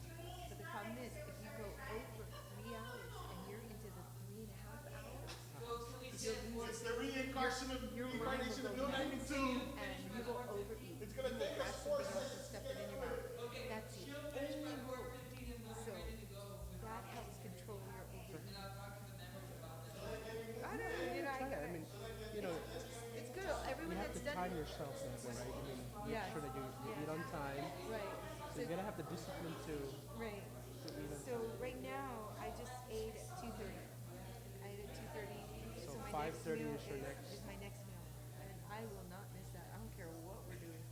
But the problem is, if you go over 3 hours and you're into the 3.5 hours,
It's the reincarnation of
your
reincarnation
mind
of
will
Bill
go nuts
92.
and you will overeat.
It's gonna
You will
take us
have something
4
else and stuff it in your mouth. That's the only rule. So that helps control your overeating. I don't know,
Try that. I mean,
it's good.
you
Everyone
have
that's
to
done
time
it.
yourself that way, right? I mean, make
Yes.
sure that you eat on time.
Right.
So you gotta have the discipline to
Right.
eat on
So
time.
right now, I just ate at 2:30. I ate at 2:30.
So
my
5:30
next
is your
meal
next.
is my next meal, and I will not miss that. I don't care what we're doing,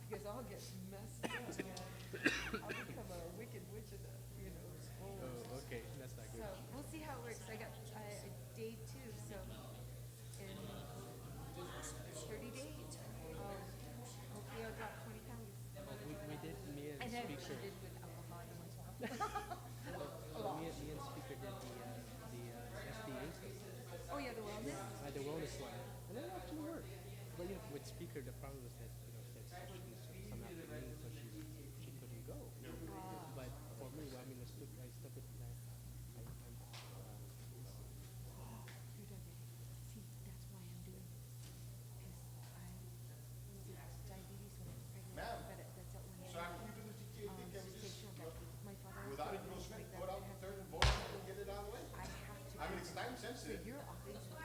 because I'll get messed up. I'll become a wicked witch of the, scrolls.
Oh, okay, that's not good.
So we'll see how it works. I got day 2, so and 30 days. Hopefully I'll drop 20 pounds.
We did, me and
And then she
speaker.
did with alcohol as well.
Me and speaker did the SDA stuff.
Oh yeah, the wellness?
The wellness one. And it actually worked. But you know, with speaker, the problem was that, you know, that she's some afternoon, so she couldn't go. But for me, well, I mean, I stuck it, I'm
You're diabetic. See, that's why I'm doing this. Because diabetes when I was pregnant.
Ma'am,
But that's the only
so after you do the
sensation of diabetes. My father was
without
diabetic
endorsement,
like
go
that.
out
It
the
has
third
to
and
be-
vote and get it out of the way.
I have to.
I mean, it's time
So
sensitive.
you're obviously.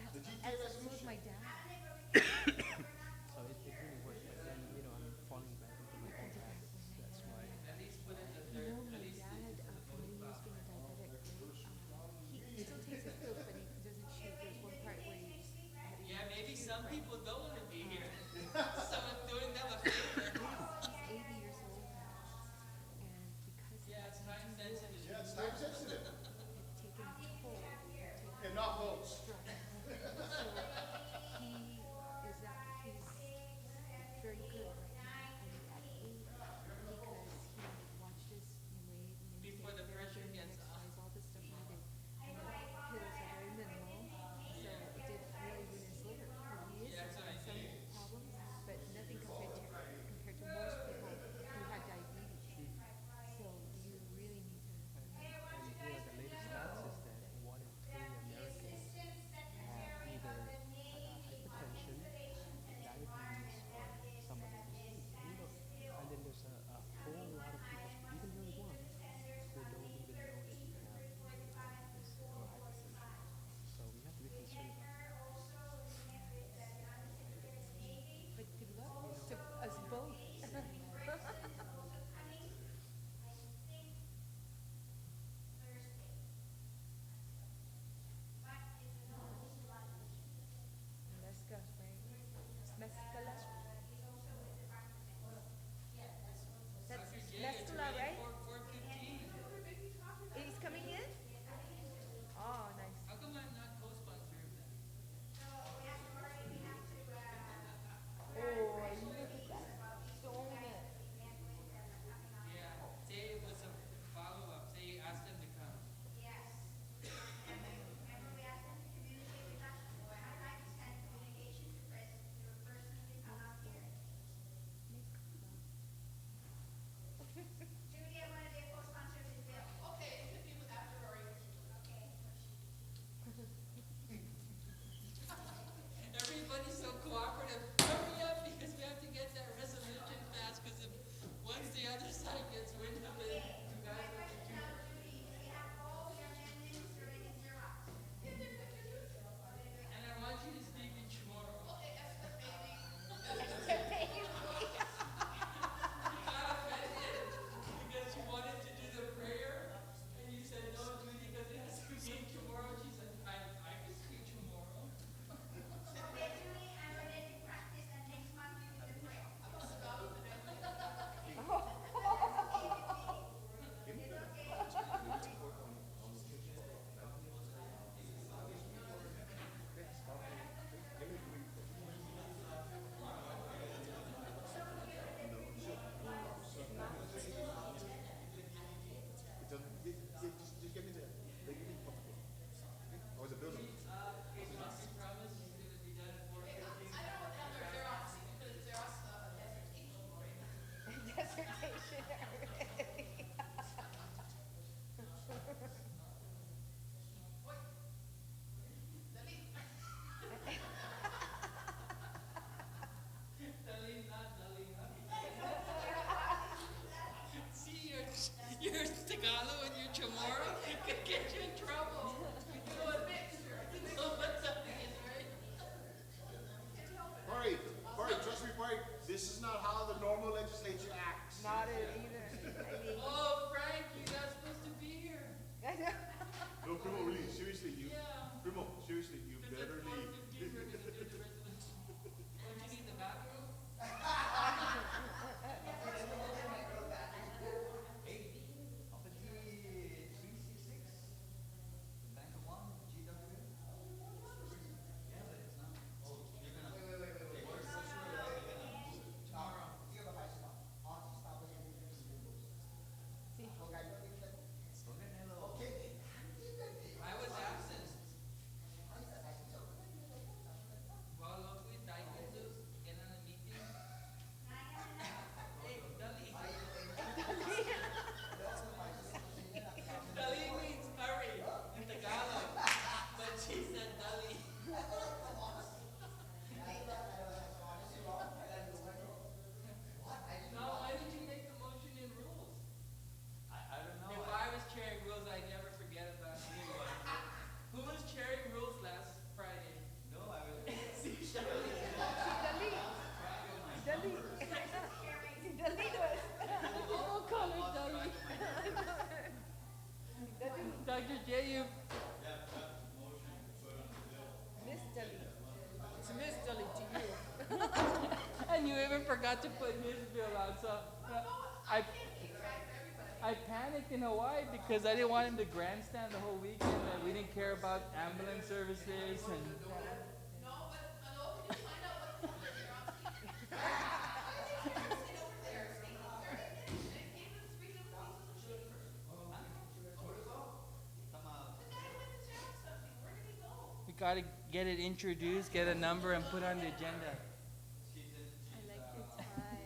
The GTA
That's
resolution.
my dad.
so it really worked. But then, you know, I'm falling back into my old habits. That's why.
You know, my dad, when he was being a diabetic, he still takes his pills, but he doesn't shake. There's one part where he had to
Yeah, maybe some
right?
people don't want to be here. So I'm doing them a favor.
He's 80 years old now, and because
Yeah, it's time sensitive.
Yeah, it's time sensitive.
it's taken a toll,
Enough votes.
so he is he's very good right now. I mean, at 8, because he watches weight and
Before the pressure gets up.
exercise, all this stuff he did, and the pills are very minimal, so it did really win his liver. He is
Yeah, that's what I
some
think.
problems, but nothing compared to most people who had diabetes. So you really need to.
And you know, the latest stats is that 1 in 3 Americans have either hypertension, diabetes, or some other disease. You know, and then there's a whole lot of people, even here in Guam, who don't even know that you have this or hypertension. So we have to be concerned about that.
But good luck to us both. Mezcal, right? Mezcal. That's mezcal, right?
4:15.
He's coming in? Oh, nice.
How come I'm not co-sponsor of that?
Oh, look at that. Donut.
Yeah, say it was a follow-up. Say you asked them to come. Everybody's so cooperative. Hurry up because we have to get that resolution passed because once the other side gets wind of it, you guys have to do And I want you to speak in tomorrow. You got offended because you wanted to do the prayer and you said no, Judy, because it has to be tomorrow. She said, I can speak tomorrow.
Just get me the, they give me the public. Or is it building?
He promised he's going to be done at 4:15.
Dissertation already.
Darlene, not Darlene. See, you're Tagalog and you're Chamorro. It could get you in trouble. You know what what's up is, right?
Party, trust me, party. This is not how the normal legislature acts.
Not it either. I mean,
Oh, Frank, you're not supposed to be here.
I know.
No, Primo, really, seriously, you.
Yeah.
Primo, seriously, you
Because
better
at
leave.
4:15 we're going to do the resolution. Don't you need the bathroom?
Bank of Guam, GWA? Yeah, but it's not. Oh, you're gonna
even forgot to put his bill out, so I panicked in Hawaii because I didn't want him to grandstand the whole weekend that we didn't care about ambulance services and. We gotta get it introduced, get a number, and put on the agenda.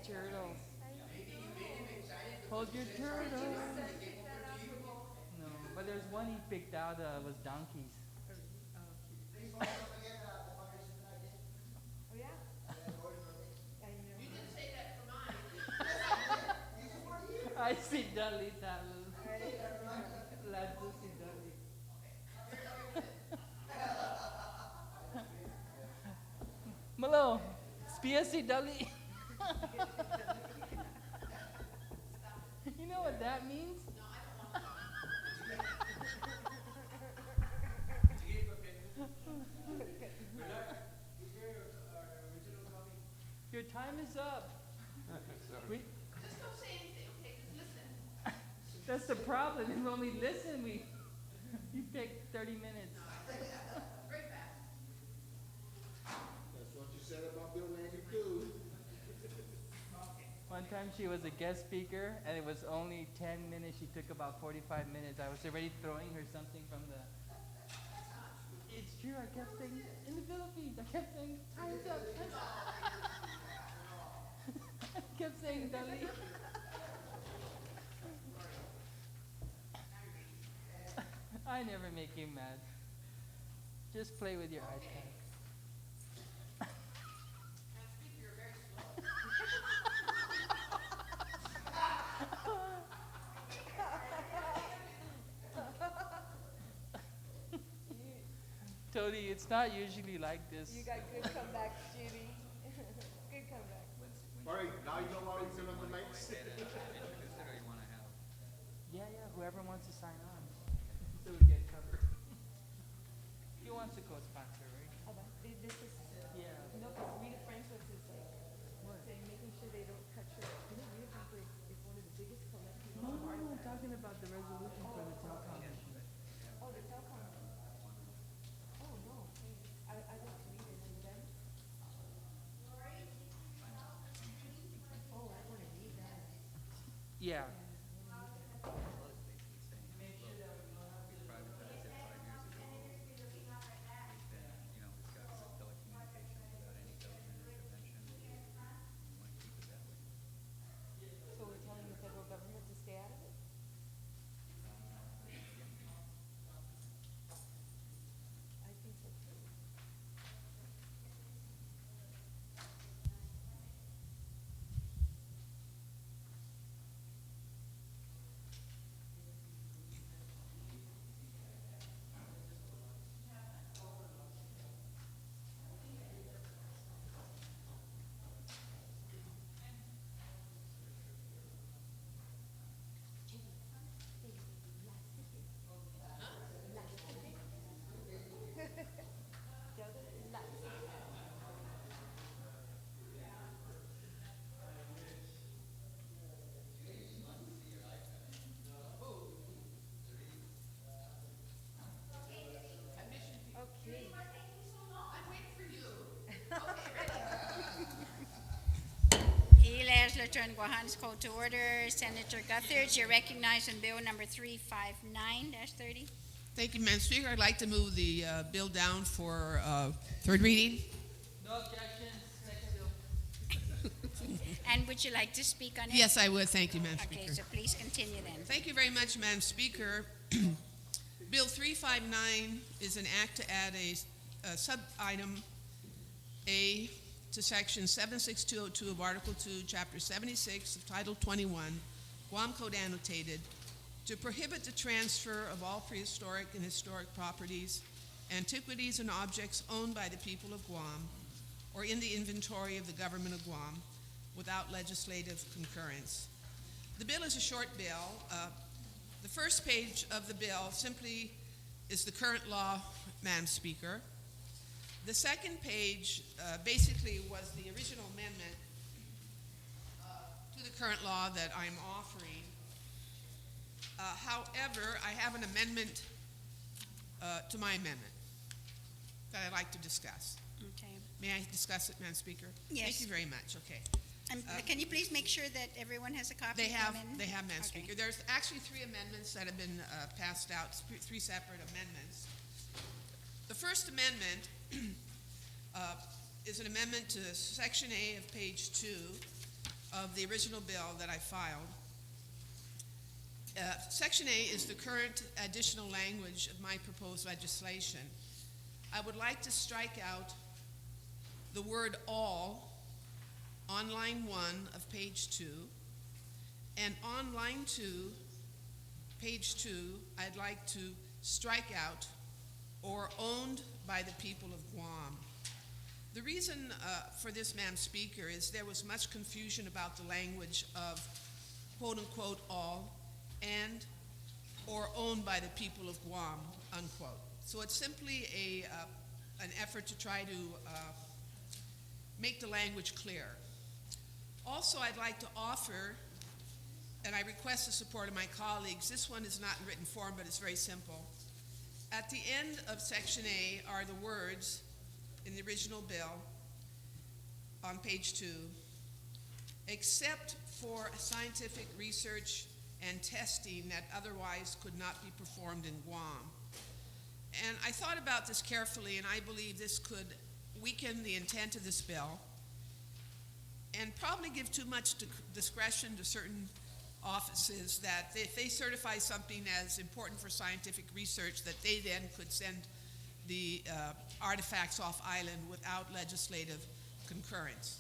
Turtles. Hold your turtles. No, but there's one he picked out was donkeys. I see Dudley, Let's see Dudley. Malo, spia si Dudley. You know what that means? Your time is up.
Just don't say anything, okay? Just listen.
That's the problem. And when we listen, you pick 30 minutes.
Very fast.
That's what you said about Bill 92.
One time she was a guest speaker, and it was only 10 minutes. She took about 45 minutes. I was already throwing her something from the. It's true. I kept saying in the Philippines. I kept saying time's up. Time's up. I kept saying Dali. I never make you mad. Just play with your iPad. Tony, it's not usually like this.
You got good comebacks, Judy. Good comeback.
All right, now you know why we turn on the mics?
Yeah, whoever wants to sign on. So we get covered. He wants to co-sponsor, right?
This is,
Yeah.
no, because Rita Francis is like, saying, making sure they don't cut short. You know, Rita Francis is one of the biggest collectors
No,
of
I'm
artifacts.
talking about the resolution for the telecom issue.
Oh, the telecom. Oh, no, hey, I like to read it and then. Oh, I want to read that.
Yeah.
So we're telling the federal government to stay out of it? I think so too. Okay.
Legislature and Guahan's called to order. Senator Guthers, you're recognized on bill number 359-30.
Thank you, Madam Speaker. I'd like to move the bill down for third reading.
No objections. Next bill.
And would you like to speak on it?
Yes, I would. Thank you, Madam
Okay,
Speaker.
so please continue then.
Thank you very much, Madam Speaker. Bill 359 is an act to add a sub-item A to Section 76202 of Article 2, Chapter 76 of Title 21, Guam Code Annotated, to prohibit the transfer of all prehistoric and historic properties, antiquities, and objects owned by the people of Guam or in the inventory of the government of Guam without legislative concurrence. The bill is a short bill. The first page of the bill simply is the current law, Madam Speaker. The second page basically was the original amendment current law that I'm offering. However, I have an amendment to my amendment that I'd like to discuss.
Okay.
May I discuss it, Madam Speaker?
Yes.
Thank you very much. Okay.
Can you please make sure that everyone has a copy?
They
of the
have,
amendment?
they have, Madam
Okay.
Speaker. There's actually 3 amendments that have been passed out, 3 separate amendments. The first amendment is an amendment to Section A of page 2 of the original bill that I filed. Section A is the current additional language of my proposed legislation. I would like to strike out the word all on line 1 of page 2, and on line 2, page 2, I'd like to strike out or owned by the people of Guam. The reason for this, Madam Speaker, is there was much confusion about the language of quote-unquote all and or owned by the people of Guam, unquote. So it's simply an effort to try to make the language clear. Also, I'd like to offer, and I request the support of my colleagues, this one is not in written form, but it's very simple. At the end of Section A are the words in the original bill on page 2, except for scientific research and testing that otherwise could not be performed in Guam. And I thought about this carefully, and I believe this could weaken the intent of this bill and probably give too much discretion to certain offices that if they certify something as important for scientific research, that they then could send the artifacts off island without legislative concurrence.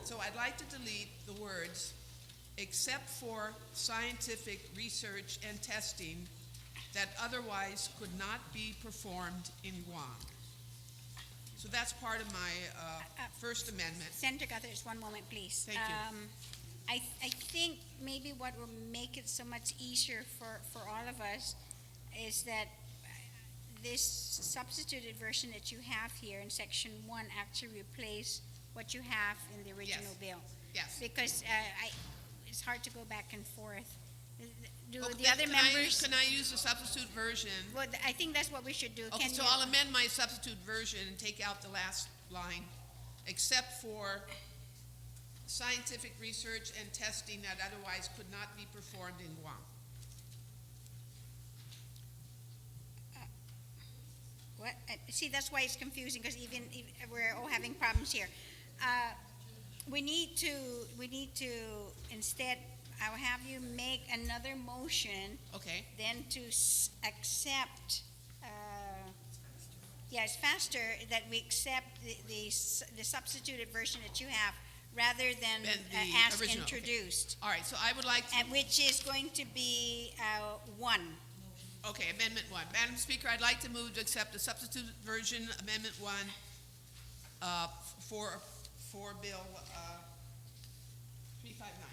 So I'd like to delete the words, except for scientific research and testing that otherwise could not be performed in Guam. So that's part of my First Amendment.
Senator Guthers, one moment, please.
Thank you.
I think maybe what will make it so much easier for all of us is that this substituted version that you have here in Section 1 actually replace what you have in the original bill.
Yes.
Because it's hard to go back and forth. Do
Oh,
the other members?
Can I use the substitute version?
Well, I think that's what we should do.
Okay,
Can
so
you-
I'll amend my substitute version and take out the last line, except for scientific research and testing that otherwise could not be performed in Guam.
What? See, that's why it's confusing, because even we're all having problems here. We need to instead, I'll have you make another motion.
Okay.
Then to accept, it's faster that we accept the substituted version that you have rather than
And the
as
original, okay.
introduced.
All right, so I would like to.
And which is going to be 1.
Okay, Amendment 1. Madam Speaker, I'd like to move to accept the substitute version, Amendment 1, for Bill 359.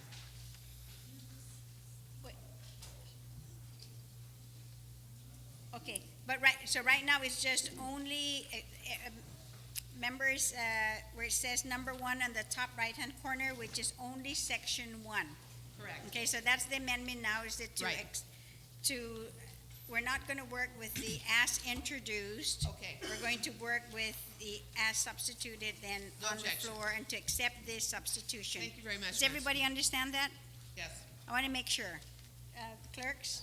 Okay, but right now it's just only members where it says number 1 on the top right-hand corner, which is only Section 1.
Correct.
Okay, so that's the amendment now, is that
Right.
We're not going to work with the as introduced.
Okay.
We're going to work with the as substituted then
No
on the
objection.
floor and to accept this substitution.
Thank you very much.
Does everybody understand that?
Yes.
I want to make sure. Clerks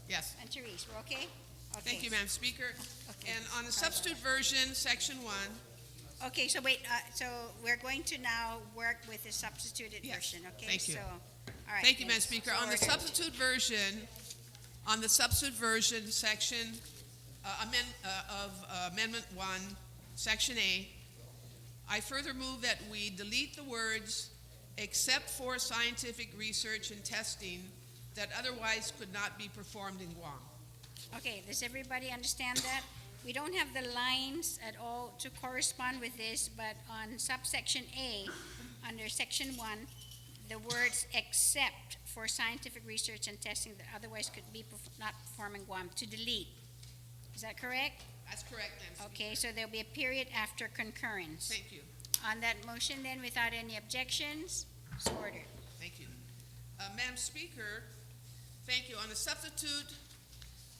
Yes.
and Therese, we're okay?
Thank
Okay.
you, Madam Speaker.
Okay.
And on the substitute version, Section 1,
Okay, so wait, so we're going to now work with the substituted
Yes,
version, okay?
thank you.
So, all right.
thank you, Madam
thanks.
Speaker.
So
On the
ordered.
substitute version, Section Amendment 1, Section A, I further move that we delete the words except for scientific research and testing that otherwise could not be performed in Guam.
Okay, does everybody understand that? We don't have the lines at all to correspond with this, but on subsection A, under Section 1, the words except for scientific research and testing that otherwise could be not performed in Guam, to delete. Is that correct?
That's correct, Madam Speaker.
Okay, so there'll be a period after concurrence.
Thank you.
On that motion then, without any objections, So ordered.
Thank you. Madam Speaker, thank you. On the substitute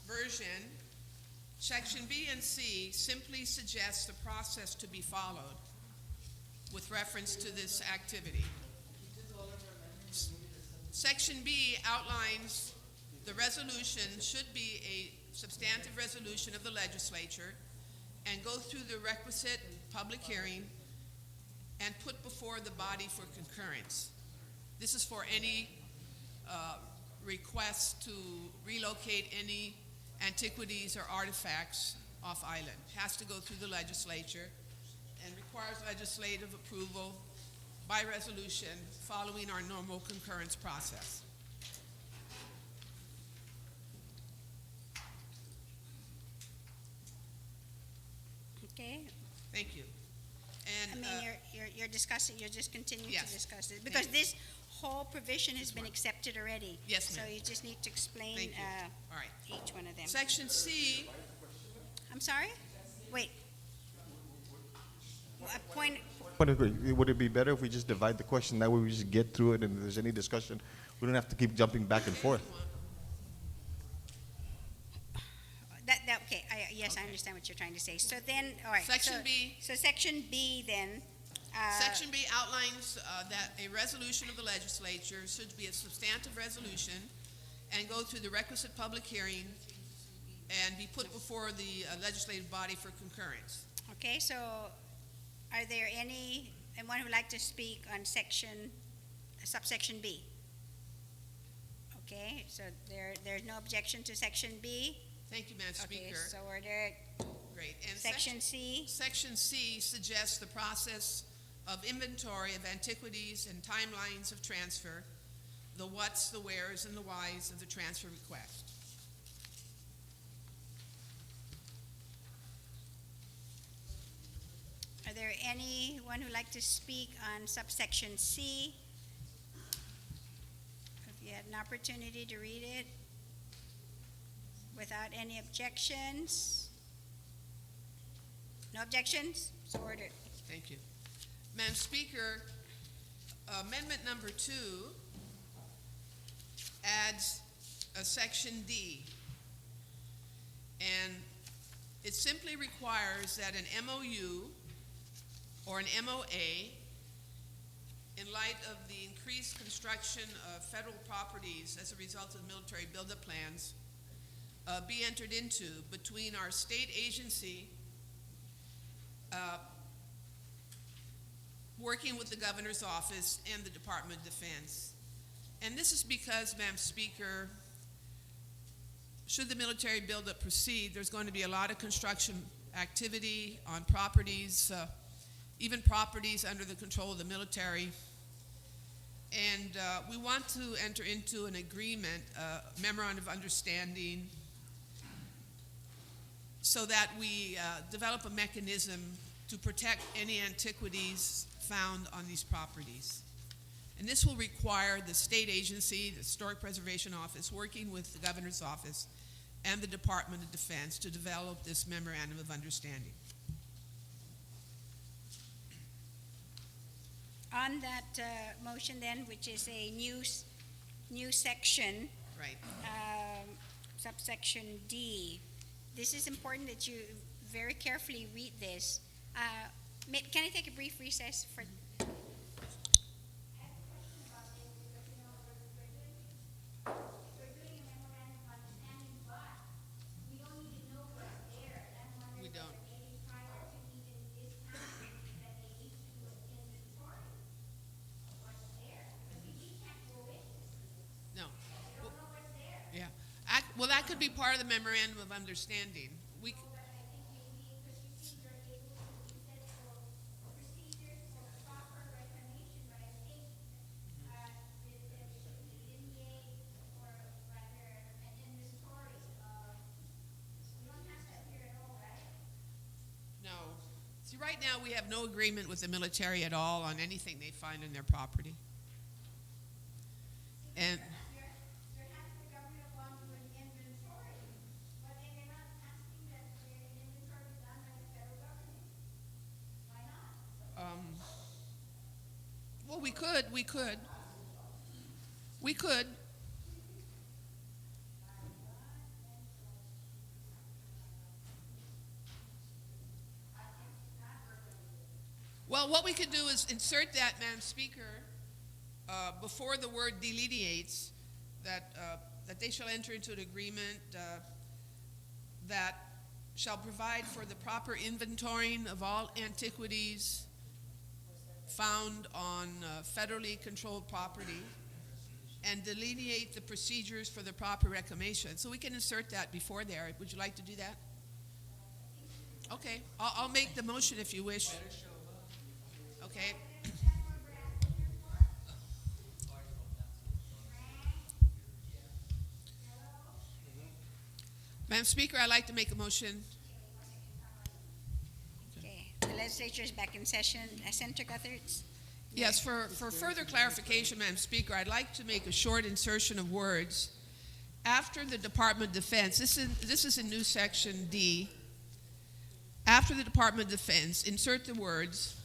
version, Section B and C simply suggests the process to be followed with reference to this activity. Section B outlines the resolution should be a substantive resolution of the legislature and go through the requisite public hearing and put before the body for concurrence. This is for any request to relocate any antiquities or artifacts off island. Has to go through the legislature and requires legislative approval by resolution following our normal concurrence process.
Okay.
Thank you.
I
And
mean, you're discussing, you're just continuing
Yes.
to discuss it, because
you.
this whole provision has been accepted already.
Yes,
So
ma'am.
you just need to explain,
Thank you. All right.
each one of them.
Section C,
I'm sorry? Wait. A point,
Would it be better if we just divide the question? That way we just get through it, and if there's any discussion, we don't have to keep jumping back and forth.
okay, yes, I understand what you're trying to say. So then, all right.
Section
so-
B.
So section B then,
Section B outlines that a resolution of the legislature should be a substantive resolution and go through the requisite public hearing and be put before the legislative body for concurrence.
okay, so are there anyone who would like to speak on subsection B? Okay, so there's no objection to section B?
Thank you, Madam
Okay,
Speaker.
so ordered.
Great. And
Section C?
Section C suggests the process of inventory of antiquities and timelines of transfer, the whats, the wheres, and the whys of the transfer request.
Are there anyone who'd like to speak on subsection C? Have you had an opportunity to read it? Without any objections? No objections? So ordered.
Thank you. Madam Speaker, amendment number 2 adds a section D. And it simply requires that an MOU or an MOA, in light of the increased construction of federal properties as a result of military buildup plans, be entered into between our state agency working with the governor's office and the Department of Defense. And this is because, Madam Speaker, should the military buildup proceed, there's going to be a lot of construction activity on properties, even properties under the control of the military. And we want to enter into an agreement, memorandum of understanding, so that we develop a mechanism to protect any antiquities found on these properties. And this will require the state agency, the Historic Preservation Office, working with the governor's office and the Department of Defense to develop this memorandum of understanding.
On that motion then, which is a new section,
Right.
subsection D, this is important that you very carefully read this. Can I take a brief recess for?
We don't. No. Yeah. Well, that could be part of the memorandum of understanding. We. No. See, right now, we have no agreement with the military at all on anything they find in their property. And well, Oh, we could. We could. Well, what we could do is insert that, Madam Speaker, before the word delineates, that they shall enter into an agreement that shall provide for the proper inventorying of all antiquities found on federally controlled property and delineate the procedures for the proper reclamation. So we can insert that before there. Would you like to do that? Okay, I'll make the motion if you wish. Okay. Madam Speaker, I'd like to make a motion.
Okay, the legislature is back in session. Senator Guthertz?
Yes, for further clarification, Madam Speaker, I'd like to make a short insertion of words. After the Department of Defense, this is in new section D. After the Department of Defense, insert the words,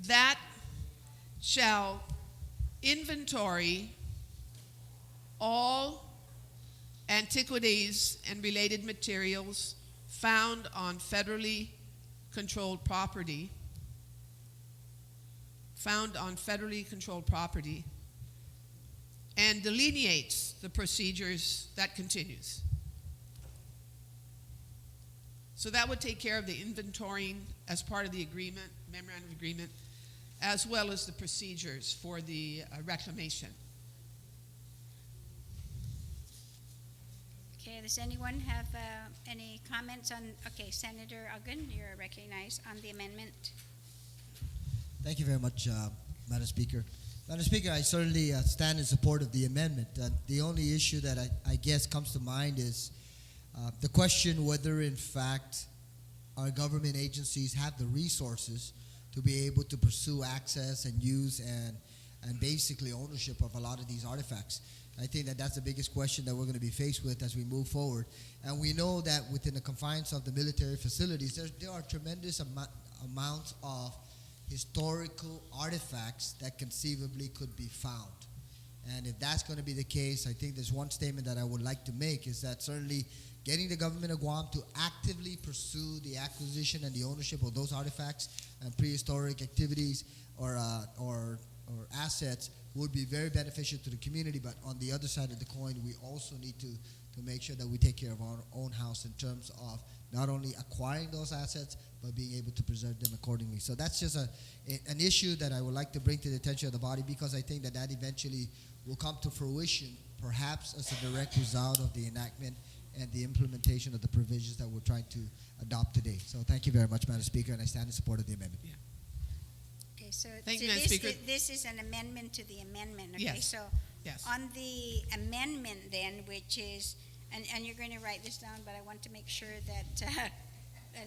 that shall inventory all antiquities and related materials found on federally controlled property, and delineates the procedures that continues. So that would take care of the inventorying as part of the agreement, memorandum of agreement, as well as the procedures for the reclamation.
Okay, does anyone have any comments on, okay, Senator Uggan, you're recognized on the amendment.
Thank you very much, Madam Speaker. Madam Speaker, I certainly stand in support of the amendment. The only issue that I guess comes to mind is the question whether, in fact, our government agencies have the resources to be able to pursue access and use and basically ownership of a lot of these artifacts. I think that that's the biggest question that we're going to be faced with as we move forward. And we know that within the confines of the military facilities, there are tremendous amounts of historical artifacts that conceivably could be found. And if that's going to be the case, I think there's one statement that I would like to make is that certainly getting the government of Guam to actively pursue the acquisition and the ownership of those artifacts and prehistoric activities or assets would be very beneficial to the community. But on the other side of the coin, we also need to make sure that we take care of our own house in terms of not only acquiring those assets, but being able to preserve them accordingly. So that's just an issue that I would like to bring to the attention of the body, because I think that eventually will come to fruition, perhaps as a direct result of the enactment and the implementation of the provisions that we're trying to adopt today. So thank you very much, Madam Speaker, and I stand in support of the amendment.
Yeah.
Okay, so,
Thank
so
you, Madam
this,
Speaker.
this is an amendment to the amendment, okay?
Yes.
So
Yes.
on the amendment then, which is, and you're going to write this down, but I want to make sure that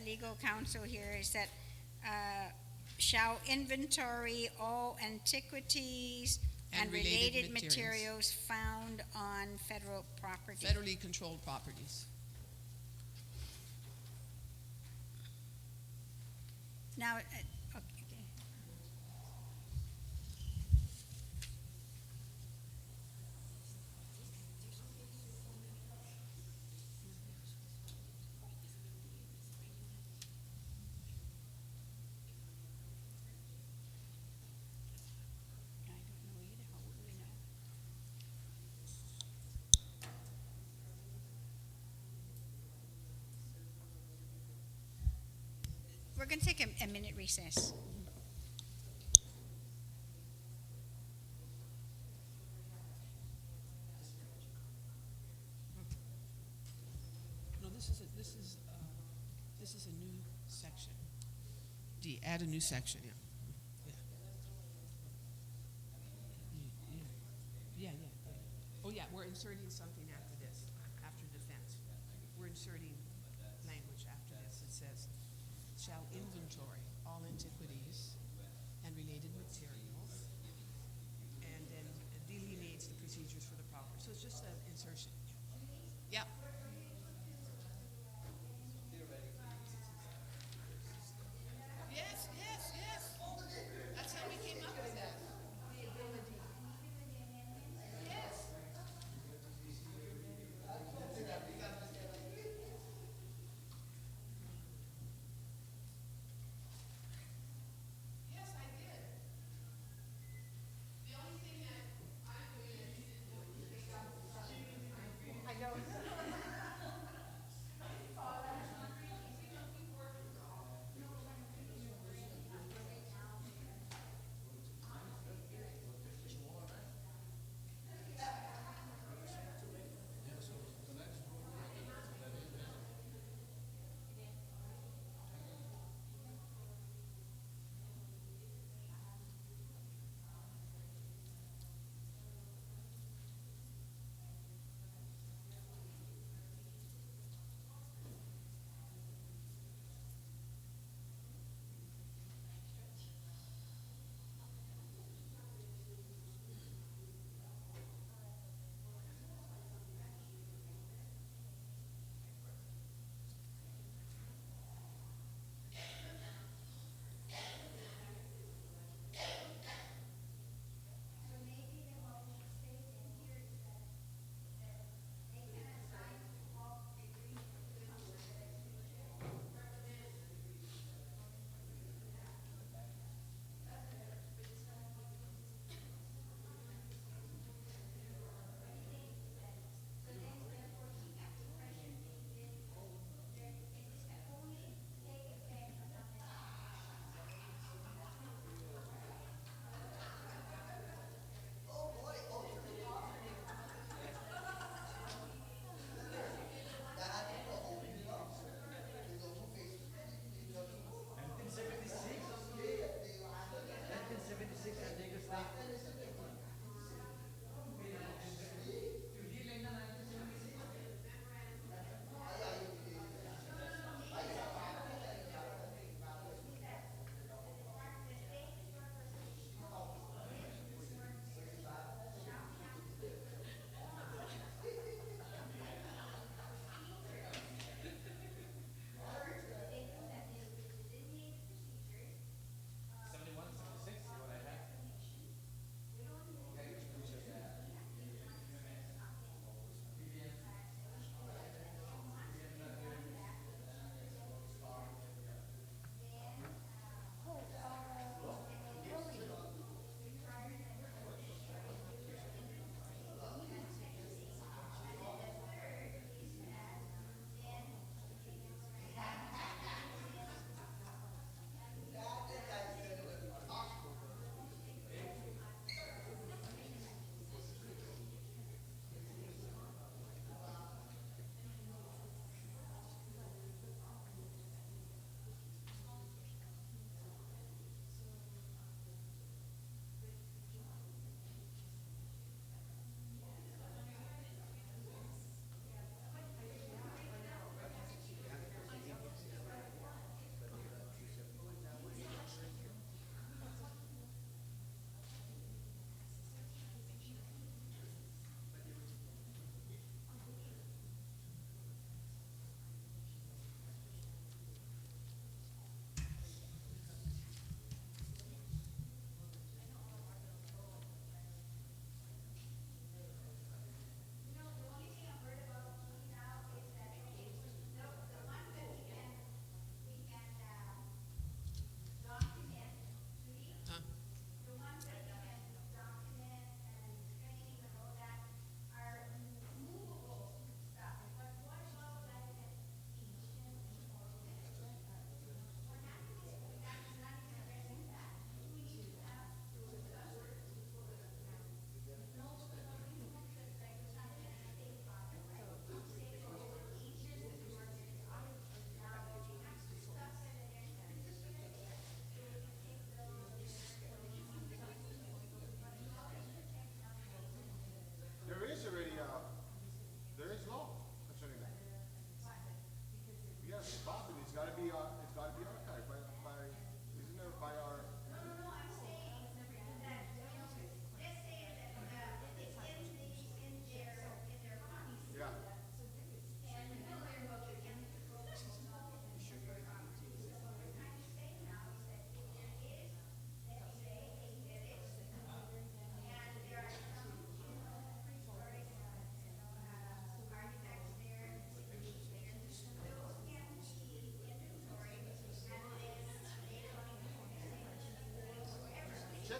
legal counsel here is that shall inventory all antiquities and related materials found on federal property.
Federally controlled properties.
Now, okay. I don't know either. How would we know? We're going to take a minute recess.
No, this is a new section. D, add a new section, yeah. Yeah. Oh, yeah, we're inserting something after this, after defense. We're inserting language after this. It says, shall inventory all antiquities and related materials, and then delineates the procedures for the proper. So it's just an insertion. Yeah. Yes. That's how we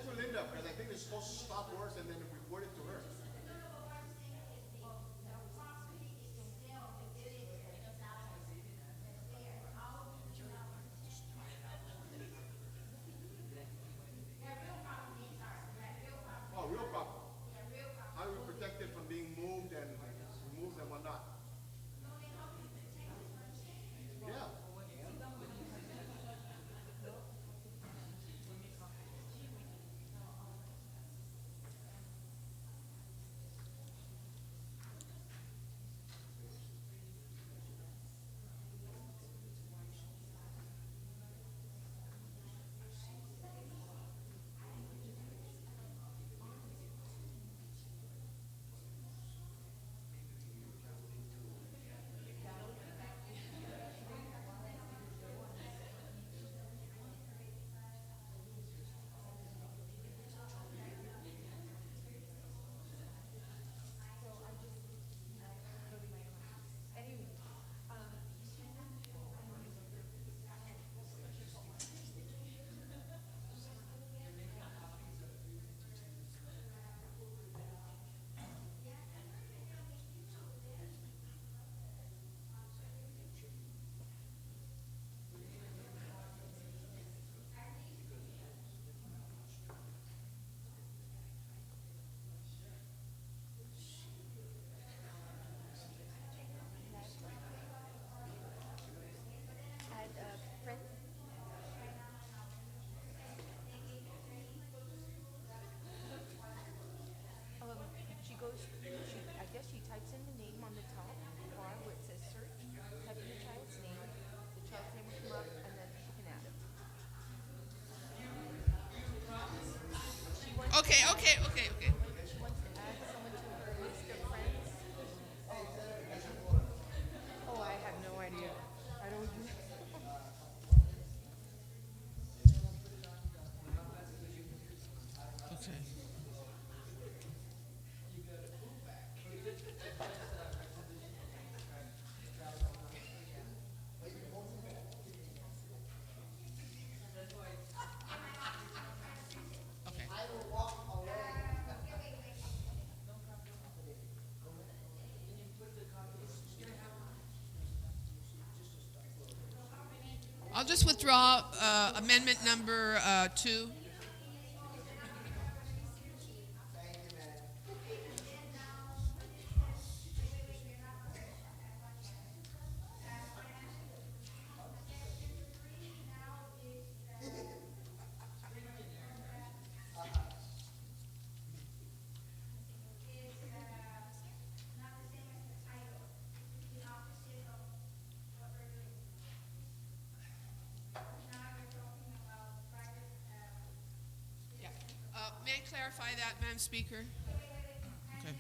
for Linda, because I think it's supposed to stop work and then report it to her. Oh, real property. How do we protect it from being moved and removed and whatnot? Yeah.
She goes, I guess she types in the name on the top bar where it says search, type in the child's name will come up, and then she can add it.
Okay.
She wants to add someone to her list of friends. Oh, I have no idea. I don't do
Okay. Okay. I'll just withdraw amendment number 2. Yeah. May I clarify that, Madam Speaker? Okay.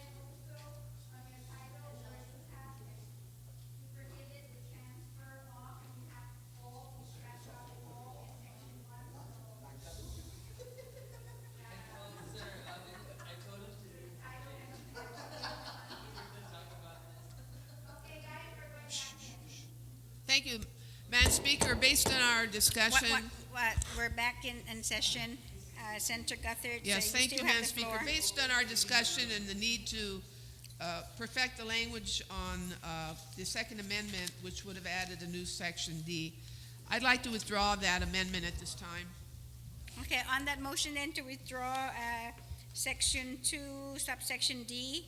Thank you, Madam Speaker. Based on our discussion.
We're back in session. Senator Guthrie.
Yes,
so
thank you,
still have
Madam
the
Speaker.
floor.
Based on our discussion and the need to perfect the language on the Second Amendment, which would have added a new section D, I'd like to withdraw that amendment at this time.
Okay, on that motion then to withdraw section 2, subsection D,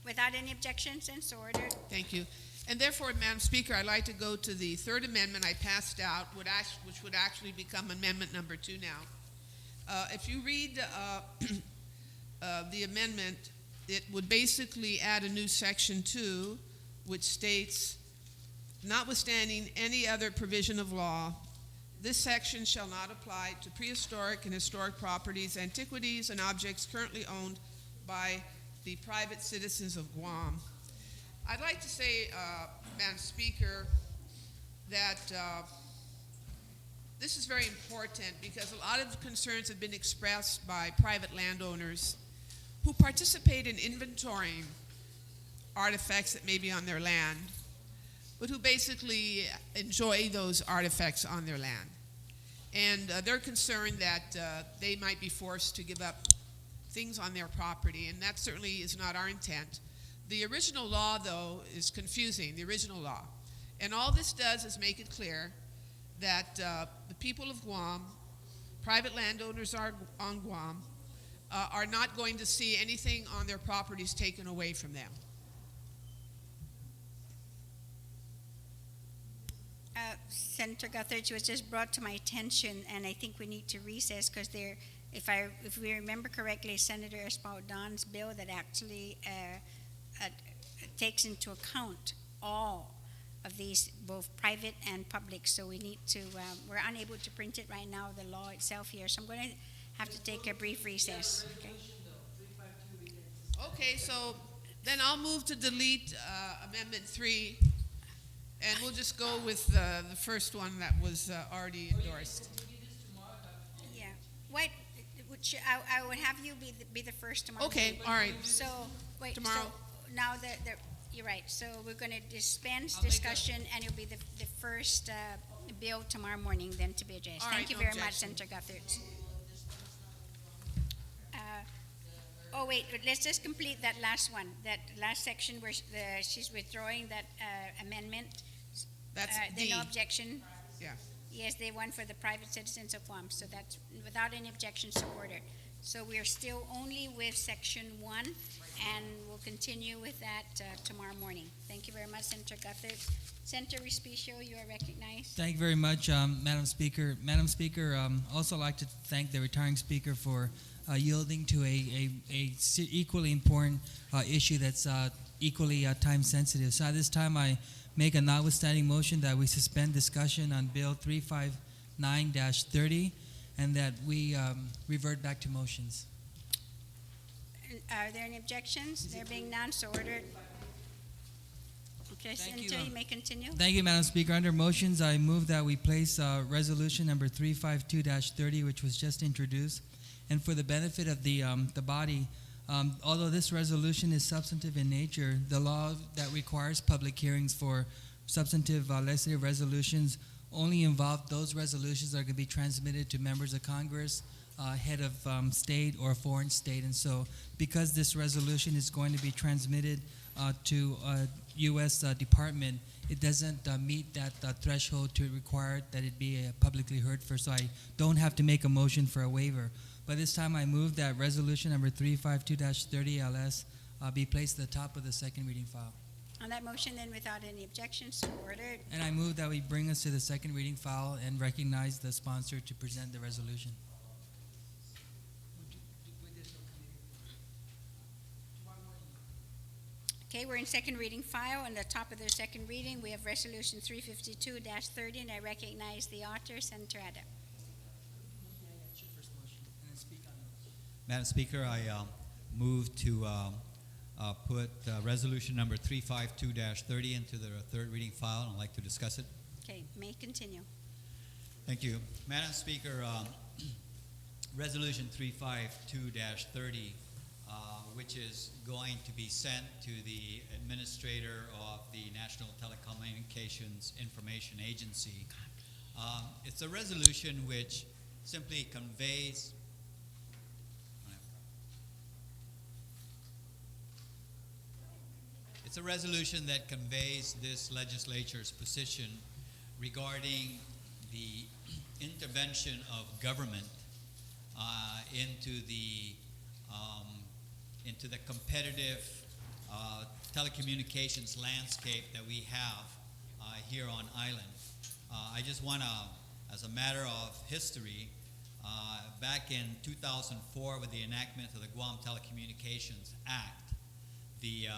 without any objections, and so ordered.
Thank you. And therefore, Madam Speaker, I'd like to go to the third amendment I passed out, which would actually become amendment number 2 now. If you read the amendment, it would basically add a new section 2, which states, notwithstanding any other provision of law, this section shall not apply to prehistoric and historic properties, antiquities, and objects currently owned by the private citizens of Guam. I'd like to say, Madam Speaker, that this is very important because a lot of concerns have been expressed by private landowners who participate in inventorying artifacts that may be on their land, but who basically enjoy those artifacts on their land. And they're concerned that they might be forced to give up things on their property, and that certainly is not our intent. The original law, though, is confusing, the original law. And all this does is make it clear that the people of Guam, private landowners on Guam, are not going to see anything on their properties taken away from them.
Senator Guthridge was just brought to my attention, and I think we need to recess because if we remember correctly, Senator Espaldon's bill that actually takes into account all of these, both private and public. So we need to, we're unable to print it right now, the law itself here. So I'm going to have to take a brief recess. Okay.
Okay, so then I'll move to delete Amendment 3, and we'll just go with the first one that was already endorsed.
Yeah. What? I would have you be the first tomorrow.
Okay, all right.
So wait.
Tomorrow.
So now you're right. So we're going to dispense discussion, and it'll be the first bill tomorrow morning then to be addressed.
All
Thank
right,
you
no
very
objection.
much, Senator Guthridge. Oh wait, let's just complete that last one. That last section where she's withdrawing that amendment.
That's
there's
D.
no objection.
Yeah.
Yes, they won for the private citizens of Guam, so that's without any objection supported. So we are still only with section 1, and we'll continue with that tomorrow morning. Thank you very much, Senator Guthridge. Senator Respicio, you are recognized.
Thank you very much, Madam Speaker. Madam Speaker, also like to thank the retiring speaker for yielding to a equally important issue that's equally time sensitive. So at this time, I make a notwithstanding motion that we suspend discussion on Bill 359-30 and that we revert back to motions.
Are there any objections? There being none, so ordered. Okay, Senator, you may continue.
Thank you, Madam Speaker. Under motions, I move that we place resolution number 352-30, which was just introduced. And for the benefit of the body, although this resolution is substantive in nature, the law that requires public hearings for substantive legislative resolutions only involve those resolutions that are going to be transmitted to members of Congress, head of state or foreign state. And so because this resolution is going to be transmitted to a U.S. Department, it doesn't meet that threshold to require that it be publicly heard first. So I don't have to make a motion for a waiver. But this time I move that resolution number 352-30 LS be placed at the top of the second reading file.
On that motion, then, without any objections, so ordered.
And I move that we bring us to the second reading file and recognize the sponsor to present the resolution.
Okay, we're in second reading file. On the top of the second reading, we have resolution 352-30, and I recognize the author, Senator Ada.
Madam Speaker, I move to put resolution number 352-30 into the third reading file, and I'd like to discuss it.
Okay, may continue.
Thank you. Madam Speaker, resolution 352-30, which is going to be sent to the administrator of the National Telecommunications Information Agency. It's a resolution which simply conveys It's a resolution that conveys this legislature's position regarding the intervention of government into the competitive telecommunications landscape that we have here on island. I just want to, as a matter of history, back in 2004 with the enactment of the Guam Telecommunications Act, the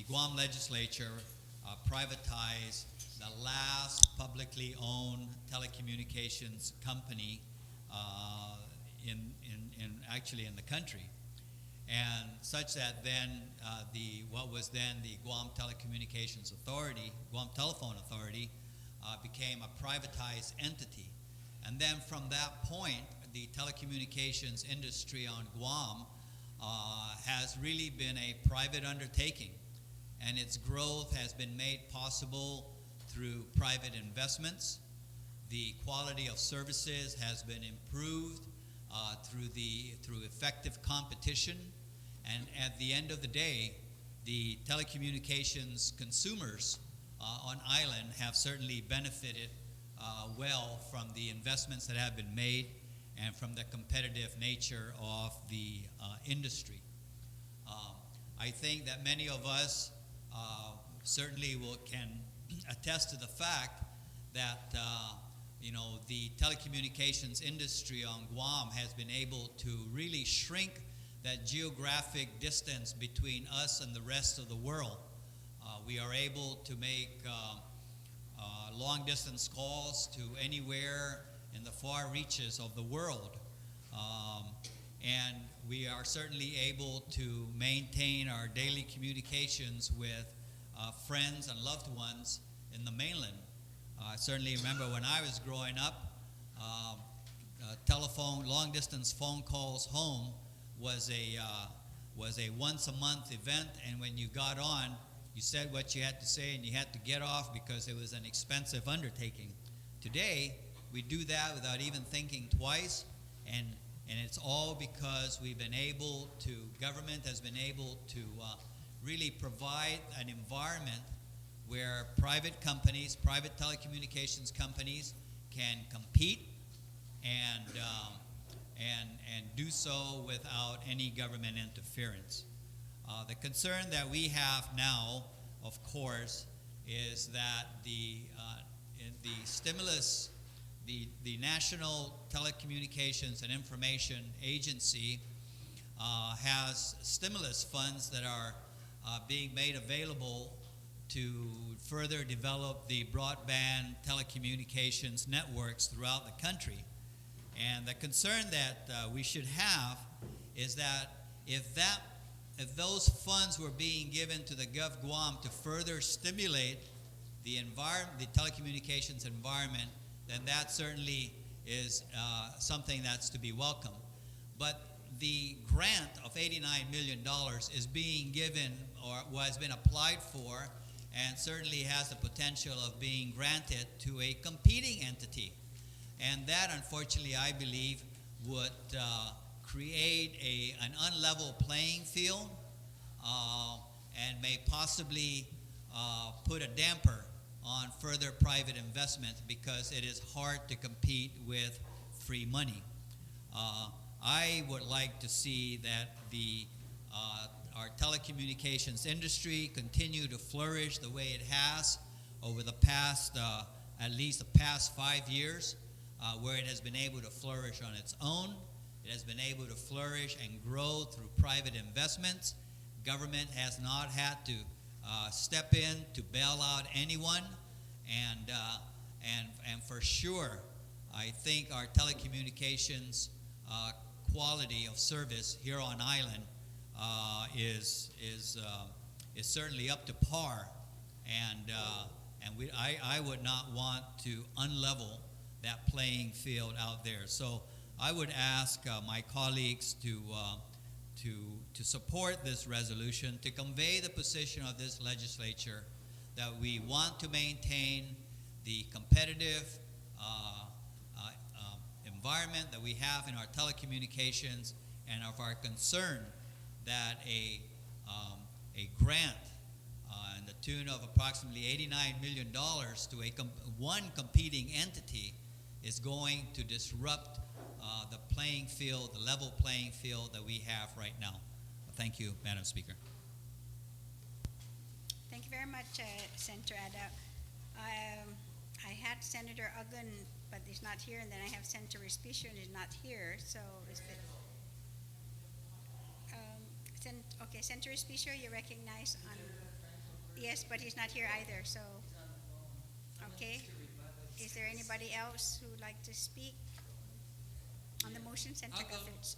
Guam Legislature privatized the last publicly owned telecommunications company actually in the country, and such that then what was then the Guam Telecommunications Authority, Guam Telephone Authority, became a privatized entity, and then from that point, the telecommunications industry on Guam has really been a private undertaking. And its growth has been made possible through private investments, The quality of services has been improved through effective competition, and at the end of the day, the telecommunications consumers on island have certainly benefited well from the investments that have been made and from the competitive nature of the industry. I think that many of us certainly can attest to the fact that the telecommunications industry on Guam has been able to really shrink that geographic distance between us and the rest of the world. We are able to make long distance calls to anywhere in the far reaches of the world. And we are certainly able to maintain our daily communications with friends and loved ones in the mainland. I certainly remember when I was growing up, long distance phone calls home was a once a month event, and when you got on, you said what you had to say and you had to get off because it was an expensive undertaking. Today, we do that without even thinking twice, and it's all because government has been able to really provide an environment where private companies, private telecommunications companies can compete and do so without any government interference. The concern that we have now, of course, is that the stimulus, the National Telecommunications and Information Agency has stimulus funds that are being made available to further develop the broadband telecommunications networks throughout the country. And the concern that we should have is that if those funds were being given to the Gov Guam to further stimulate the telecommunications environment, then that certainly is something that's to be welcomed. But the grant of $89 million is being given or has been applied for and certainly has the potential of being granted to a competing entity. And that, unfortunately, I believe would create an unlevel playing field and may possibly put a damper on further private investment because it is hard to compete with free money. I would like to see that our telecommunications industry continue to flourish the way it has over the past, at least the past 5 years, where it has been able to flourish on its own. It has been able to flourish and grow through private investments. Government has not had to step in to bail out anyone, and for sure, I think our telecommunications quality of service here on island is certainly up to par, and I would not want to unlevel that playing field out there. So I would ask my colleagues to support this resolution, to convey the position of this legislature that we want to maintain the competitive environment that we have in our telecommunications, and of our concern that a grant in the tune of approximately $89 million to one competing entity is going to disrupt the playing field, the level playing field that we have right now. Thank you, Madam Speaker.
Thank you very much, Senator Ada. I had Senator Uggan, but he's not here, and then I have Senator Respicio, and he's not here. So is it? Okay, Senator Respicio, you recognize on? Yes, but he's not here either. So, okay. Is there anybody else who would like to speak on the motion, Senator Guthers?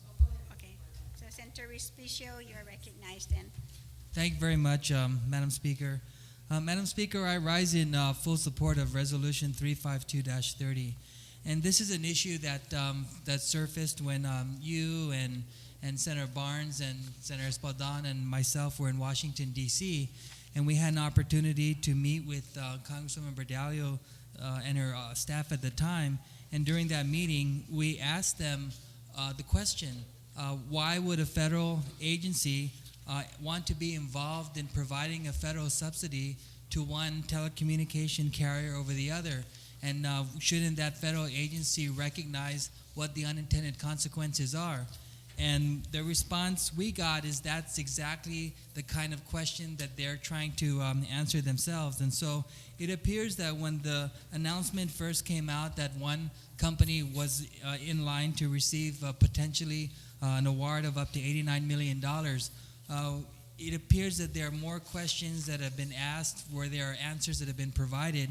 Okay. So, Senator Respicio, you are recognized then.
Thank you very much, Madam Speaker. Madam Speaker, I rise in full support of Resolution 352-30. And this is an issue that surfaced when you and Senator Barnes and Senator Espadon and myself were in Washington, D.C., and we had an opportunity to meet with Congresswoman Berdalio and her staff at the time. And during that meeting, we asked them the question, why would a federal agency want to be involved in providing a federal subsidy to one telecommunication carrier over the other? And shouldn't that federal agency recognize what the unintended consequences are? And the response we got is that's exactly the kind of question that they're trying to answer themselves. And so it appears that when the announcement first came out that one company was in line to receive potentially an award of up to $89 million, it appears that there are more questions that have been asked where there are answers that have been provided.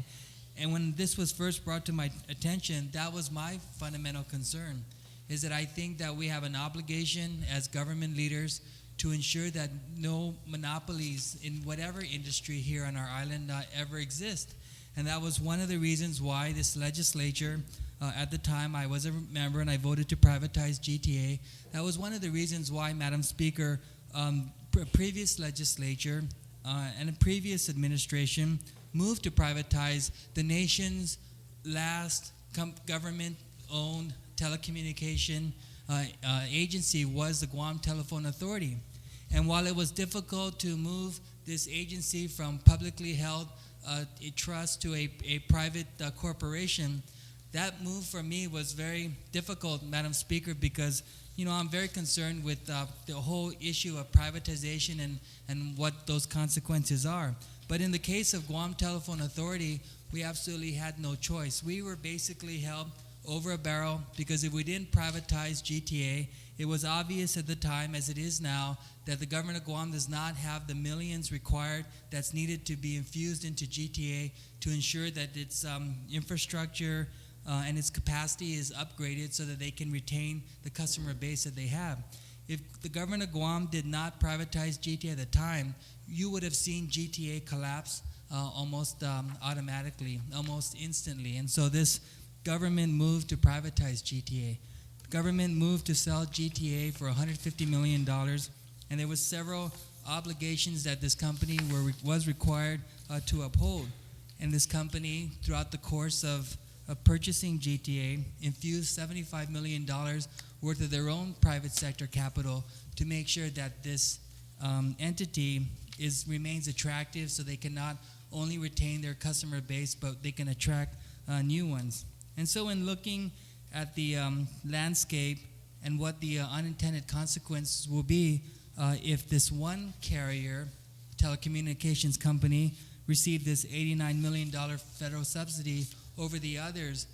And when this was first brought to my attention, that was my fundamental concern, is that I think that we have an obligation as government leaders to ensure that no monopolies in whatever industry here on our island ever exist. And that was one of the reasons why this legislature, at the time I was a member and I voted to privatize GTA. That was one of the reasons why, Madam Speaker, previous legislature and a previous administration moved to privatize the nation's last government-owned telecommunication agency was the Guam Telephone Authority. And while it was difficult to move this agency from publicly held trust to a private corporation, that move for me was very difficult, Madam Speaker, because I'm very concerned with the whole issue of privatization and what those consequences are. But in the case of Guam Telephone Authority, we absolutely had no choice. We were basically held over a barrel because if we didn't privatize GTA, it was obvious at the time, as it is now, that the government of Guam does not have the millions required that's needed to be infused into GTA to ensure that its infrastructure and its capacity is upgraded so that they can retain the customer base that they have. If the government of Guam did not privatize GTA at the time, you would have seen GTA collapse almost automatically, almost instantly. And so this government moved to privatize GTA. The government moved to sell GTA for $150 million, and there was several obligations that this company was required to uphold. And this company, throughout the course of purchasing GTA, infused $75 million worth of their own private sector capital to make sure that this entity remains attractive so they can not only retain their customer base, but they can attract new ones. And so in looking at the landscape and what the unintended consequences will be if this one carrier, telecommunications company, received this $89 million federal subsidy over the others,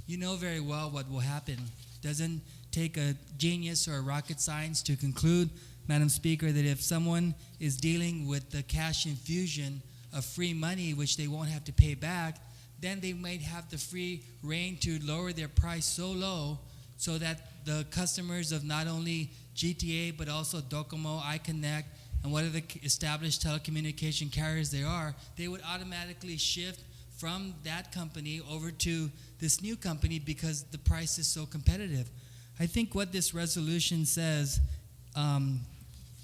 you know very well what will happen. Doesn't take a genius or a rocket science to conclude, Madam Speaker, that if someone is dealing with the cash infusion of free money, which they won't have to pay back, then they might have the free reign to lower their price so low so that the customers of not only GTA but also Docomo, iConnect, and whatever the established telecommunication carriers they are, they would automatically shift from that company over to this new company because the price is so competitive. I think what this resolution says,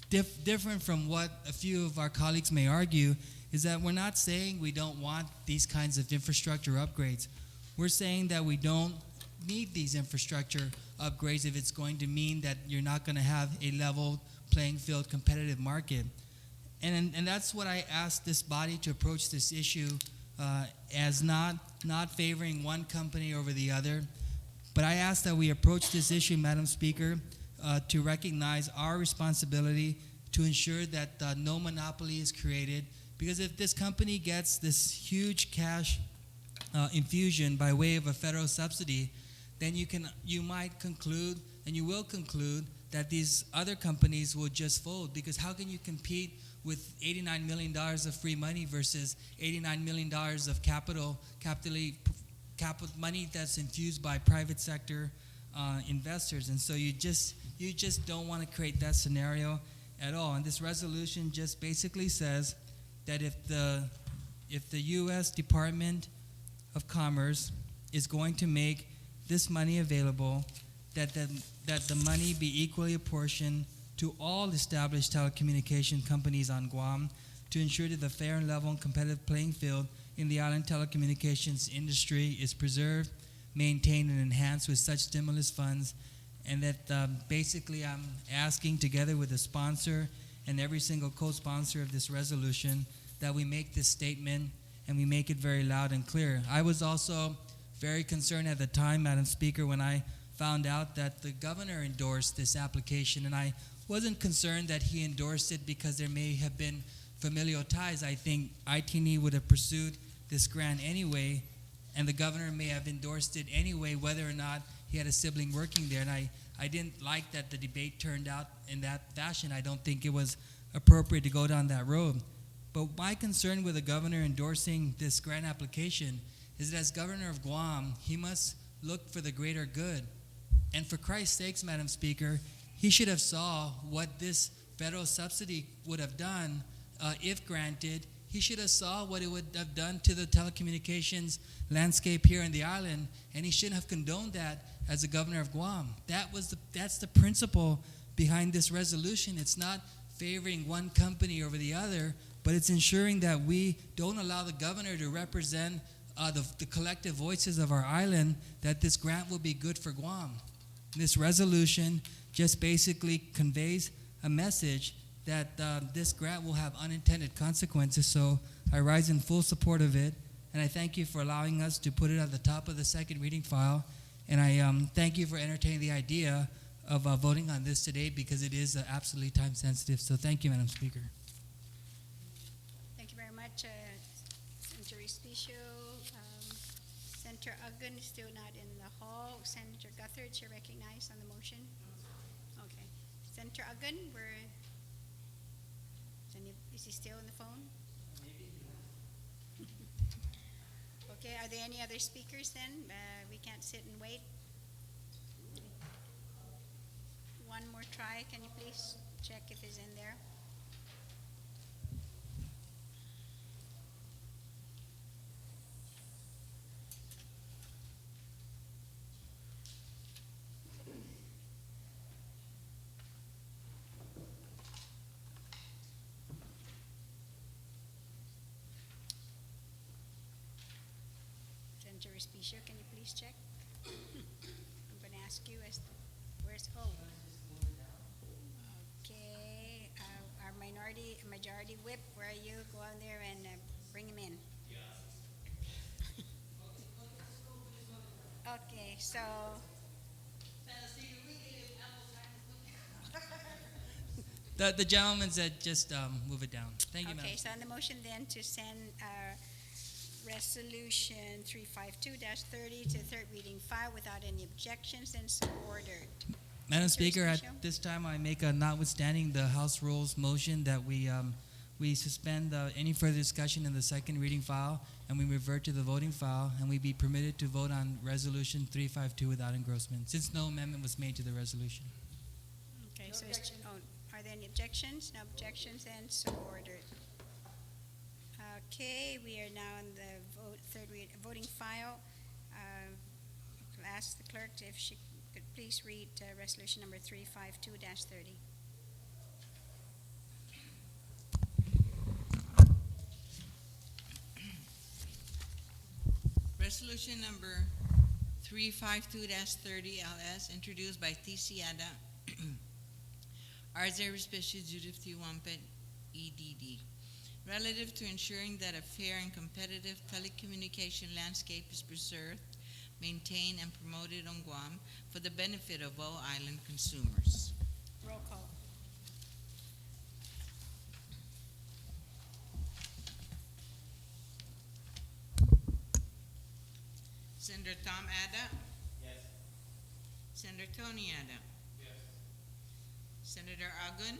different from what a few of our colleagues may argue, is that we're not saying we don't want these kinds of infrastructure upgrades. We're saying that we don't need these infrastructure upgrades if it's going to mean that you're not going to have a level playing field competitive market. And that's what I asked this body to approach this issue as not favoring one company over the other. But I ask that we approach this issue, Madam Speaker, to recognize our responsibility to ensure that no monopoly is created. Because if this company gets this huge cash infusion by way of a federal subsidy, then you might conclude, and you will conclude, that these other companies will just fold. Because how can you compete with $89 million of free money versus $89 million of capital money that's infused by private sector investors? And so you just don't want to create that scenario at all. And this resolution just basically says that if the U.S. Department of Commerce is going to make this money available, that the money be equally apportioned to all established telecommunication companies on Guam to ensure that the fair and level and competitive playing field in the island telecommunications industry is preserved, maintained, and enhanced with such stimulus funds, and that basically I'm asking together with the sponsor and every single co-sponsor of this resolution that we make this statement and we make it very loud and clear. I was also very concerned at the time, Madam Speaker, when I found out that the governor endorsed this application, and I wasn't concerned that he endorsed it because there may have been familial ties. I think ITNE would have pursued this grant anyway, and the governor may have endorsed it anyway, whether or not he had a sibling working there. And I didn't like that the debate turned out in that fashion. I don't think it was appropriate to go down that road. But my concern with the governor endorsing this grant application is that as governor of Guam, he must look for the greater good. And for Christ's sakes, Madam Speaker, he should have saw what this federal subsidy would have done if granted. He should have saw what it would have done to the telecommunications landscape here in the island, and he shouldn't have condoned that as the governor of Guam. That's the principle behind this resolution. It's not favoring one company over the other, but it's ensuring that we don't allow the governor to represent the collective voices of our island, that this grant will be good for Guam. This resolution just basically conveys a message that this grant will have unintended consequences. So I rise in full support of it, and I thank you for allowing us to put it at the top of the second reading file. And I thank you for entertaining the idea of voting on this today, because it is absolutely time sensitive. So thank you, Madam Speaker.
Thank you very much, Senator Respicio. Senator Uggan is still not in the hall. Senator Guthridge, you're recognized on the motion. Okay. Senator Uggan, is he still on the phone? Okay, are there any other speakers then? We can't sit and wait. One more try. Can you please check if he's in there? Senator Respicio, can you please check? I'm going to ask you where's okay, our majority whip, where are you? Go on there and bring him in. Okay, so
The gentleman said just move it down. Thank you, Madam.
okay, so on the motion then to send Resolution 352-30 to third reading file without any objections, then so ordered.
Madam
Mr.
Speaker, at
Respicio?
this time I make a notwithstanding the House rules motion that we suspend any further discussion in the second reading file, and we revert to the voting file, and we be permitted to vote on Resolution 352 without engrossment, since no amendment was made to the resolution.
Okay, so are there any objections? No objections, then so ordered. Okay, we are now in the voting file. I'll ask the clerk if she could please read resolution number 352-30.
Resolution number 352-30 LS, introduced by T.C. Ada, R.Z. Respicio, Judith T. Wampet, EDD, relative to ensuring that a fair and competitive telecommunication landscape is preserved, maintained, and promoted on Guam for the benefit of all island consumers.
Roll call.
Senator Tom Ada? Yes. Senator Tony Ada? Yes. Senator Agun?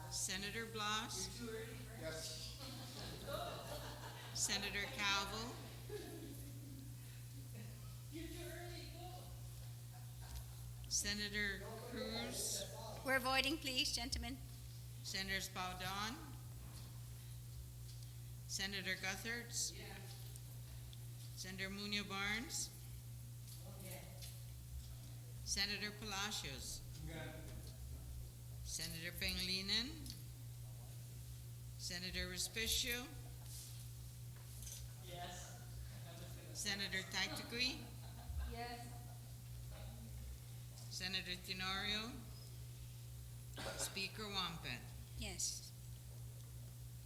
Senator Blas?
Yes.
Senator Calvo? Senator Cruz?
We're voting, please, gentlemen.
Senator Spaldon? Senator Guthertz? Senator Munoz Barnes? Senator Palacios? Senator Pangilinan? Senator Respicio? Yes. Senator Tacticui?
Yes.
Senator Tenorio? Speaker Wampet?
Yes.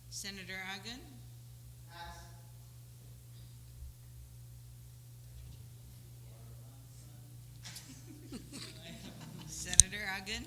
Senator Agan? Senator Agan?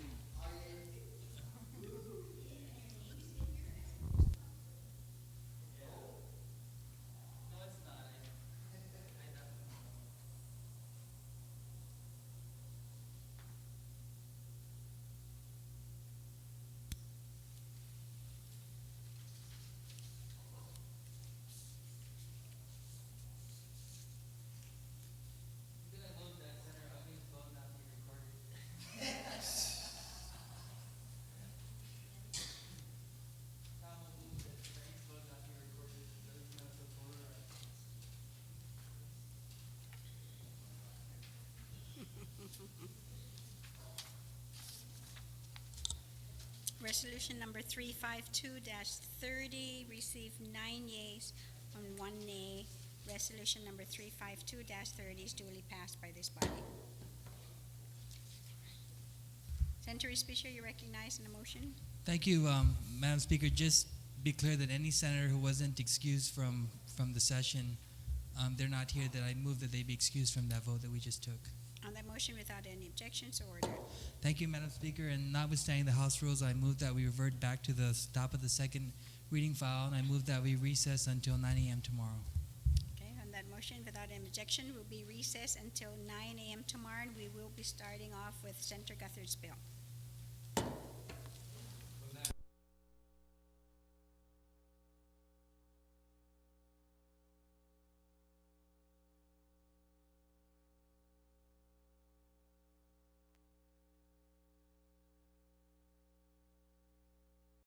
Resolution number 352-30 received 9 yeas and 1 nay. Resolution number 352-30 is duly passed by this body. Senator Respicio, you recognize in the motion?
Thank you, Madam Speaker. Just be clear that any senator who wasn't excused from the session, they're not here, that I move that they be excused from that vote that we just took.
On that motion, without any objections, so ordered.
Thank you, Madam Speaker, and notwithstanding the House rules, I move that we revert back to the top of the second reading file, and I move that we recess until 9 a.m. tomorrow.
Okay, on that motion, without any objection, will be recessed until 9 a.m. tomorrow, and we will be starting off with Senator Guthridge's bill.